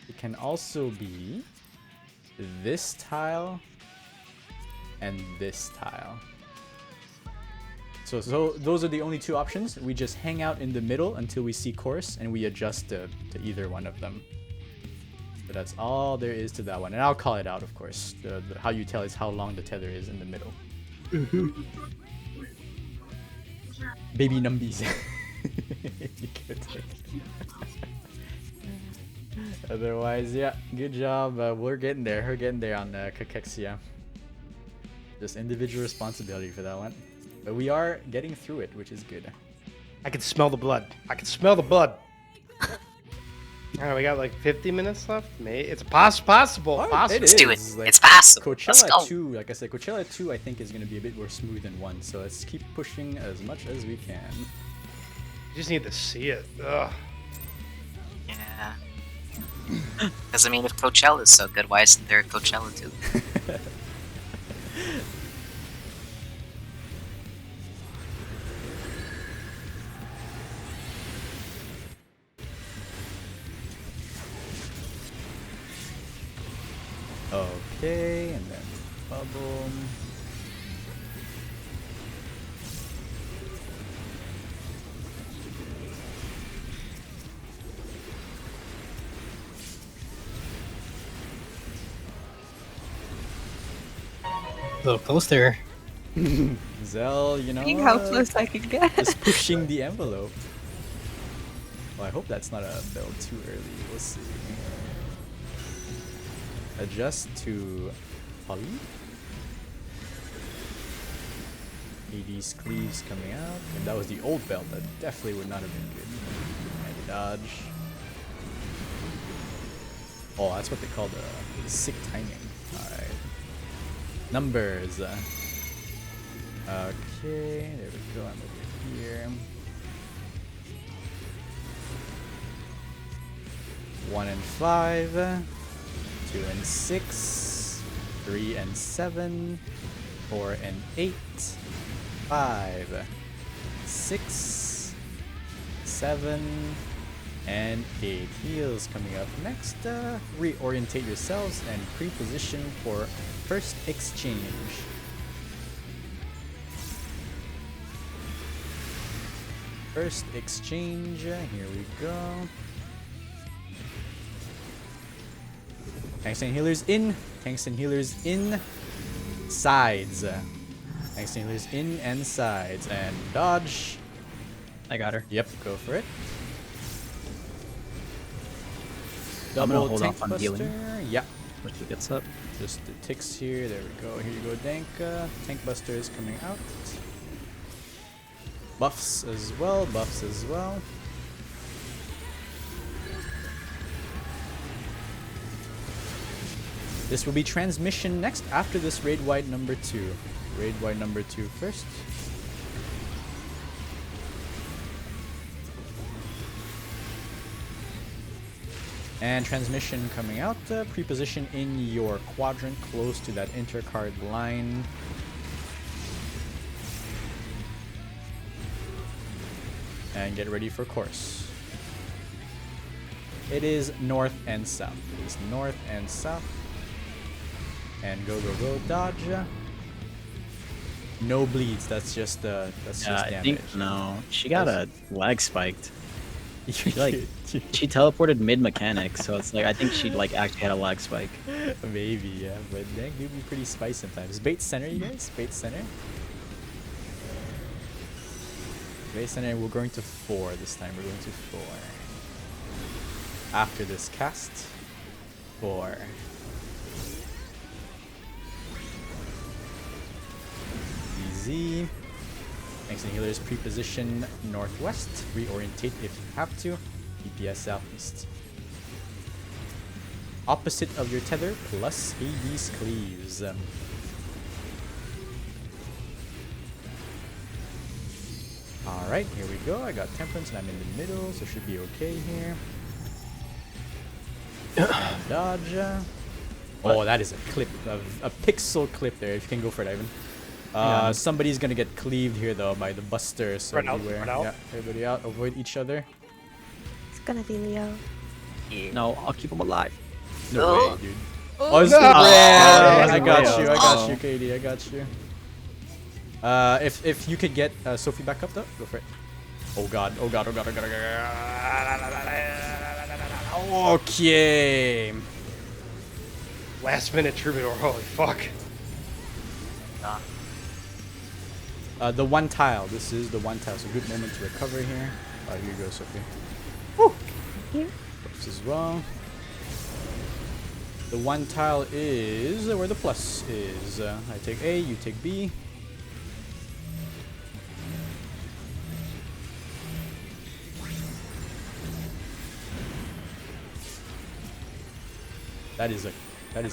it can also be this tile and this tile. So those are the only two options. We just hang out in the middle until we see course, and we adjust to either one of them. So that's all there is to that one. And I'll call it out, of course. How you tell is how long the tether is in the middle. Baby numbies. You can't take it. Otherwise, yeah, good job. We're getting there. We're getting there on Cachexia. Just individual responsibility for that one. But we are getting through it, which is good. I can smell the blood. I can smell the blood. Alright, we got like 50 minutes left. Maybe it's possible. It Let's do it. is, like, It's possible. Let's Coachella go. 2, like I said, Coachella 2 I think is going to be a bit more smooth than 1, so let's keep pushing as much as we can. You just need to see it. Ugh. Yeah. Because, I mean, if Coachella is so good, why isn't there a Coachella too? Okay, and then bubble. A little close there. Zell, you know, Seeing how close I can get. just pushing the envelope. Well, I hope that's not a bell too early. We'll see. Adjust to Poly. AD's cleaves coming out. And that was the old belt. That definitely would not have been good. And dodge. Oh, that's what they call the sick timing. Alright. Numbers. Okay, there we go. I'm over here. 1 and 5. 2 and 6. 3 and 7. 4 and 8. 5. 6. 7. And 8. Heals coming up next. Reorientate yourselves and pre-position for first exchange. First exchange. Here we go. Tanks and healers in. Tanks and healers in. Sides. Tanks and healers in and sides. And dodge. I got her. Yep, go for it. I'm gonna Double hold tank off on buster. healing. Yeah. Once he gets up. Just the ticks here. There we go. Here you go, Dank. Tank buster is coming out. Buffs as well. Buffs as well. This will be transmission next after this raid wide number 2. Raid wide number 2 first. And transmission coming out. Pre-position in your quadrant close to that intercard line. And get ready for course. It is north and south. It is north and south. And go, go, go, dodge. No bleeds. That's just that's just I damage. think no. She got a lag spiked. She like she teleported mid mechanic, so it's like I think she like actually had a lag spike. Maybe, yeah, but that could be pretty spicy sometimes. Bait center, you guys. Bait center. Bait center. We're going to 4 this time. We're going to 4. After this cast, 4. Easy. Tanks and healers pre-position northwest. Reorientate if you have to. DPS southeast. Opposite of your tether plus Hades cleaves. Alright, here we go. I got temperance and I'm in the middle, so should be okay here. And dodge. Oh, that is a clip of a pixel clip there. If you can go for it, Ivan. Somebody's gonna get cleaved here though by the buster. So Run out, beware. run out. Yeah, everybody out. Avoid each other. It's gonna be Leo. No, I'll keep him alive. No way, dude. Oh, it's no! I Oh, got Leo. you. I got you, Katie. I got you. If you could get Sophie back up though, go for it. Oh god. Oh god. Oh god. Oh god. Oh god. Okay. Last minute troubadour. Holy fuck. The one tile. This is the one tile. So good moment to recover here. Oh, here you go, Sophie. Woo! Buffs as well. The one tile is where the plus is. I take A, you take B. That is like I'm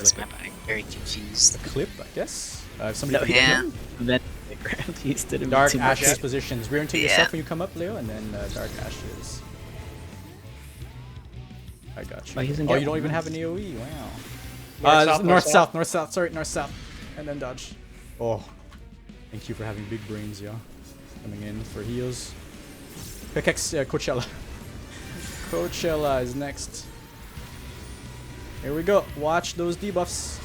very confused. a clip, I guess. If somebody No, could yeah. Then the ground used it. Dark too much. Ashes positions. Reorientate Yeah. yourself when you come up, Leo, and then Dark Ashes. I got Oh, you. he's in Oh, get you don't one. even have an AoE. Wow. North, south, north, south. Sorry, north, south. And then dodge. Oh. Thank you for having big brains, yo. Coming in for heals. Pickaxe, Coachella. Coachella is next. Here we go. Watch those debuffs.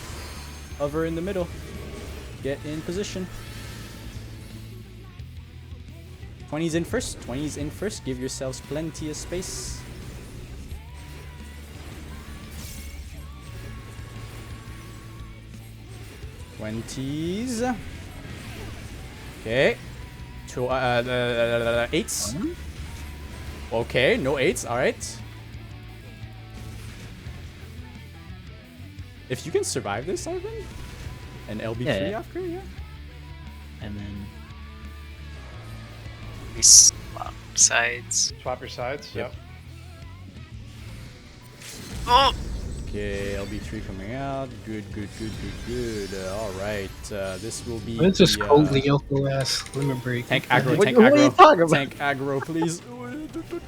Hover in the middle. Get in position. 20's in first. 20's in first. Give yourselves plenty of space. Twenties. Okay. Two, eights. Okay, no eights. All right. If you can survive this, Ivan, and LB3 Yeah. after, yeah. And then We swap sides. Swap your sides. Yep. Yep. Oh! Okay, LB3 coming out. Good. All right, this will be. Let's just the, cold Lyoko ass limit break. Tank aggro. What, Tank what are you aggro. talking about? Tank aggro, please.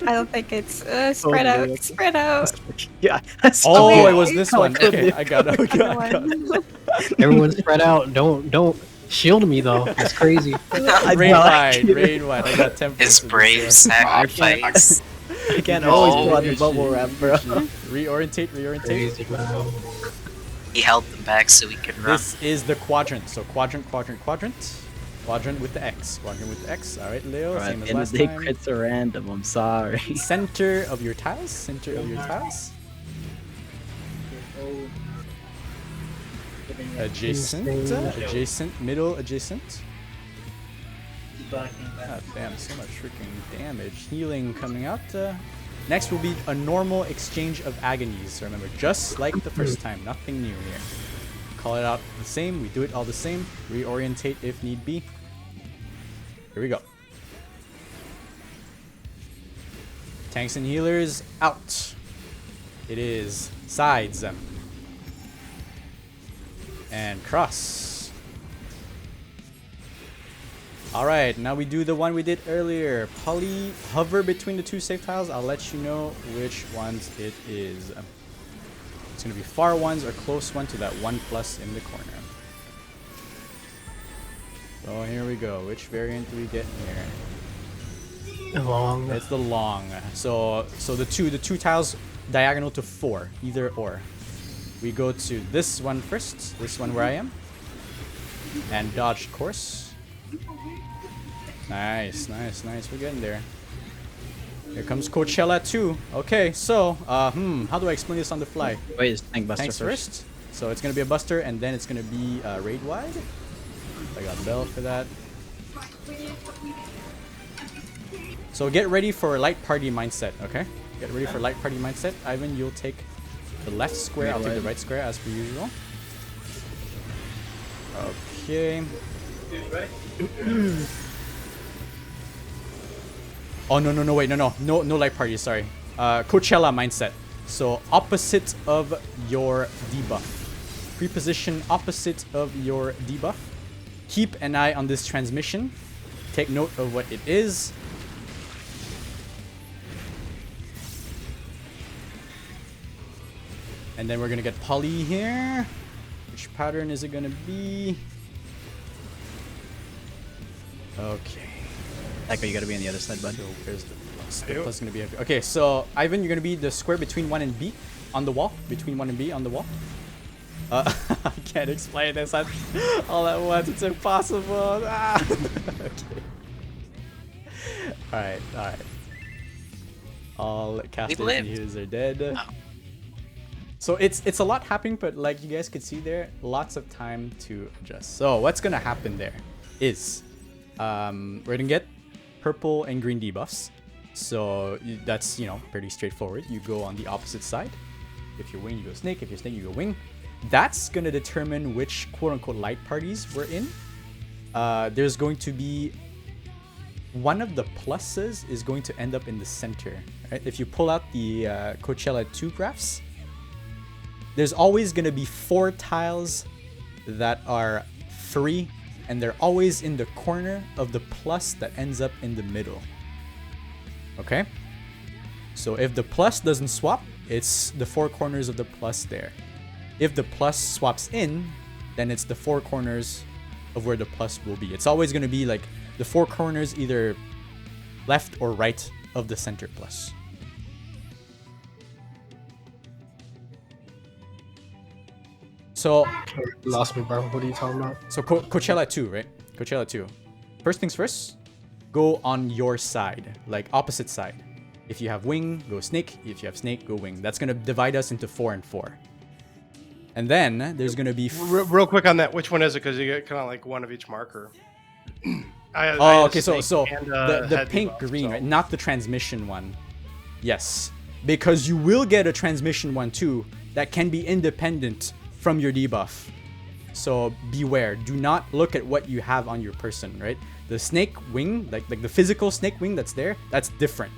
I don't think it's spread out. Lyoko. Spread out. Yeah. That's Oh, okay. it was this Oh, I one. couldn't Okay, do- I got it. Everyone. Everyone spread out. Don't shield me though. That's crazy. Rain wide. I got 10 His brave sacrifice. I can't Oh, always go on the bubble wrap, bro. Reorientate. Crazy, man. He held them back so he could run. This is the quadrant. So quadrant. Quadrant with the X. All right, Leo. Alright, Same as end last of the day, time. crits are random. I'm sorry. Center of your tiles. Adjacent. Middle. Adjacent. God damn, so much freaking damage. Healing coming out. Next will be a normal exchange of agonies. So remember, just like the first time, nothing new here. Call it out the same. We do it all the same. Reorientate if need be. Here we go. Tanks and healers out. It is sides. And cross. Alright, now we do the one we did earlier. Poly hover between the two safe tiles. I'll let you know which ones it is. It's going to be far ones or close one to that 1+ in the corner. So here we go. Which variant do we get here? Long. It's the long. So the two tiles diagonal to 4, either or. We go to this one first. This one where I am. And dodge course. Nice. We're getting there. Here comes Coachella 2. Okay, so how do I explain this on the fly? Wait, it's Tank Buster Tanks first. first. So it's gonna be a buster, and then it's gonna be raid wide. I got Bell for that. So get ready for light party mindset, okay? Get ready for light party mindset. Ivan, you'll take the left square. I'll take the right square as per usual. Okay. Oh no, wait, no light party, sorry. Coachella mindset. So opposite of your debuff. Pre-position opposite of your debuff. Keep an eye on this transmission. Take note of what it is. And then we're gonna get poly here. Which pattern is it gonna be? Okay. Echo, you gotta be on the other side, bud. So where's the plus? The plus is gonna be every. Okay, so Ivan, you're gonna be the square between 1 and B on the wall. Between 1 and B on the wall. I can't explain this all at once. It's impossible. Ah. Okay. Alright. All casters and healers are dead. Oh. So it's a lot happening, but like you guys could see there, lots of time to adjust. So what's gonna happen there is we're gonna get purple and green debuffs. So that's, pretty straightforward. You go on the opposite side. If you're wing, you go snake. If you're snake, you go wing. That's gonna determine which quote-unquote light parties we're in. There's going to be one of the pluses is going to end up in the center. Right? If you pull out the Coachella 2 graphs, there's always going to be 4 tiles that are free, and they're always in the corner of the plus that ends up in the middle. Okay? So if the plus doesn't swap, it's the 4 corners of the plus there. If the plus swaps in, then it's the 4 corners of where the plus will be. It's always going to be like the 4 corners either left or right of the center plus. So You lost me, bro. What are you talking about? So Coachella 2, right? Coachella 2. First things first, go on your side, like opposite side. If you have wing, go snake. If you have snake, go wing. That's going to divide us into 4 and 4. And then there's going to be... Real quick on that, which one is it? Because you get kind of like one of each marker. Okay, so and, the head pink debuff, green, so- right? Not the transmission one. Yes. Because you will get a transmission one too that can be independent from your debuff. So beware. Do not look at what you have on your person, right? The snake wing, like the physical snake wing that's there, that's different.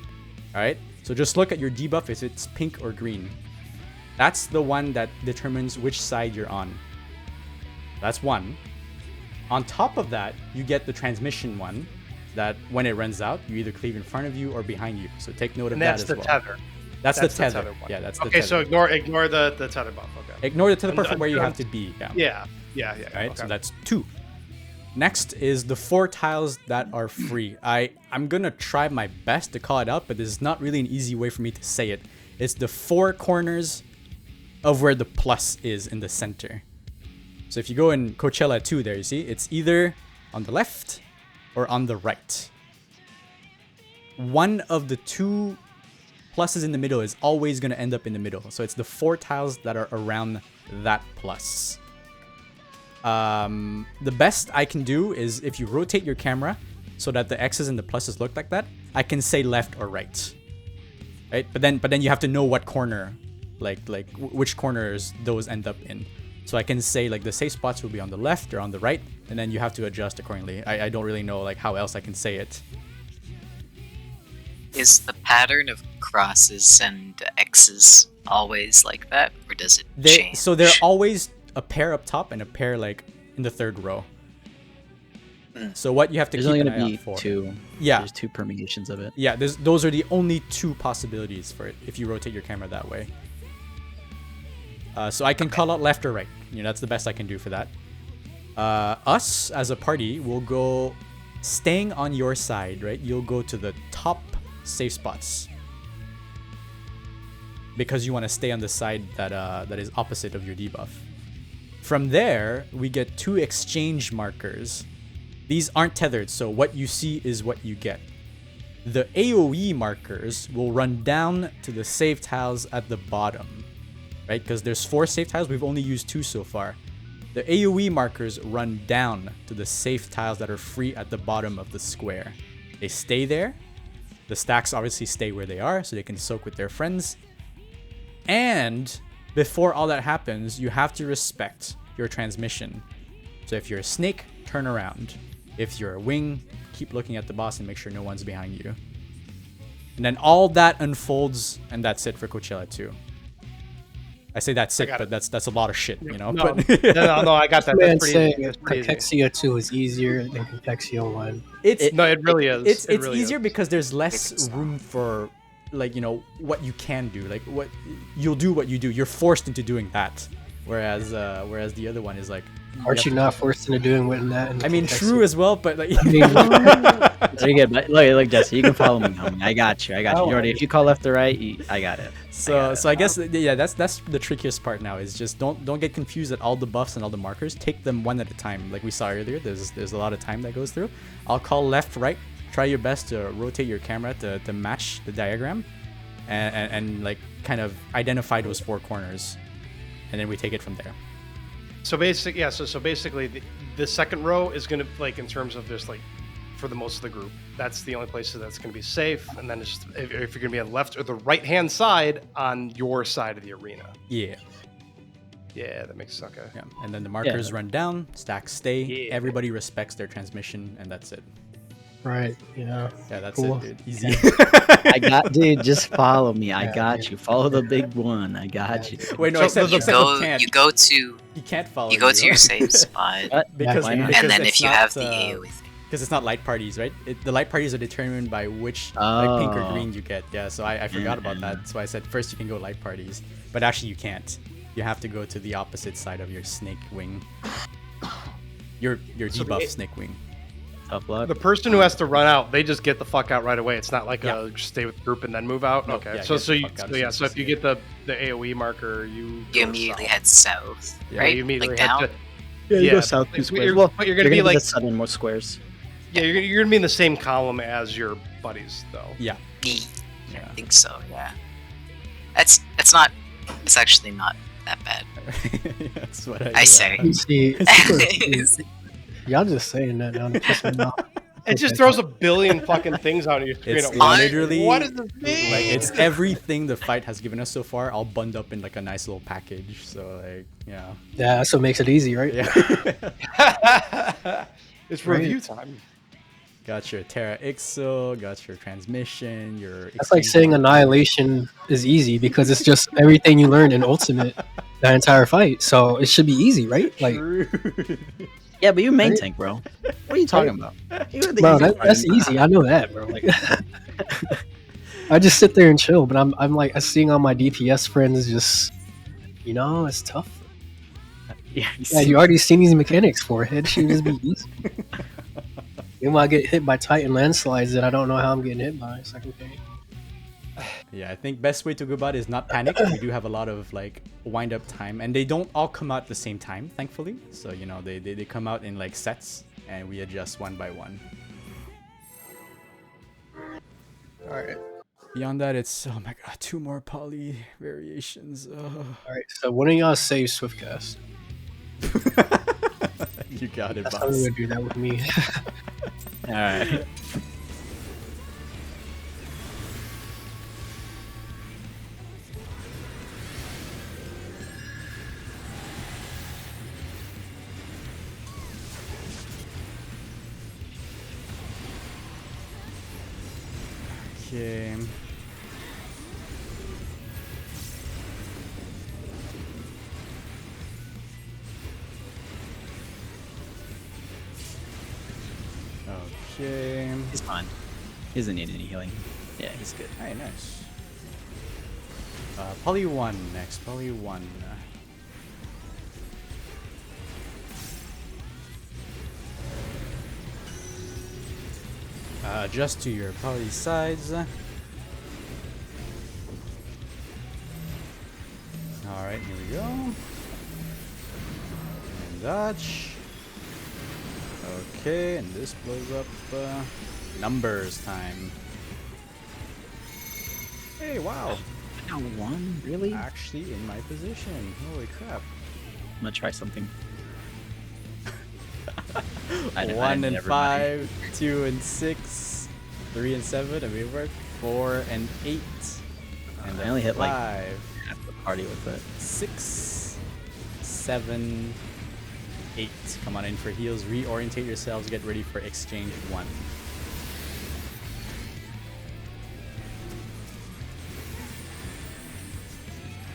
Alright? So just look at your debuff if it's pink or green. That's the one that determines which side you're on. That's one. On top of that, you get the transmission one, that when it runs out, you either cleave in front of you or behind you. So take note of that as well. And that's the tether. That's the tether. one. Yeah, that's the okay, tether. so ignore the tether buff. Okay. Ignore the tether buff from where you have to be. Yeah. Right, Okay. so that's 2. Next is the 4 tiles that are free. I'm gonna try my best to call it out, but there's not really an easy way for me to say it. It's the 4 corners of where the plus is in the center. So if you go in Coachella 2 there, you see, it's either on the left or on the right. One of the 2 pluses in the middle is always going to end up in the middle. So it's the 4 tiles that are around that plus. The best I can do is if you rotate your camera so that the X's and the pluses look like that, I can say left or right. Right? But then you have to know what corner, which corners those end up in. So I can say like the safe spots will be on the left or on the right, and then you have to adjust accordingly. I don't really know like how else I can say it. Is the pattern of crosses and X's always like that, or does it change? So they're always a pair up top and a pair like in the 3rd row. So what you have to There's keep only an gonna eye be out for. 2. Yeah. There's 2 permutations of it. Yeah, those are the only 2 possibilities for it if you rotate your camera that way. So I can call out left or right. That's the best I can do for that. Us as a party will go staying on your side, right? You'll go to the top safe spots because you want to stay on the side that is opposite of your debuff. From there, we get 2 exchange markers. These aren't tethered, so what you see is what you get. The AoE markers will run down to the save tiles at the bottom, right? Because there's 4 save tiles, we've only used 2 so far. The AoE markers run down to the safe tiles that are free at the bottom of the square. They stay there. The stacks obviously stay where they are, so they can soak with their friends. And before all that happens, you have to respect your transmission. So if you're a snake, turn around. If you're a wing, keep looking at the boss and make sure no one's behind you. And then all that unfolds, and that's it for Coachella 2. I say that's it, but that's a lot of shit, you know. No, But no, I got that. Man That's pretty saying easy. That's pretty easy. Cachexia 2 is easier than Cachexia 1. it's No, it really is. it's It really easier is. because there's less room for what you can do. Like what you'll do, what you do. You're forced into doing that. Whereas the other one is like. Aren't you not forced into doing what in that? In I mean, Cachexia? true as well, but like. Very good. But look, Jesse, you can follow me, homie. I got you. Oh, Jordy, if you call left or right, I got it. So I guess that's the trickiest part now is just don't get confused at all the buffs and all the markers. Take them one at a time, like we saw earlier. There's a lot of time that goes through. I'll call left, right. Try your best to rotate your camera to match the diagram, and like kind of identify those 4 corners, and then we take it from there. So basically, the second row is gonna like in terms of just like for the most of the group, that's the only place that's gonna be safe. And then it's, if you're gonna be on the left or the right hand side on your side of the arena. Yeah. Yeah, that makes sense. Okay. Yeah. And then the markers run down, stacks stay. Yeah. Everybody respects their transmission, and that's it. Right, yeah. Yeah, that's Cool. it, dude. Easy. Dude, just follow me. I Yeah, got yeah. you. Follow the big one. I got you. Wait, no, So except, the- except you can't. You go to You can't follow. you go to your safe spot, because, Why not? because and then it's if you not, have the AoE thing, because it's not light parties, right? The light parties are determined by which like pink or Oh. green you get. Yeah, so I forgot about that. So I said first you can go light parties, but actually you can't. You have to go to the opposite side of your snake wing. Your So debuff it- snake wing. Tough luck. The person who has to run out, they just get the fuck out right away. It's not like Yeah. a stay with the group and then move out. Nope, Okay. yeah, so get so the you fuck out so as yeah. soon So as if you you get the AOE marker, you you go immediately south. head south, Yeah, right? You immediately Like head down. to- Yeah, you yeah, go south but 2 squares. you're- Well, but you're gonna be the like southernmost squares. yeah, you're gonna be in the same column as your buddies though. Yeah. B. Yeah. I think so. Yeah. It's not. It's actually not that bad. That's what I say. You see, It's- y'all just saying that now to piss me off. It just throws a billion fucking things out on your screen. It's at once. literally What does this mean? like it's everything the fight has given us so far, all bundled up in like a nice little package. So like yeah. Yeah, that's what makes it easy, right? Yeah. It's Right. review time. Got your Terra Ixo, got your transmission, your. That's like saying Annihilation is easy because it's just everything you learned in Ultimate that entire fight. So it should be easy, right? Like, True. Yeah, but you main Right? tank, bro. What are you talking about? You had the bro, easy part that's in- easy. I know that, bro. Like, I just sit there and chill, but I'm like seeing all my DPS friends just, it's tough. Yeah, Yeah, you already seen these mechanics for it. It should just be easy. You might get hit by Titan landslides that I don't know how I'm getting hit by. It's like, okay. Yeah, I think best way to go about it is not panic. We do have a lot of like wind up time, and they don't all come out at the same time, thankfully. So they come out in like sets, and we adjust one by one. All right. Beyond that, it's oh my god, 2 more poly variations. All right. So when are y'all save Swiftcast? You got it, That's boss. how we're gonna do that with me. All right. Okay. Okay. He's fine. He doesn't need any healing. Yeah, he's good. Hey, nice. Poly 1 next. Poly 1. Adjust to your poly sides. Alright, here we go. And dodge. Okay, and this blows up. Numbers time. Hey, wow. Now 1? Really? I'm Actually in my position. Holy crap. gonna try something. I 1 and never mind. 5, 2 and 6, 3 and 7, and we work 4 and 8. And I only hit like 5, half the party with it. 6, 7, 8. Come on in for heals. Reorientate yourselves. Get ready for exchange 1.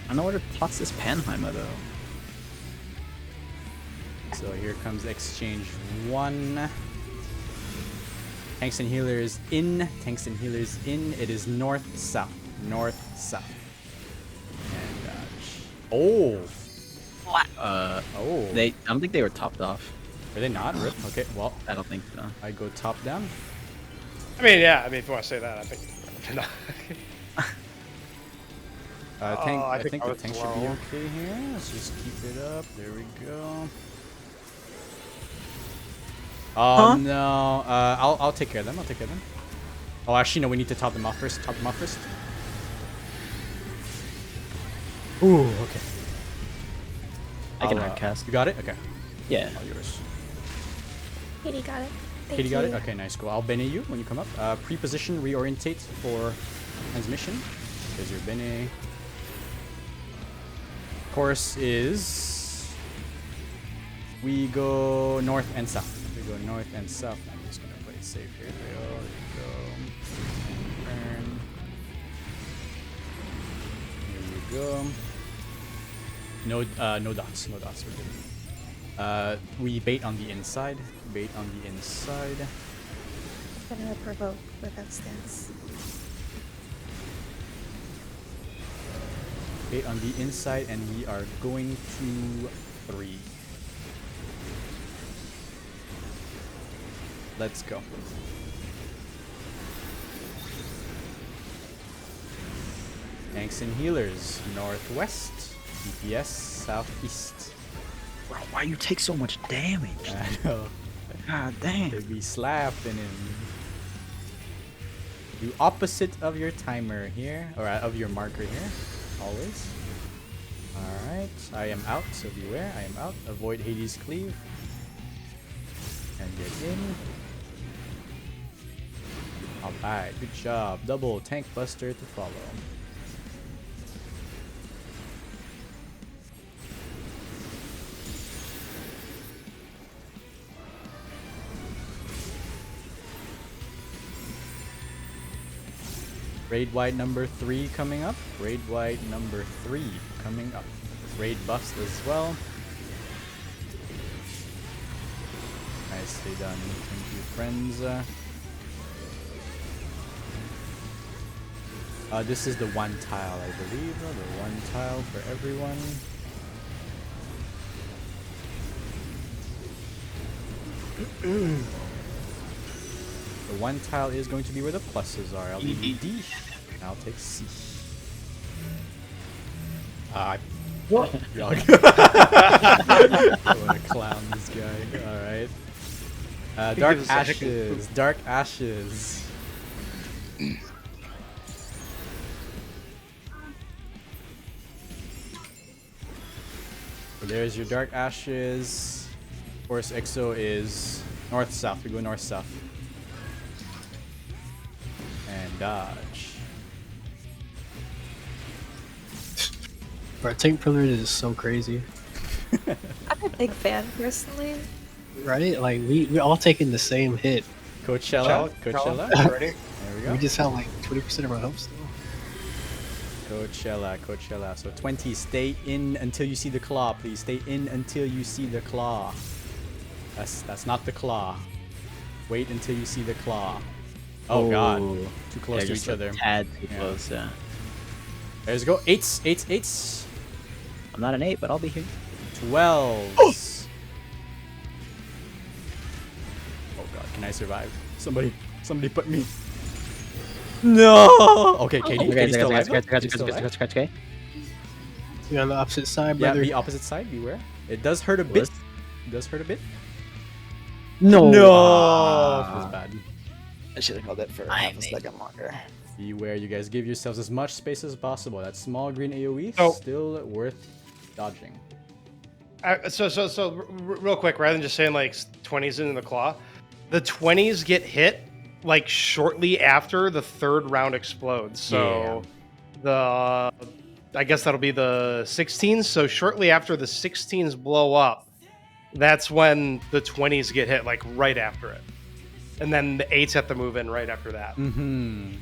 I don't know where to toss this Panheimer though. So here comes exchange 1. Tanks and healers in. Tanks and healers in. It is north, south. North, south. And dodge. Oh! What? Oh. I don't think they were topped off. Are they not? Rip? Okay, well, I don't think so. I go top down. I mean, yeah. I mean, if you want to say that, I think. I I think think I the was tank should be low. okay here. Let's just keep it up. There we go. Oh no! I'll take care of them. I'll take care of them. Oh, actually, no. We need to top them off first. Top them off first. Ooh, okay. I can I'll, hard cast. You got it? Okay. Yeah. All yours. Katie got it. Thank Katie got you. it? Okay, nice. Cool. I'll Bene you when you come up. Pre-position, reorientate for transmission. There's your Bene. Course is... We go north and south. We go north and south. I'm just going to play it safe here. There you go. Turn. Here you go. No dots. No dots. We're good. We bait on the inside. Bait on the inside. Gonna provoke with that stance. Bait on the inside, and we are going to 3. Let's go. Tanks and healers. Northwest. DPS. Southeast. Bro, why you take so much damage? I know. God damn. They be slapping him. Do opposite of your timer here, or of your marker here, always. Alright, I am out, so beware, I am out. Avoid Hades' cleave. And get in. Alright, good job. Double tank buster to follow. Raid White number 3 coming up. Raid White number 3 coming up. Raid buffs as well. Nicely done. Thank you, friends. This is the one tile, I believe. The one tile for everyone. The one tile is going to be where the pluses are. I'll leave D, and I'll take C. What a clown, this guy. Alright. Dark Ashes. Dark Ashes. So there's your Dark Ashes. Of course, EXO is north-south. We go north-south. And dodge. Our tank privilege is so crazy. I'm a big fan personally. Right? Like, we all taking the same hit. Coachella. Ready? There we go. We just have like 20% of our hopes still. Coachella. So 20, stay in until you see the claw, please. Stay in until you see the claw. That's not the claw. Wait until you see the claw. Oh god. Too close to each other. Tad too close, yeah. There's go. 8s. I'm not an 8, but I'll be here. 12s. Oh god, can I survive? Somebody put me. No. Okay, Katie. Katie's still alive. Okay. You're on the opposite side, Yeah, brother. the opposite side. Beware. It does hurt a bit. It does hurt a bit. No. Feels bad. I should have held that for I half a second longer. Beware, you guys. Give yourselves as much space as possible. That small green AoE Oh. still worth dodging. So real quick, rather than just saying like 20s into the claw, the 20s get hit like shortly after the third round explodes. So I guess that'll be the 16s. So shortly after the 16s blow up, that's when the 20s get hit, like right after it. And then the 8s have to move in right after that. Mm-hmm.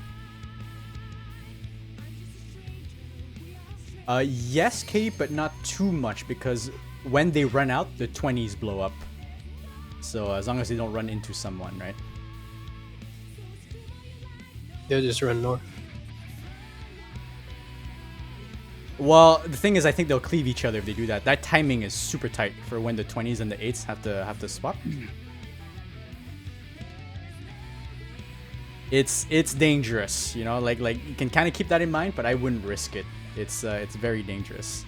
Yes, Kate, but not too much, because when they run out, the 20s blow up. So as long as they don't run into someone, right? They'll just run north. Well, the thing is, I think they'll cleave each other if they do that. That timing is super tight for when the 20s and the 8s have to swap. It's dangerous, you know. Like you can kind of keep that in mind, but I wouldn't risk it. It's very dangerous.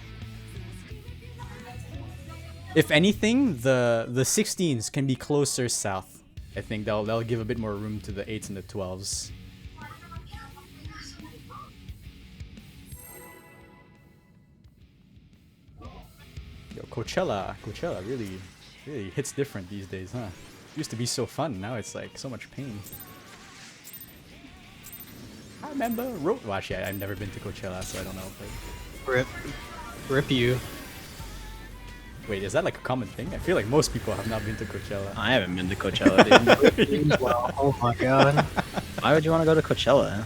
If anything, the 16s can be closer south. I think they'll give a bit more room to the 8s and the 12s. Yo, Coachella really hits different these days, huh? Used to be so fun, now it's like so much pain. I remember well, actually, I've never been to Coachella, so I don't know. But... Rip you. Wait, is that like a common thing? I feel like most people have not been to Coachella. I haven't been to Coachella, dude. Oh my god. Why would you want to go to Coachella?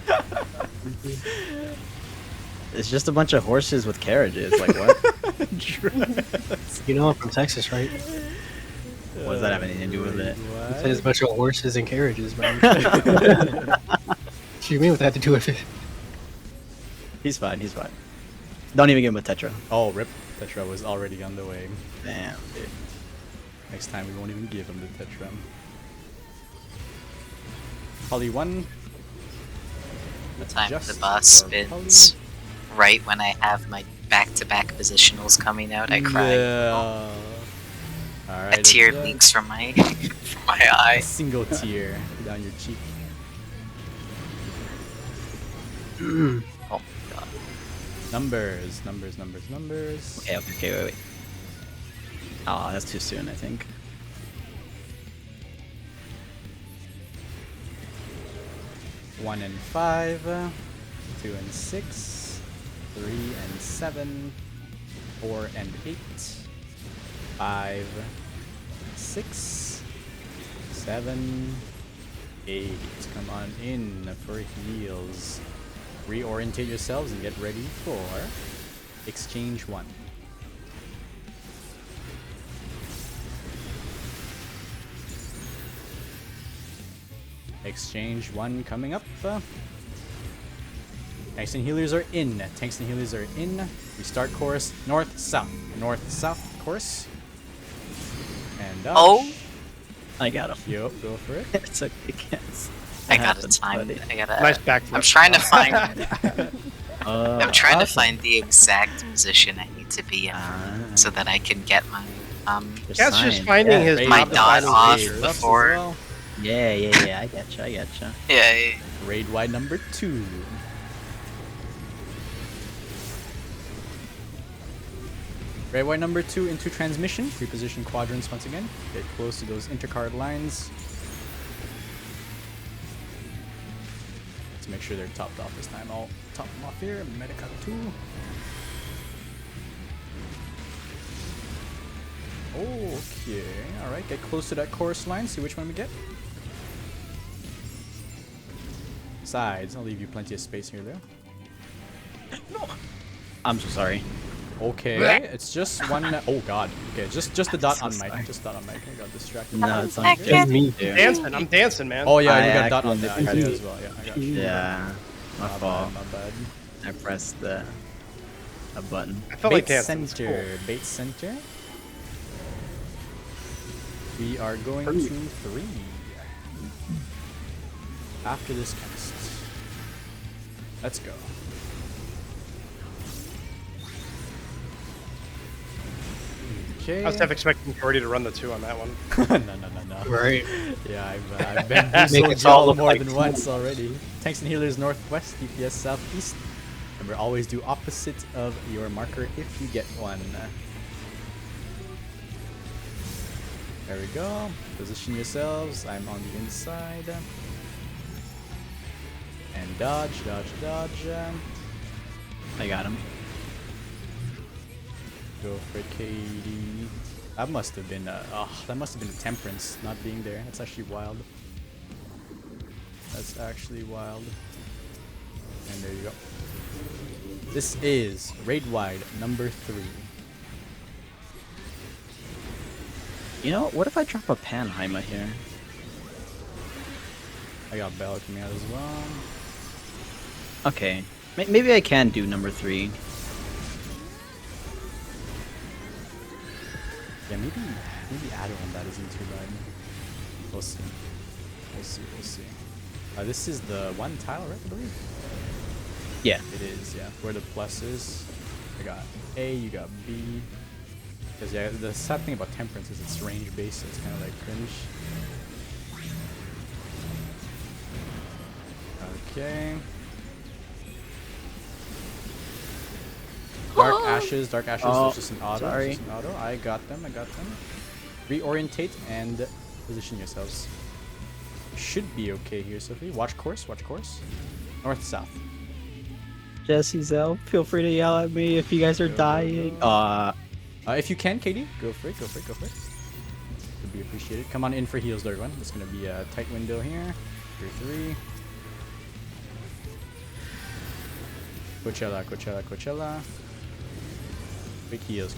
It's just a bunch of horses with carriages. Like what? You know I'm from Texas, right? What does that have anything to do with it? There's a bunch of horses and carriages, man. What do you mean what that had to do with it? He's fine. Don't even give him a Tetra. Oh, rip. Tetra was already on the way. Damn, dude. Next time we won't even give him the Tetra. Poly 1. The time Just the boss for spins right when I have my back-to-back positionals coming out, I cry. Yeah. Alright, A tear adjust. leaks from my from my eye. A single tear down your cheek. Oh my god. Numbers. Okay, wait. Oh, that's too soon, I think. One and 5, 2 and 6, 3 and 7, 4 and 8, 5, 6, 7, 8. Come on in for heals. Reorientate yourselves and get ready for exchange 1. Exchange 1 coming up. Tanks and healers are in. Tanks and healers are in. We start course north-south. North-south course. And dodge. Oh! I got him. Yo, go for it. It's okay, guys. I gotta time. I gotta. Nice backflip. I'm trying to find. I'm trying to awesome. find the exact position I need to be in so that I can get my Just Cat's just sign. finding his raid my up, dot raid off ups as before. well. Yeah, I getcha. Yeah. Raid wide number 2. Raid wide number 2 into transmission. Reposition quadrants once again. Get close to those intercard lines. Let's make sure they're topped off this time. I'll top them off here. Medica 2. Okay, alright, get close to that chorus line, see which one we get. Sides, I'll leave you plenty of space here, Leo. I'm so sorry. Okay, it's just one. Oh god. Okay, just the dot so on mic. sorry. Just dot on mic. I got distracted. No, it's not Second. just me, dude. I'm dancing, man. Oh yeah, I you got dot on the accidentally- idea as well. Yeah, I got you. Yeah, my fault. My bad. I pressed a button. I felt Bait like dancing. It's center. cool. Bait center. We are going to 3. After this cast. Let's go. Okay. I was half expecting Jordy to run the 2 on that one. no. Right. Yeah, I've been Make so us all dull look more like than once already. Tanks and healers northwest, DPS southeast. Remember, always do opposite of your marker if you get one. There we go. Position yourselves. I'm on the inside. And dodge. I got him. Go for KD. That must have been a temperance not being there. That's actually wild. That's actually wild. And there you go. This is raid wide number 3. You know, what if I drop a Panheimer here? I got Bell coming out as well. Okay, maybe I can do number 3. Yeah, maybe add on that isn't too bad. We'll see. This is the 1 tile, right? I believe. Yeah. It is. Yeah. Where the plus is. I got A. You got B. Because yeah, the sad thing about temperance is it's range based, so it's kind of like cringe. Okay. Dark Ashes, Oh, it's just an auto. sorry. It's just an auto. I got them. Reorientate and position yourselves. Should be okay here, Sophie. Watch course. North, south. Jesse Zell, feel free to yell at me if you guys are dying. If you can, Katie, go for it. Would be appreciated. Come on in for heals, everyone. It's gonna be a tight window here. 3-3. Coachella. Quick heals.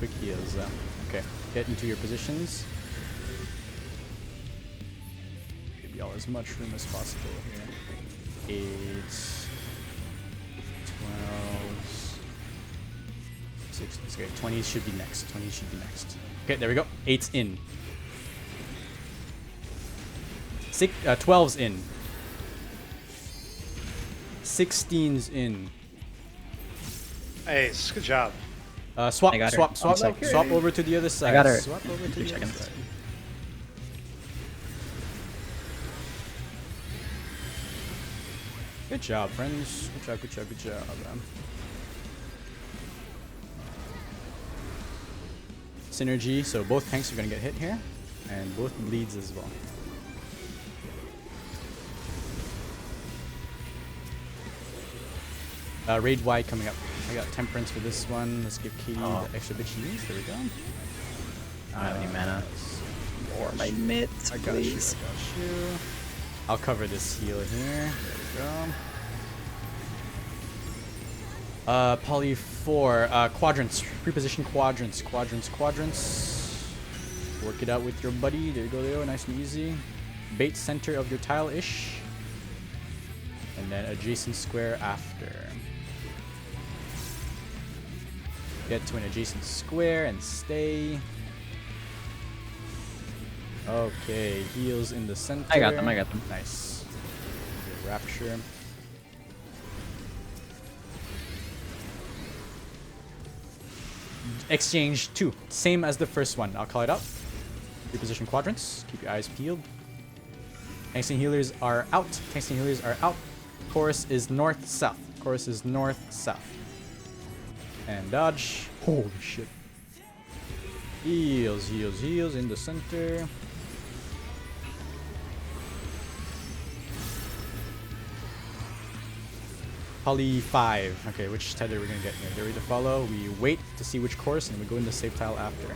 Okay, get into your positions. Give y'all as much room as possible here. 8, 12, 6. Okay, 20 should be next. Okay, there we go. 8's in. 12's in. 16's in. Hey, good job. Swap I got her. swap over to the other side. got her. Swap over to 3 the other seconds. side. Good job, friends. Good job. Synergy, so both tanks are gonna get hit here, and both bleeds as well. Raid wide coming up. I got temperance for this one. Let's give Katie the extra bit she needs. There we go. I don't have any mana. Or my mitts, I got please. you. I'll cover this heal here. There we go. Poly 4. Quadrants. Preposition quadrants. Quadrants. Work it out with your buddy. There you go, Leo. Nice and easy. Bait center of your tile-ish. And then adjacent square after. Get to an adjacent square and stay. Okay, heals in the center. I got them. Nice. Rapture. Exchange 2. Same as the first one. I'll call it up. Reposition quadrants. Keep your eyes peeled. Tanks and healers are out. Tanks and healers are out. Chorus is north-south. Chorus is north-south. And dodge. Holy shit. Heals in the center. Poly 5. Okay, which tether are we gonna get here? They're ready to follow. We wait to see which course and we go in the save tile after.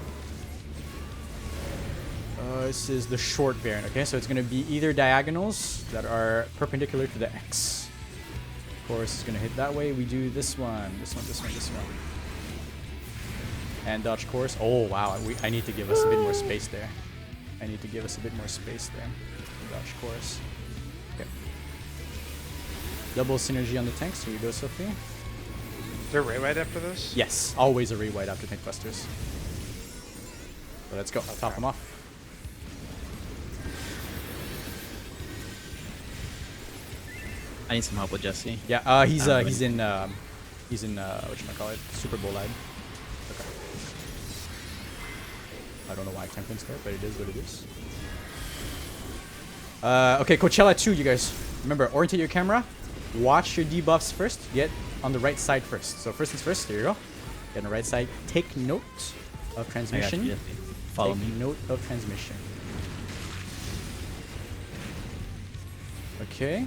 This is the short variant. Okay, so it's gonna be either diagonals that are perpendicular to the X. Course is gonna hit that way. We do this one. And dodge course. Oh wow, I need to give us a bit more space there. Dodge course. Okay. Double synergy on the tanks. Here we go, Sophie. Is there a right after this? Yes, always a re-white after tank busters. So let's go. Okay. Top them off. I need some help with Jesse. Yeah, he's in whatchamacallit, Super Bowl line. Okay. I don't know why Temperance there, but it is what it is. Okay, Coachella 2, you guys. Remember, orientate your camera. Watch your debuffs first. Get on the right side first. So first things first, there you go. Get on the right side. Take note of transmission. I got you, Jesse. Follow me. Note of transmission. Okay.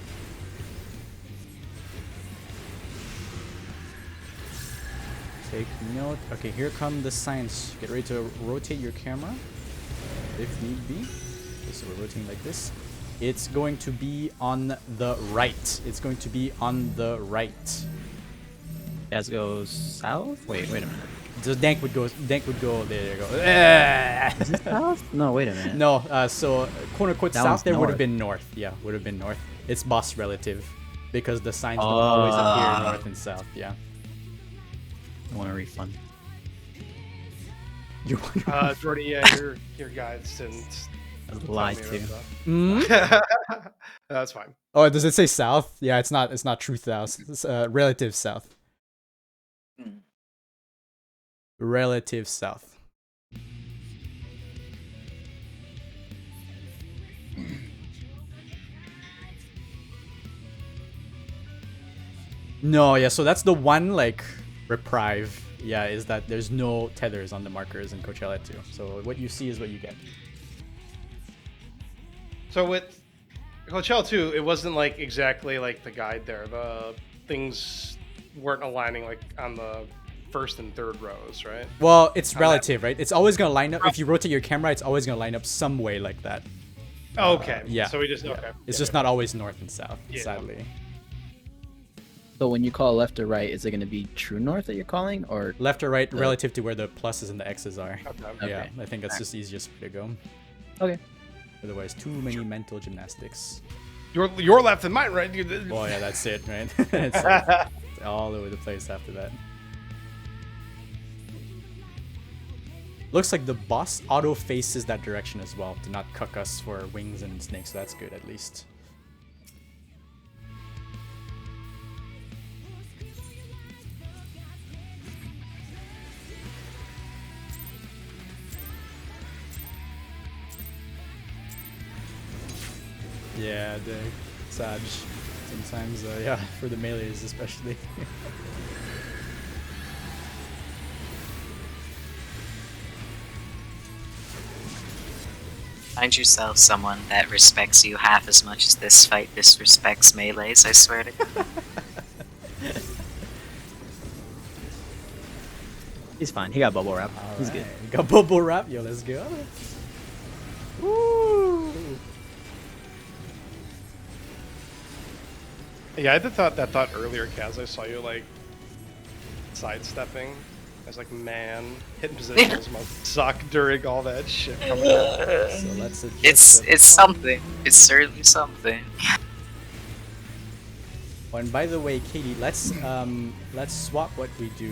Take note. Okay, here come the signs. Get ready to rotate your camera if need be. Okay, so we're rotating like this. It's going to be on the right. As goes south? Wait a minute. The dank would go. There you go. Is it south? No, wait a minute. No. So quote unquote That south. one's There would have north. been north. Yeah, would have been north. It's boss relative, because the signs don't always appear north and south. Yeah. I want a refund. You want Jordy, yeah, your guides didn't Lie tell me to. about Mm? that. That's fine. Oh, does it say south? Yeah, it's not true south. It's relative south. Relative south. No, yeah, so that's the one like reprieve. Yeah, is that there's no tethers on the markers in Coachella 2. So what you see is what you get. So with Coachella 2, it wasn't like exactly like the guide there. The things weren't aligning like on the first and third rows, right? Well, it's relative, right? It's always gonna line up. If you rotate your camera, it's always gonna line up some way like that. Okay. Yeah. So we just okay. It's just not always north and south, Yeah. sadly. So when you call left or right, is it going to be true north that you're calling, or Left or right relative to where the pluses and the X's are. Okay. Yeah, I think that's just easiest way to go. Okay. Otherwise, too many mental gymnastics. Your left and mine right. Well, yeah, that's it, right? It's all over the place after that. Looks like the boss auto faces that direction as well to not cuck us for wings and snakes. So that's good, at least. Yeah, the Sag. Sometimes, yeah, for the melees especially. Find yourself someone that respects you half as much as this fight disrespects melees, I swear to God. He's fine. He got bubble wrap. He's good. Alright, got bubble wrap. Yo, let's go. Woo! Yeah, I had that thought earlier, Kaz. I saw you like sidestepping. I was like, man, hitting positionals must suck during all that shit coming out. So let's adjust. It's something. It's certainly something. Oh, and by the way, Katie, let's swap what we do.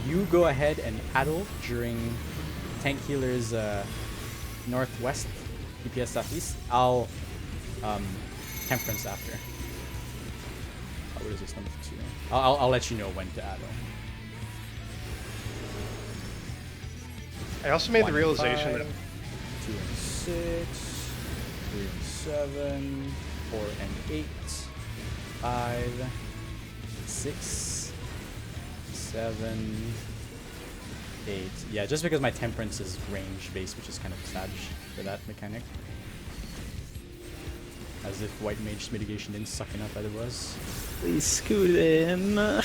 You go ahead and paddle during tank healer's northwest, DPS southeast. I'll temperance after. What is this number 2? I'll let you know when to addle. I also made 1 the and realization 5, that 2 and 6, 3 and 7, 4 and 8, 5, 6, 7, 8. Yeah, just because my temperance is range based, which is kind of sad for that mechanic. As if white mage mitigation didn't suck enough as it was. Please scoot in. I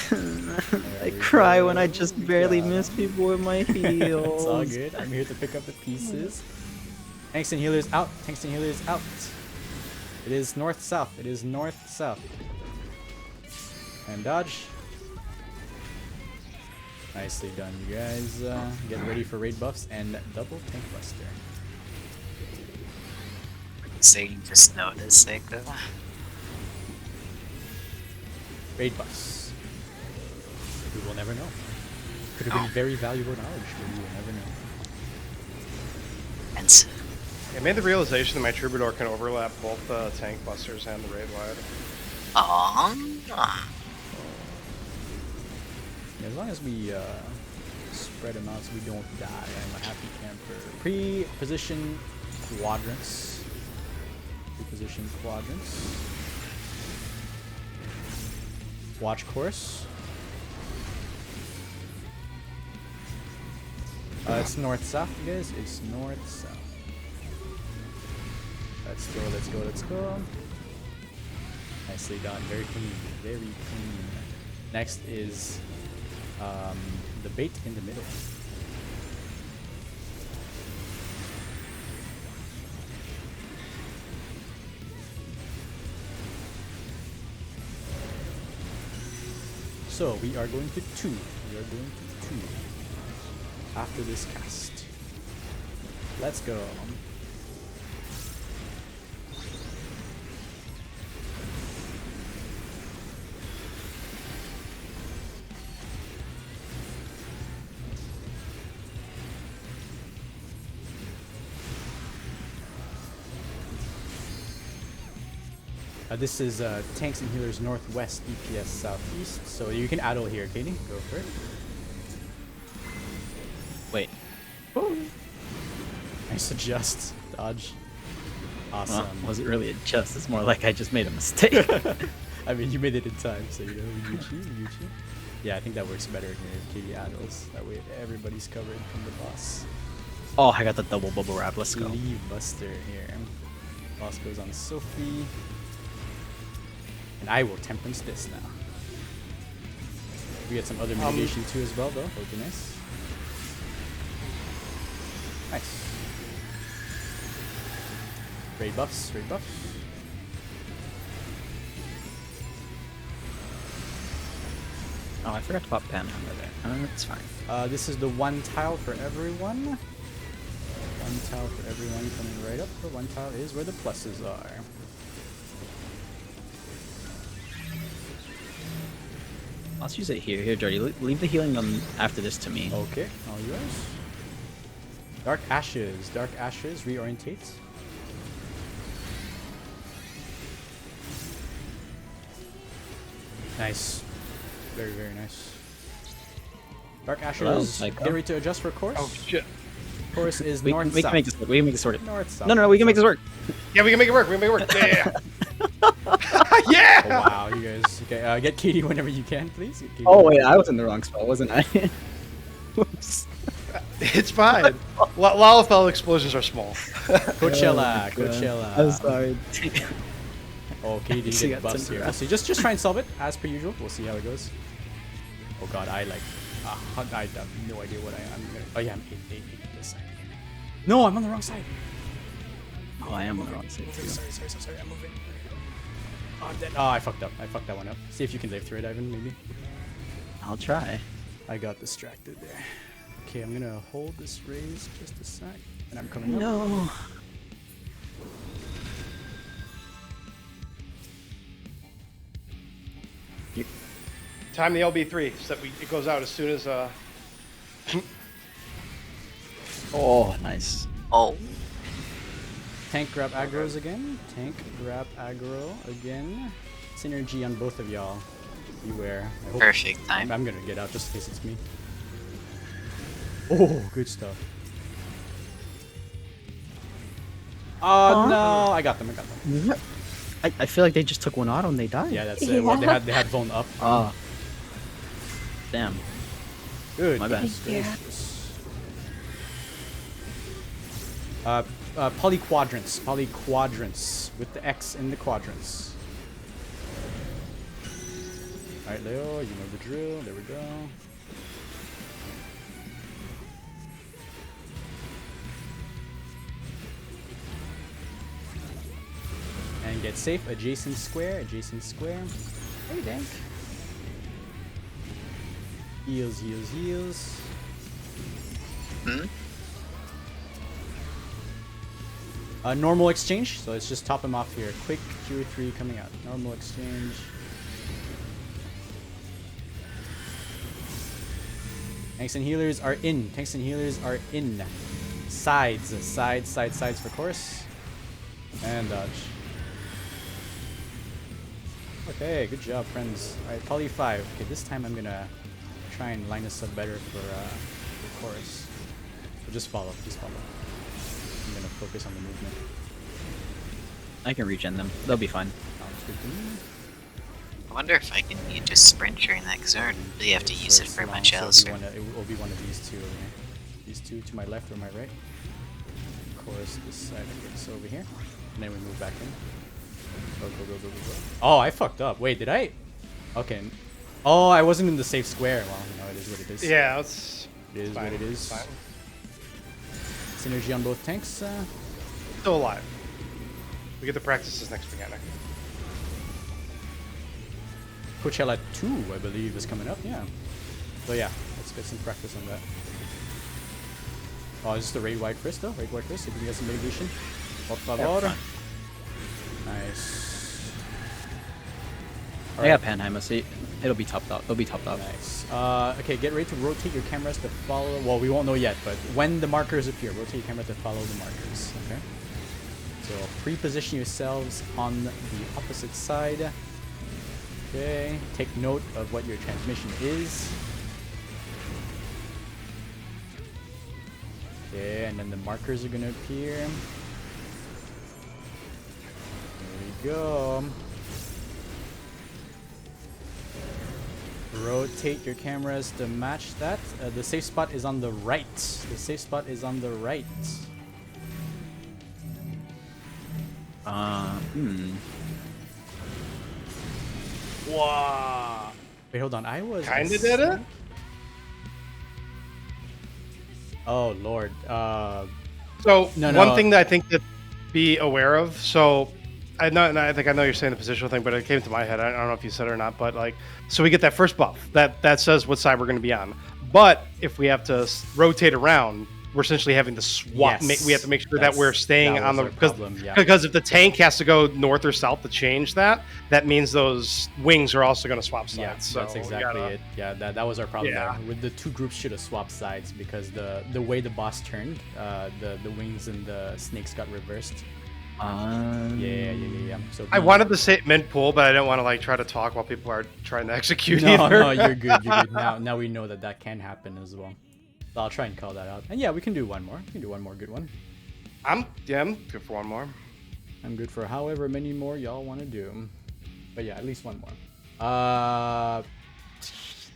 we cry go. when I just We barely got miss him. people with my heals. It's all good. I'm here to pick up the pieces. Tanks and healers out. Tanks and healers out. It is north-south. It is north-south. And dodge. Nicely done, you guys. Get ready for raid buffs and double tank buster. Saying just noticed, like that. Raid buffs. We will never know. Could have been very valuable knowledge, but we will never know. And I made the realization that my troubadour can overlap both the tank busters and the raid wide. As long as we spread them out so we don't die, I'm a happy camper. Pre-position quadrants. Pre-position quadrants. Watch course. It's north-south, you guys. It's north-south. Let's go, let's go, let's go. Nicely done. Very clean. Very clean. Next is the bait in the middle. So we are going to 2. We are going to 2 after this cast. Let's go. This is tanks and healers northwest, DPS southeast. So you can addle here, Katie. Go for it. Wait. Nice adjust. Dodge. Awesome. Well, was it really a just? It's more like I just made a mistake. I mean, you made it in time, so you know, Yuchi. Yeah, I think that works better here if Katie addles. That way everybody's covered from the boss. Oh, I got the double bubble wrap. Let's go. Leave Buster here. Boss goes on Sophie. And I will temperance this now. We get some other mitigation too as well, though. That would be nice. Nice. Raid buffs, raid buffs. Oh, I forgot to pop Panhandler there. That's fine. This is the 1 tile for everyone. 1 tile for everyone coming right up. The 1 tile is where the pluses are. Let's use it here. Here, Jordy. Leave the healing after this to me. Okay, all yours. Dark Ashes. Dark Ashes, reorientate. Nice. Very, very nice. Dark Ashes, get ready to adjust for course. Oh shit. Course is We north-south. can make this work. We can make this work. North-south. No, we can make this work. Yeah, we can make it work. We can make it work. Yeah. Yeah. Oh, wow, you guys. Okay, get Katie whenever you can, please. Get Katie. Oh wait, I was in the wrong spot, wasn't I? Whoops. It's fine. Lalafell explosions are small. Coachella, Coachella. I'm sorry. Oh, Katie Actually get got bust some here. crap. We'll see. Just try and solve it as per usual. We'll see how it goes. Oh god, I have no idea what I am. Oh yeah, I'm 8 this side. No, I'm on the wrong side. Oh, I am on the wrong side too. Sorry, I'm moving. Oh, I'm dead. Oh, I fucked up. I fucked that one up. See if you can live through it, Ivan, maybe. I'll try. I got distracted there. Okay, I'm gonna hold this raise just a sec, and I'm coming up. No. Time the LB3 so that it goes out as soon as Oh, nice. Oh, Tank grab aggro's again. Tank grab aggro again. Synergy on both of y'all. Beware. I hope perfect time. I'm gonna get out just in case it's me. Oh, good stuff. Oh no! I got them. What? I feel like they just took one auto and they died. Yeah, that's it. Well, they had Vone up. Oh. Damn. Good. My bad. Polyquadrants. Polyquadrants with the X in the quadrants. All right, Leo, you know the drill. There we go. And get safe. Adjacent square. Adjacent square. Hey, Dank. Heals, heals, heals. Normal exchange. So let's just top him off here. Quick Q3 coming out. Normal exchange. Tanks and healers are in. Tanks and healers are in. Sides. Sides for course. And dodge. Okay, good job, friends. Alright, Poly 5. Okay, this time I'm gonna try and line us up better for chorus. So just follow. I'm gonna focus on the movement. I can regen them. They'll be fine. Sounds good to me. I wonder if I can just sprint during that, because I don't really have to use it for my shells. It will be one of these two. Okay? These two to my left or my right. Of course, this side gets over here. And then we move back in. Go. Oh, I fucked up. Wait, did I? Okay. Oh, I wasn't in the safe square. Well, no, it is what it is. yeah, It is what it is. Fine. Synergy on both tanks. Still alive. We get to practice this next mechanic. Coachella 2, I believe, is coming up. Yeah. So yeah, let's get some practice on that. Oh, is this the raid wide Chris though? Raid wide Chris, if you get some mitigation. Por favor. Nice. I got Panheim, so it'll be topped up. It'll be topped up. Nice. Okay, get ready to rotate your cameras to follow. Well, we won't know yet, but when the markers appear, rotate your camera to follow the markers. Okay. So pre-position yourselves on the opposite side. Okay. Take note of what your transmission is. Okay, and then the markers are gonna appear. There we go. Rotate your cameras to match that. The safe spot is on the right. The safe spot is on the right. Wow. Wait, hold on. I was Kinda did it? Oh lord. So No, one no. thing that I think to be aware of. So I know, and I think I know you're saying the positional thing, but it came to my head. I don't know if you said it or not, but like, so we get that first buff that says what side we're going to be on. But if we have to rotate around, we're essentially having to swap. Yes. We have to make sure that we're staying that on the was our problem, yeah. because if the tank has to go north or south to change that, that means those wings are also going to swap sides. Yeah, so that's we exactly gotta- it. Yeah, that was our problem Yeah. there. With the two groups should have swapped sides because the way the boss turned, the wings and the snakes got reversed. Yeah. So I wanted to say mid pool, but I didn't want to like try to talk while people are trying to execute. No, either. no, you're good. You're good. Now we know that can happen as well. So I'll try and call that out. And yeah, we can do one more. We can do one more good one. I'm good for one more. I'm good for however many more y'all want to do. But yeah, at least one more.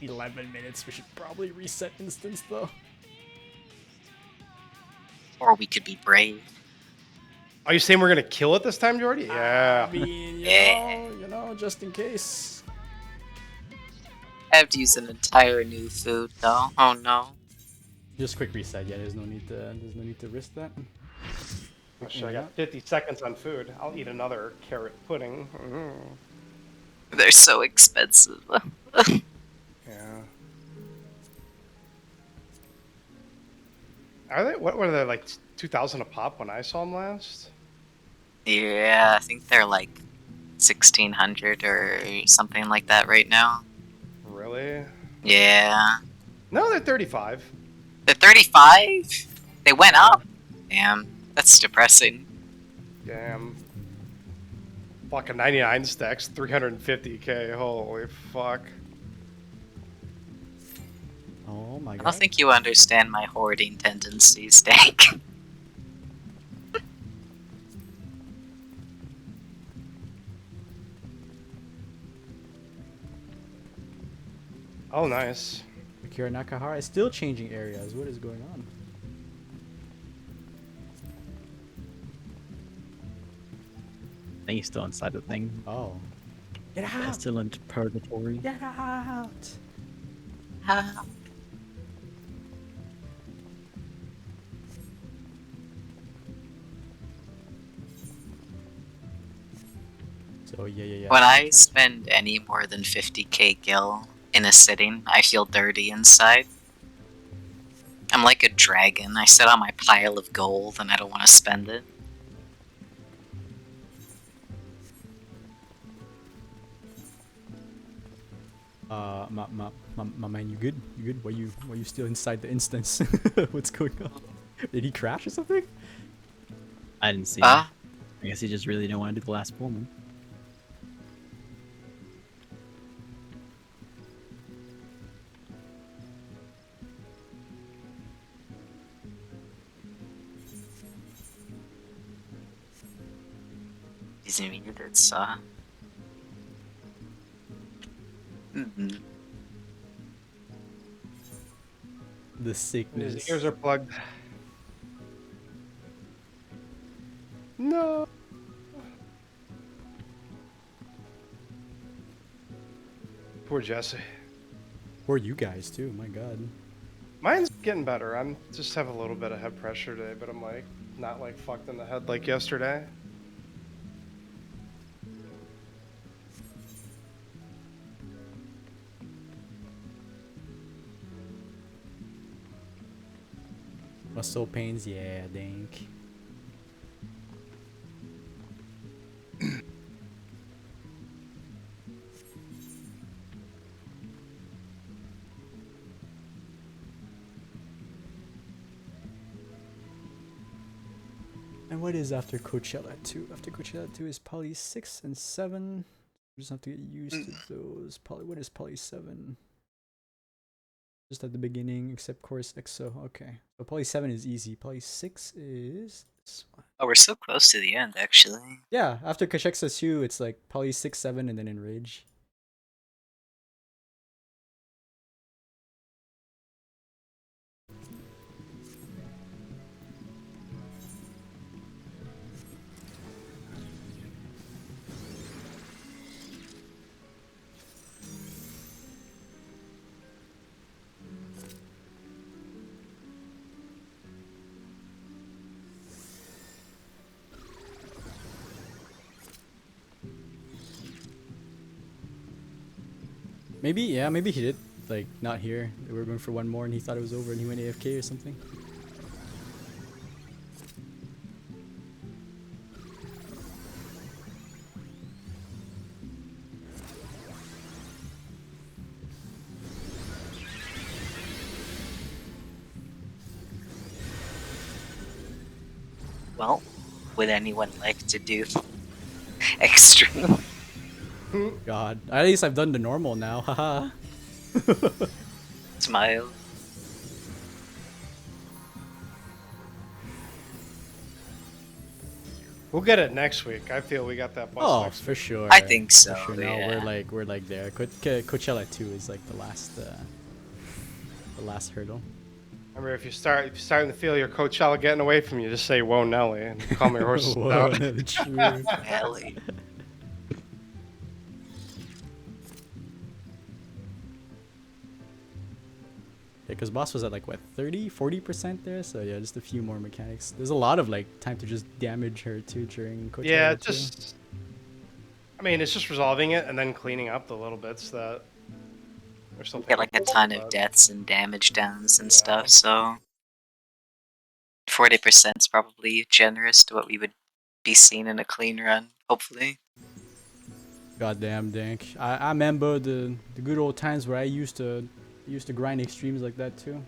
11 minutes. We should probably reset instance though. Or we could be brave. Are you saying we're gonna kill it this time, Jordy? Yeah. I mean, you know, just in case. I have to use an entire new food though. Oh no. Just quick reset. Yeah, there's no need to risk that. Sure, I got 50 seconds on food. I'll eat another carrot pudding. They're so expensive. Yeah. Are they? What were they like? 2,000 a pop when I saw them last. Yeah, I think they're like 1,600 or something like that right now. Really? Yeah. No, they're 35. They're 35? They went Yeah. up? Damn, that's depressing. Damn. Fucking 99 stacks, 350k. Holy fuck. Oh my I god. don't think you understand my hoarding tendencies, Dank. Oh, nice. Akira Nakahara is still changing areas. What is going on? I think he's still inside the thing. Oh. Get Yeah, out! still in purgatory. Get out! So yeah. When I spend any more than 50k gil in a sitting, I feel dirty inside. I'm like a dragon. I sit on my pile of gold and I don't want to spend it. My man, you good? You good? Why you still inside the instance? What's going on? Did he crash or something? I didn't see him. I guess he just really didn't want to do the last Pullman. He's muted, so. The sickness. His ears are plugged. No. Poor Jesse. Or you guys too. My god. Mine's getting better. I'm just have a little bit of head pressure today, but I'm like not like fucked in the head like yesterday. Muscle pains, yeah, Dink. And what is after Coachella 2? After Coachella 2 is Poly 6 and 7. We just have to get used to those. What is Poly 7? Just at the beginning, except course EXO. Okay. So Poly 7 is easy. Poly 6 is this one. Oh, we're so close to the end, actually. Yeah, after Kashexa 2, it's like Poly 6, 7, and then Enrage. Maybe, yeah, maybe he did, like, not here. We were going for one more and he thought it was over and he went AFK or something. Well, would anyone like to do extreme? God, at least I've done the normal now, haha. Smile. We'll get it next week. I feel we got that bus Oh, next for sure. I think so, For sure. No, yeah. we're like there. Coachella 2 is like the last hurdle. Remember, if you're starting to feel your Coachella getting away from you, just say "Whoa, Nelly" and calm your horses Whoa, down. true. Ellie. Yeah, because boss was at like what 40% there, so yeah, just a few more mechanics. There's a lot of like time to just damage her too during Coachella. Yeah, too. just. I mean, it's just resolving it and then cleaning up the little bits that. Or something. Get like a ton of deaths and damage downs and stuff, so. 40% is probably generous to what we would be seeing in a clean run, hopefully. Goddamn dank. I remember the good old times where I used to grind extremes like that too.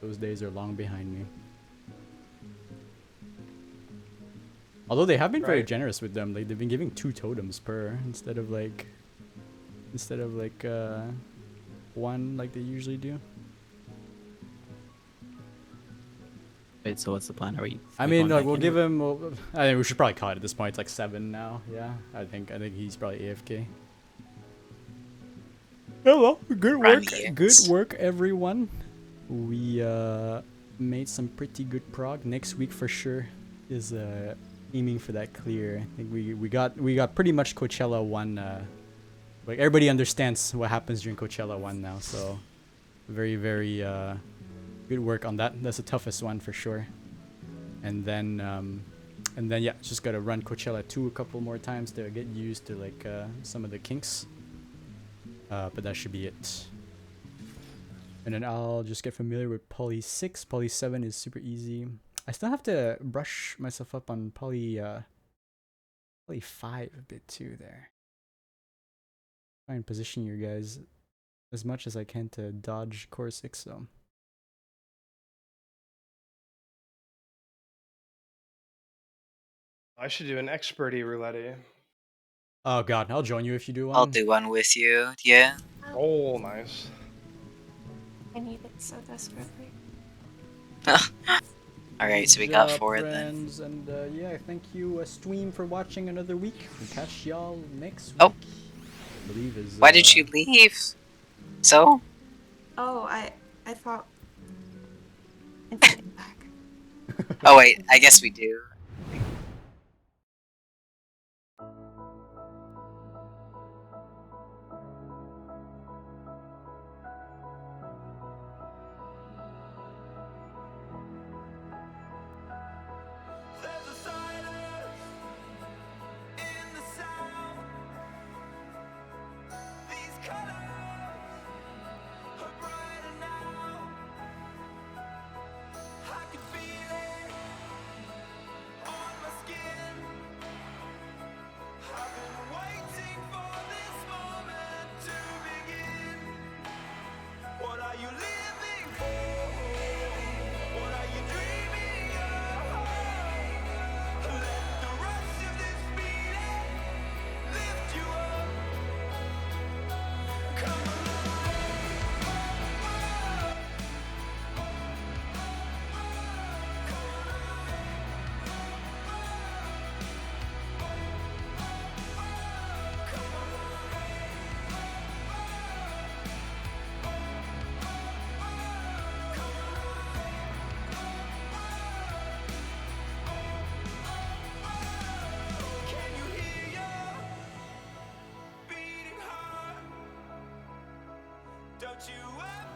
Those days are long behind me. Although they have been very Right. generous with them, like they've been giving 2 totems per instead of like one like they usually do. Wait, so what's the plan? Are we? I are we mean, going like back we'll in? give him. I think we should probably call it at this point. It's like 7 now. Yeah, I think he's probably AFK. Oh well, good work, Run, good yes. work, everyone. We made some pretty good prog. Next week for sure is aiming for that clear. I think we got pretty much Coachella 1. Like everybody understands what happens during Coachella 1 now, so very good work on that. That's the toughest one for sure. And then yeah, just gotta run Coachella 2 a couple more times to get used to like some of the kinks. But that should be it. And then I'll just get familiar with Poly 6. Poly 7 is super easy. I still have to brush myself up on Poly 5 a bit too there. Try and position you guys as much as I can to dodge Core 6 though. I should do an experty roulette. Oh god, I'll join you if you do one. I'll do one with you, yeah. Oh, nice. I need it so desperately. Alright, so we Good got job, 4 then. friends, and yeah, thank you, Stream, for watching another week. We'll catch y'all next week. Oh. I believe is. Why did you leave? So? Oh, I thought. Inviting back. Oh wait, I guess we do. There's a silence in the sound. These colors are brighter now. I can feel it on my skin. I've been waiting for this moment to begin. What are you living for? What are you dreaming of? Let the rush of this beat lift you up. Come Can you hear your beating heart? Don't you ever